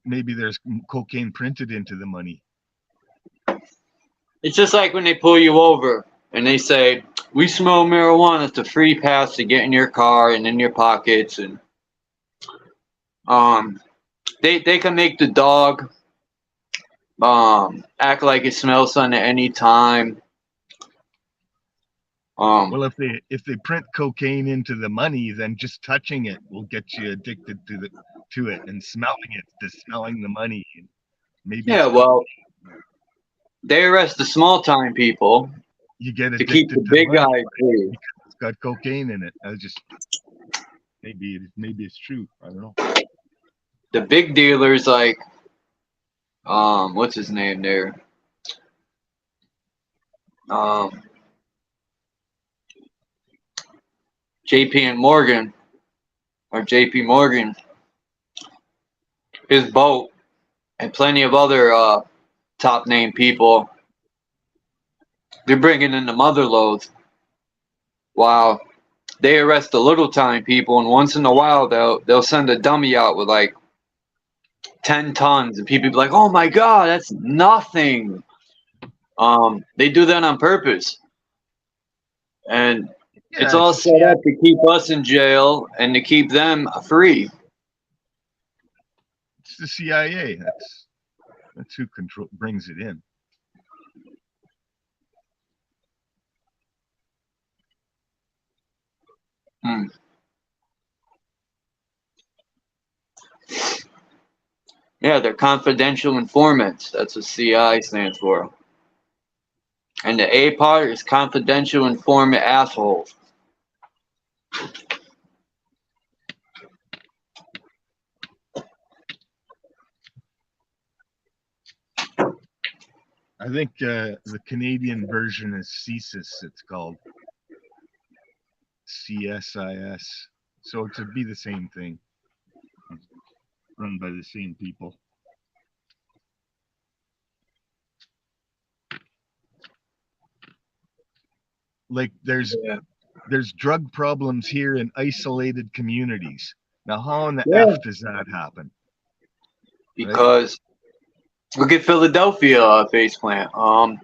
maybe there's cocaine printed into the money. It's just like when they pull you over and they say, "We smell marijuana. It's a free pass to get in your car and in your pockets." And they can make the dog act like it smells something at any time. Well, if they print cocaine into the money, then just touching it will get you addicted to it, and smelling the money. Maybe they arrest the small time people. You get to keep the big guy free. It's got cocaine in it. Maybe it's true. I don't know. The big dealers like what's his name there? JP Morgan, his boat, and plenty of other top name people, they're bringing in the mother loads. Wow. They arrest the little time people, and once in a while they'll send a dummy out with like 10 tons, and people be like, "Oh my God, that's nothing." They do that on purpose, and it's all set up to keep us in jail and to keep them free. It's the CIA. That's who brings it in. Yeah, they're confidential informants. That's what CI stands for. And the A part is confidential informant assholes. I think the Canadian version is CSIS. It's called CSIS. So it would be the same thing, run by the same people. Like there's drug problems here in isolated communities. Now, how in the F does that happen? Because look at Philadelphia faceplant.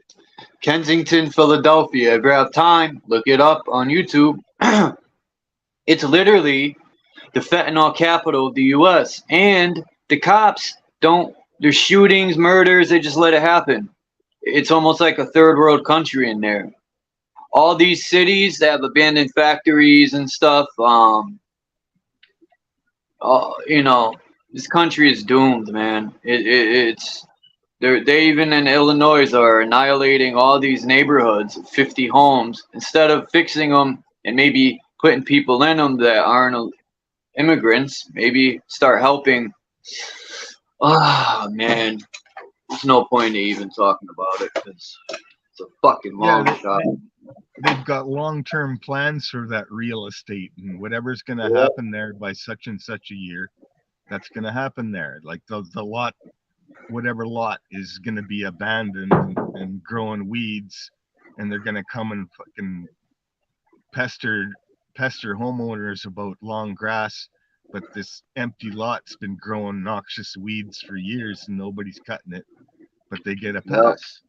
Kensington, Philadelphia. If you have time, look it up on YouTube. It's literally the fentanyl capital of the U.S. And the cops don't. There's shootings, murders. They just let it happen. It's almost like a third world country in there. All these cities that have abandoned factories and stuff. You know, this country is doomed, man. It's they even in Illinois are annihilating all these neighborhoods, 50 homes, instead of fixing them and maybe putting people in them that aren't immigrants. Maybe start helping. Ah, man, there's no point in even talking about it because it's a fucking long shot. They've got long-term plans for that real estate, and whatever's going to happen there by such and such a year, that's going to happen there. Like the lot, whatever lot is going to be abandoned and growing weeds, and they're going to come and fucking pester homeowners about long grass, but this empty lot's been growing noxious weeds for years and nobody's cutting it, but they get a pass.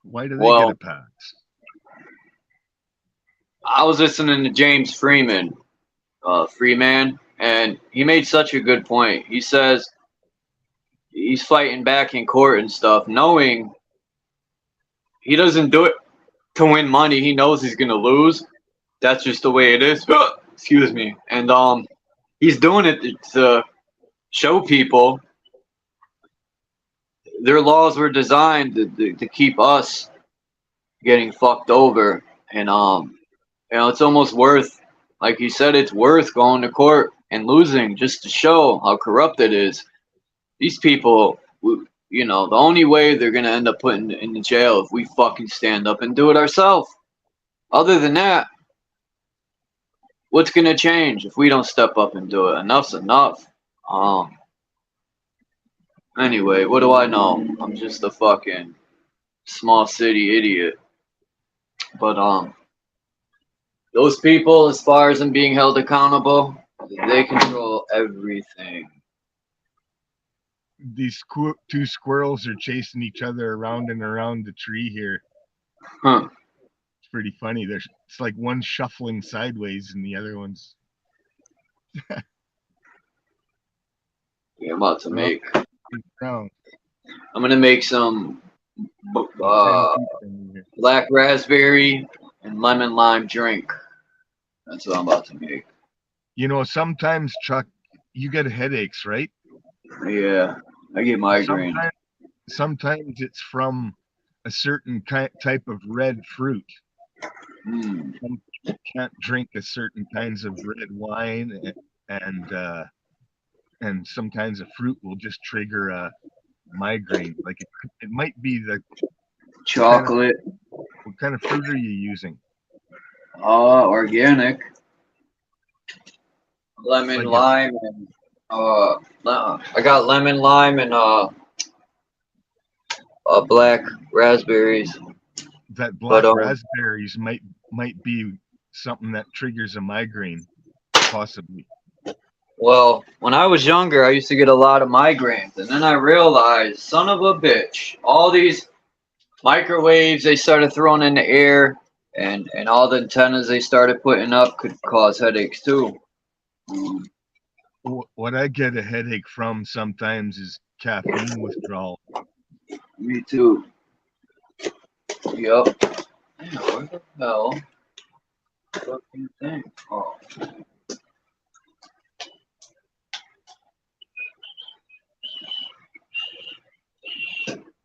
Why do they get a pass? I was listening to James Freeman, and he made such a good point. He says he's fighting back in court and stuff, knowing he doesn't do it to win money. He knows he's gonna lose. That's just the way it is. Excuse me. And he's doing it to show people their laws were designed to keep us getting fucked over. And you know, it's almost worth, like you said, it's worth going to court and losing just to show how corrupt it is. These people, you know, the only way they're going to end up putting in the jail if we fucking stand up and do it ourselves. Other than that, what's going to change if we don't step up and do it? Enough's enough. Anyway, what do I know? I'm just a fucking small city idiot. But those people, as far as them being held accountable, they control everything. These two squirrels are chasing each other around and around the tree here. Huh. It's pretty funny. It's like one shuffling sideways and the other one's... Yeah, I'm about to make... I'm going to make some black raspberry and lemon lime drink. That's what I'm about to make. You know, sometimes, Chuck, you get headaches, right? Yeah, I get migraines. Sometimes it's from a certain type of red fruit. Some people can't drink a certain kinds of red wine, and some kinds of fruit will just trigger a migraine. Like it might be the chocolate. What kind of fruit are you using? Organic. Lemon, lime, and I got lemon, lime, and black raspberries. That black raspberries might be something that triggers a migraine, possibly. Well, when I was younger, I used to get a lot of migraines, and then I realized, son of a bitch, all these microwaves they started throwing in the air, and all the antennas they started putting up could cause headaches too. What I get a headache from sometimes is caffeine withdrawal. Me too. Yup. Where the hell? Fucking thing. Oh.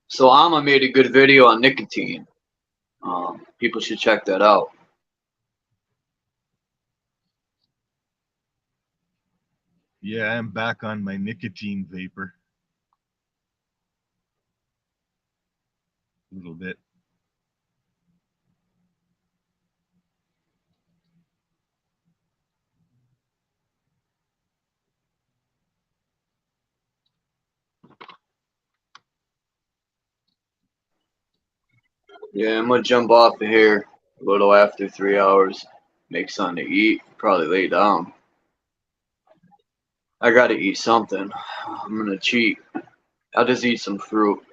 So Alma made a good video on nicotine. People should check that out. Yeah, I'm back on my nicotine vapor. a little bit. Yeah, I'm gonna jump off of here a little after 3 hours. Make something to eat. Probably lay down. I gotta eat something. I'm gonna cheat. I'll just eat some fruit.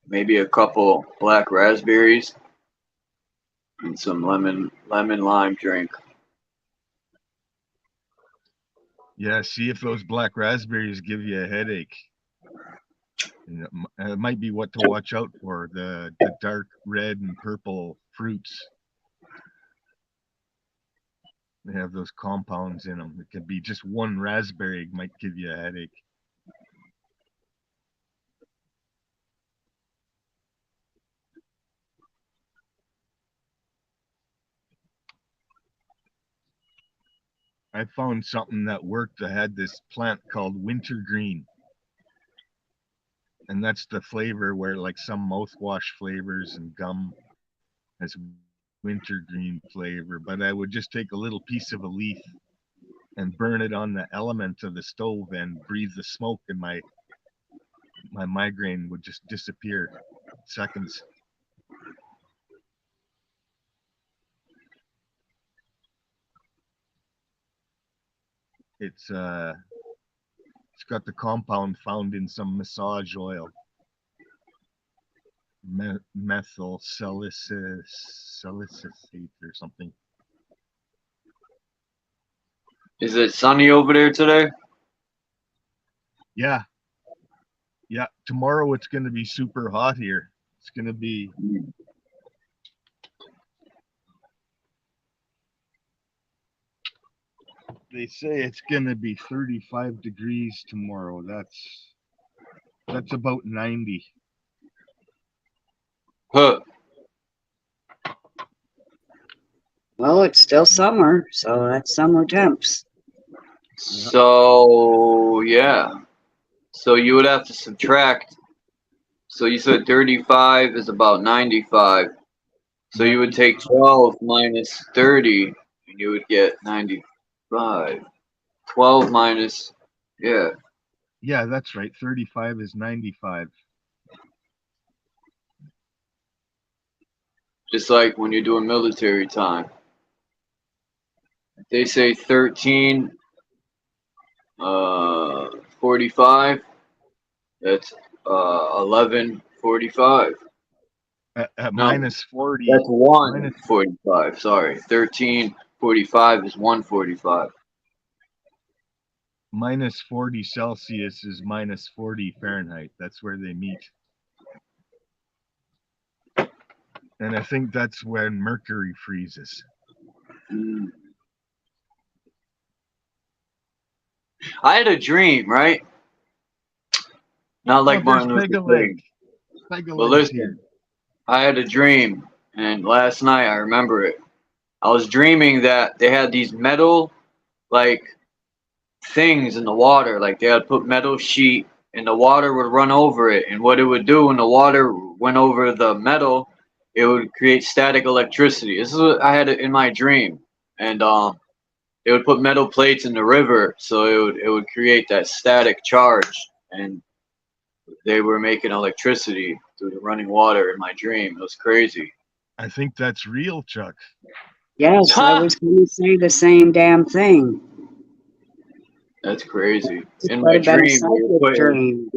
Maybe a couple black raspberries and some lemon lime drink. Yeah, see if those black raspberries give you a headache. And it might be what to watch out for, the dark red and purple fruits. They have those compounds in them. It could be just one raspberry might give you a headache. I found something that worked that had this plant called wintergreen. And that's the flavor where like some mouthwash flavors and gum has wintergreen flavor. But I would just take a little piece of a leaf and burn it on the element of the stove and breathe the smoke, and my migraine would just disappear in seconds. It's got the compound found in some massage oil, methyl salicylate or something. Is it sunny over there today? Yeah. Yeah, tomorrow it's going to be super hot here. It's going to be they say it's going to be 35 degrees tomorrow. That's about 90. Huh. Well, it's still summer, so that's summer temps. So yeah. So you would have to subtract. So you said 35 is about 95. So you would take 12 minus 30, and you would get 95. 12 minus, yeah. Yeah, that's right. 35 is 95. Just like when you're doing military time. They say 13, 45. That's 11:45. At No, minus 40. That's 1:45. Sorry, 13:45 is 1:45. Minus 40 Celsius is minus 40 Fahrenheit. That's where they meet. And I think that's when Mercury freezes. I had a dream, right? Not like Martin Luther King. Well, listen, I had a dream, and last night I remember it. I was dreaming that they had these metal, like, things in the water. Like, they had put metal sheet, and the water would run over it. And what it would do when the water went over the metal, it would create static electricity. This is what I had in my dream. And they would put metal plates in the river, so it would create that static charge. And they were making electricity through the running water in my dream. It was crazy. I think that's real, Chuck. Yes, I was going to say the same damn thing. That's crazy. In Quite my a bit of dream,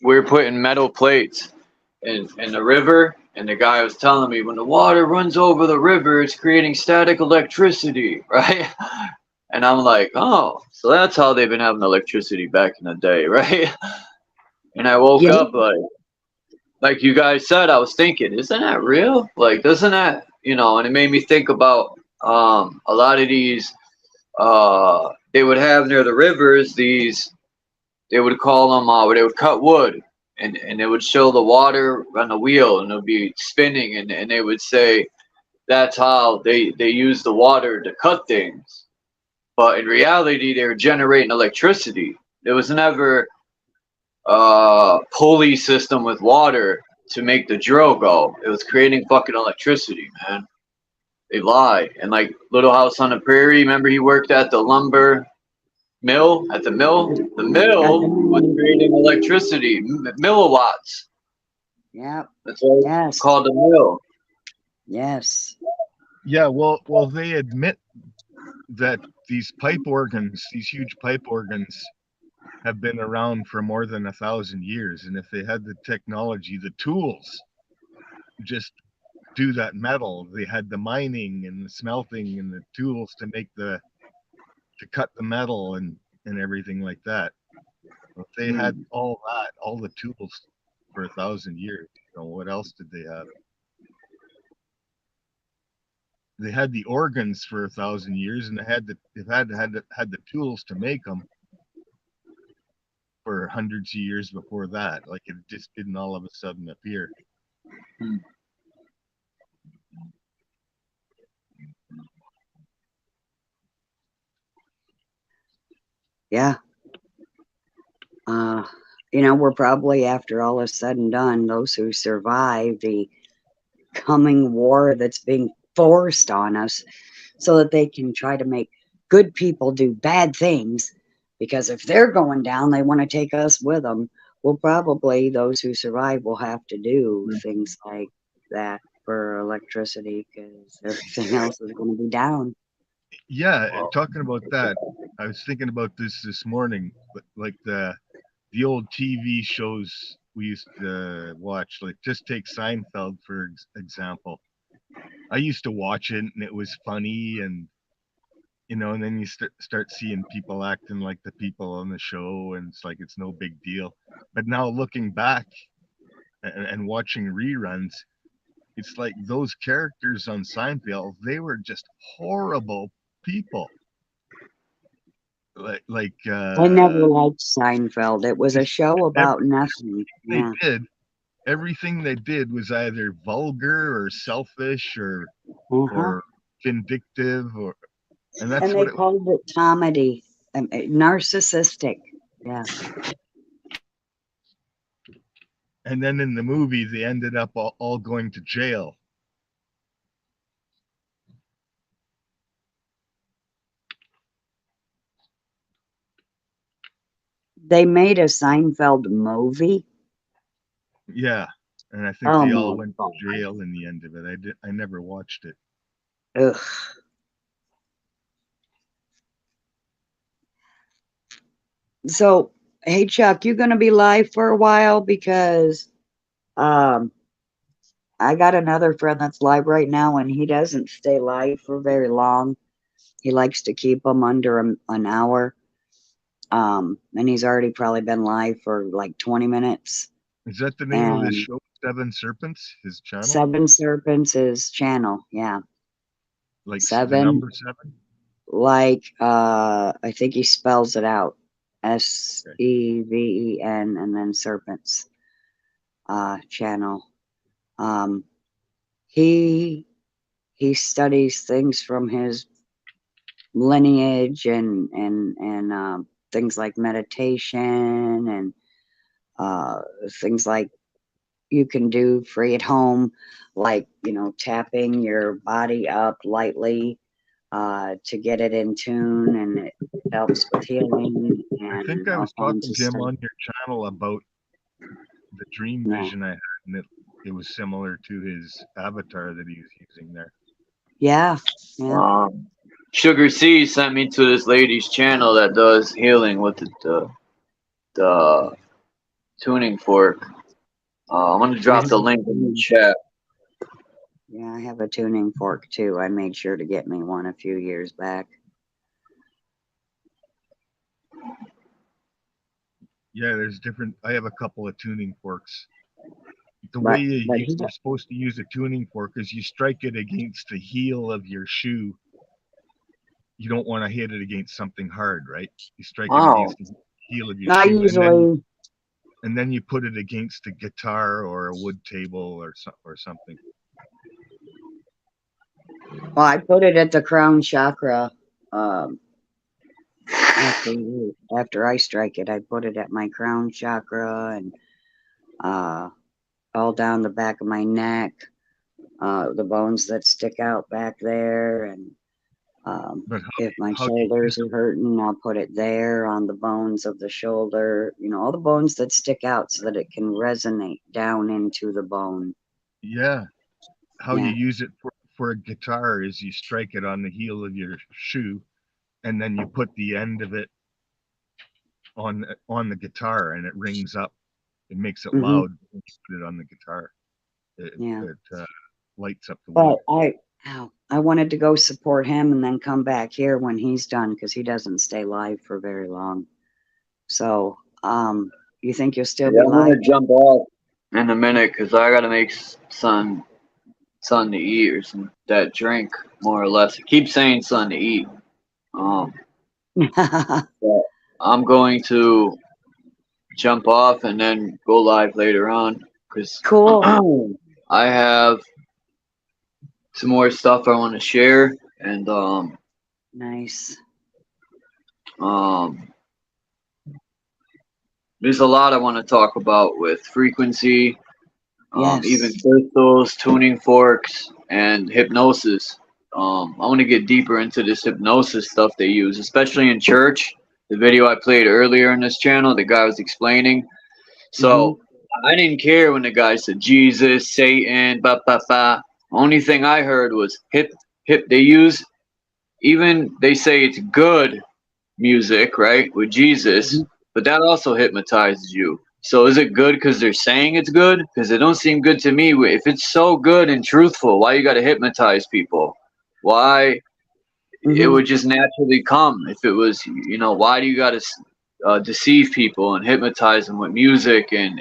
we were putting metal plates in the river, and the guy was telling me when the water runs over the river, it's creating static electricity, right? And I'm like, oh, so that's how they've been having electricity back in the day, right? And I woke up like you guys said, I was thinking, isn't that real? Like, doesn't that, and it made me think about a lot of these, they would have near the rivers, they would call them, where they would cut wood, and they would show the water on the wheel, and it would be spinning, and they would say that's how they use the water to cut things. But in reality, they were generating electricity. There was never a pulley system with water. to make the drill go. It was creating fucking electricity, man. They lie. And like Little House on the Prairie, remember he worked at the lumber mill? At the mill? The mill was creating electricity, milliwatts. Yep. That's why it's called a mill. Yes. Yeah, well, they admit that these pipe organs, these huge pipe organs, have been around for more than 1,000 years, and if they had the technology, the tools, just do that metal, they had the mining and the smelting and the tools to make to cut the metal and everything like that. If they had all that, all the tools for 1,000 years, what else did they have? They had the organs for 1,000 years, and they had the tools to make them for hundreds of years before that. Like, it just didn't all of a sudden appear. Yeah. We're probably, after all is said and done, those who survive the coming war that's being forced on us so that they can try to make good people do bad things, because if they're going down, they want to take us with them. Well, probably those who survive will have to do things like that for electricity, because everything else is going to be down. Yeah, talking about that, I was thinking about this morning, like the old TV shows we used to watch, like just take Seinfeld for example. I used to watch it and it was funny, and and then you start seeing people acting like the people on the show, and it's like it's no big deal. But now looking back and watching reruns, it's like those characters on Seinfeld, they were just horrible people. I never liked Seinfeld. It was a show about nothing. They did. Everything they did was either vulgar or selfish or vindictive, and that's and what they called it comedy, narcissistic. Yeah. And then in the movie, they ended up all going to jail. They made a Seinfeld movie. Yeah, and I think they all went to jail in the end of it. I never watched it. Ugh. So, hey Chuck, you gonna be live for a while? Because I got another friend that's live right now, and he doesn't stay live for very long. He likes to keep them under an hour. And he's already probably been live for like 20 minutes. Is that the name of the show? Seven Serpents, his channel? Seven Serpents, his channel, yeah. Like the number 7? Like, I think he spells it out. SEVEN and then Serpents channel. He studies things from his lineage and things like meditation and things like you can do free at home, like tapping your body up lightly to get it in tune, and it helps with healing. And I think I was talking to him on your channel about the dream vision I had, and it was similar to his avatar that he was using there. Yeah. Sugar C sent me to this lady's channel that does healing with the tuning fork. I'm gonna drop the link in the chat. Yeah, I have a tuning fork too. I made sure to get me one a few years back. Yeah, there's different. I have a couple of tuning forks. The way you're supposed to use a tuning fork is you strike it against the heel of your shoe. You don't want to hit it against something hard, right? You strike it against the heel of your shoe, and then you put it against a guitar or a wood table or something. Well, I put it at the crown chakra. After I strike it, I put it at my crown chakra, and all down the back of my neck, the bones that stick out back there, and But if my how do you shoulders are hurting, I'll put it there on the bones of the shoulder, you know, all the bones that stick out so that it can resonate down into the bone. Yeah. How you Yeah. use it for a guitar is you strike it on the heel of your shoe, and then you put the end of it on the guitar, and it rings up. It makes it loud when you put it on the guitar. It lights up the wood. But I wanted to go support him and then come back here when he's done, because he doesn't stay live for very long. So, you think you'll still be I'm live? gonna jump off in a minute because I gotta make son to eat or some that drink, more or less. I keep saying son to eat. But I'm going to jump off and then go live later on because cool. I have some more stuff I want to share, and nice. There's a lot I want to talk about with frequency, Yes. even crystals, tuning forks, and hypnosis. I want to get deeper into this hypnosis stuff they use, especially in church. The video I played earlier in this channel, the guy was explaining. So I didn't care when the guy said Jesus, Satan, ba ba ba. Only thing I heard was hip. They use, even they say it's good music, right, with Jesus, but that also hypnotizes you. So is it good because they're saying it's good? Because it don't seem good to me. If it's so good and truthful, why you got to hypnotize people? Why? It would just naturally come if it was, you know, why do you got to deceive people and hypnotize them with music and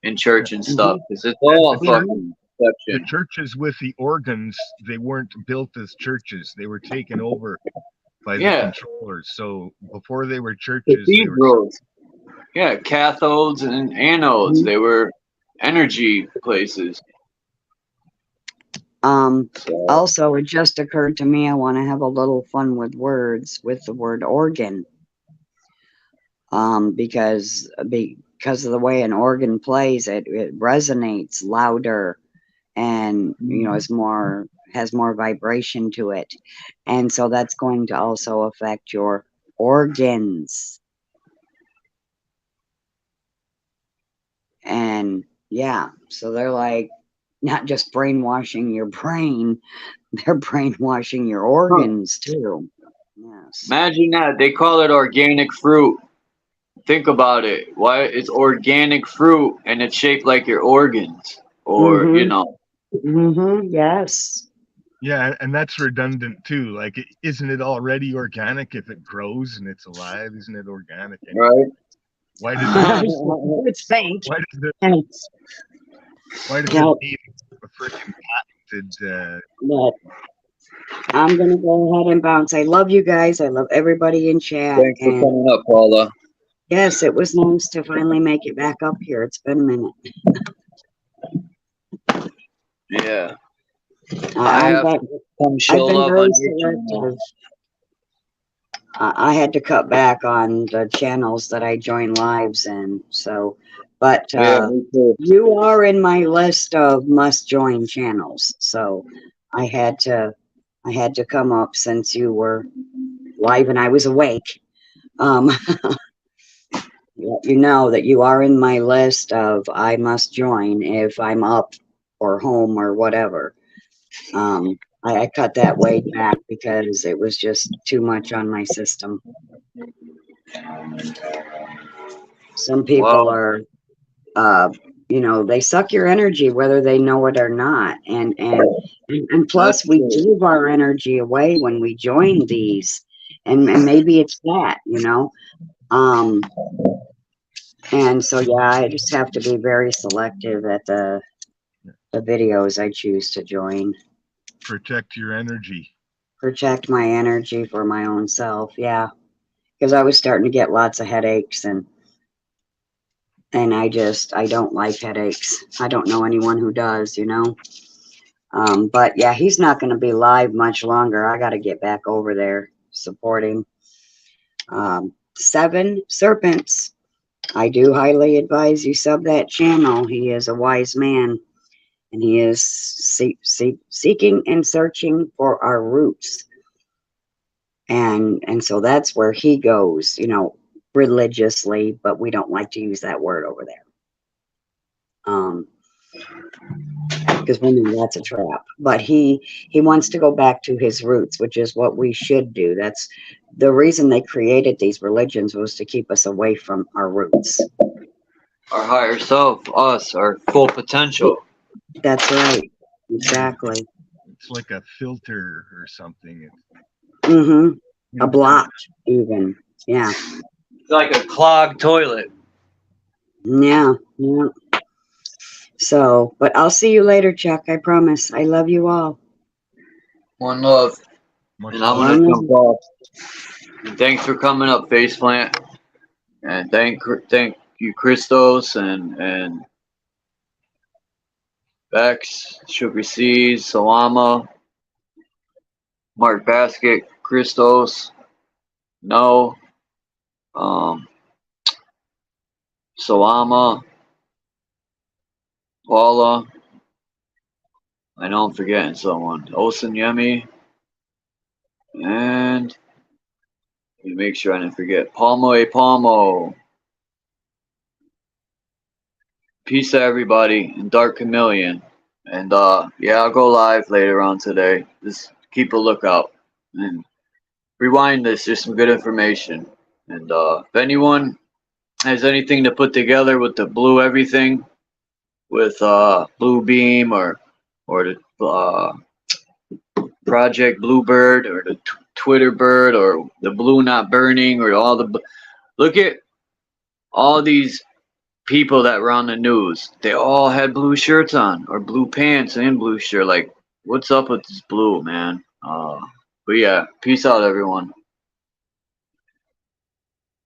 in church and stuff? Because it's all fucking the churches with the organs, they weren't built as churches. They were taken over by the controllers. So before they were churches, they were cathedrals. Yeah, cathodes and anodes. They were energy places. Also, it just occurred to me I want to have a little fun with words with the word organ. Because of the way an organ plays, it resonates louder, and you know, has more vibration to it, and so that's going to also affect your organs. And yeah, so they're like not just brainwashing your brain, they're brainwashing your organs too. Yes. Imagine that. They call it organic fruit. Think about it. Why it's organic fruit and it's shaped like your organs, or you know. Yes. Yeah, and that's redundant too. Like, isn't it already organic if it grows and it's alive? Isn't it organic? Anyway? Right. Why does it? It's fake. Why does it need a freaking patented? But I'm gonna go ahead and bounce. I love you guys. I love everybody in chat. Thanks for coming up, Paula. Yes, it was nice to finally make it back up here. It's been a minute. Yeah. I've been very selective. I had to cut back on the channels that I join lives in. So, but you are in my list of must join channels. So I had to come up since you were live and I was awake. Let you know that you are in my list of I must join if I'm up or home or whatever. I cut that way back because it was just too much on my system. Some people are, you know, they suck your energy whether they know it or not, and plus we give our energy away when we join these, and maybe it's that, you know, and so yeah, I just have to be very selective at the videos I choose to join. Protect your energy. Protect my energy for my own self, yeah, because I was starting to get lots of headaches, and I don't like headaches. I don't know anyone who does, you know. But yeah, he's not going to be live much longer. I got to get back over there supporting. 7 serpents. I do highly advise you sub that channel. He is a wise man, and he is seeking and searching for our roots. And so that's where he goes, you know, religiously, but we don't like to use that word over there. Because we know that's a trap. But he wants to go back to his roots, which is what we should do. That's the reason they created these religions, was to keep us away from our roots. Our higher self, us, our full potential. That's right. Exactly. It's like a filter or something. Mm-hmm. A block, even. Yeah. It's like a clogged toilet. Yeah. Yeah. So, but I'll see you later, Chuck. I promise. I love you all. One love. And I'm gonna jump off. And thanks for coming up, Faceplant. And thank you, Christos and Bex, Sugar Seas, Salama, Mark Basket, Christos, No, Salama, Paula. I know I'm forgetting someone. Osen Yemi. And let me make sure I didn't forget. Palmo. Peace to everybody, and Dark Chameleon. And yeah, I'll go live later on today. Just keep a lookout. And rewind this, there's some good information. And if anyone has anything to put together with the blue everything, with BLUEBIAM or the Project Bluebird or the Twitter bird or the blue not burning or all the, look at all these people that were on the news. They all had blue shirts on or blue pants and blue shirt. Like, what's up with this blue, man? But yeah, peace out, everyone.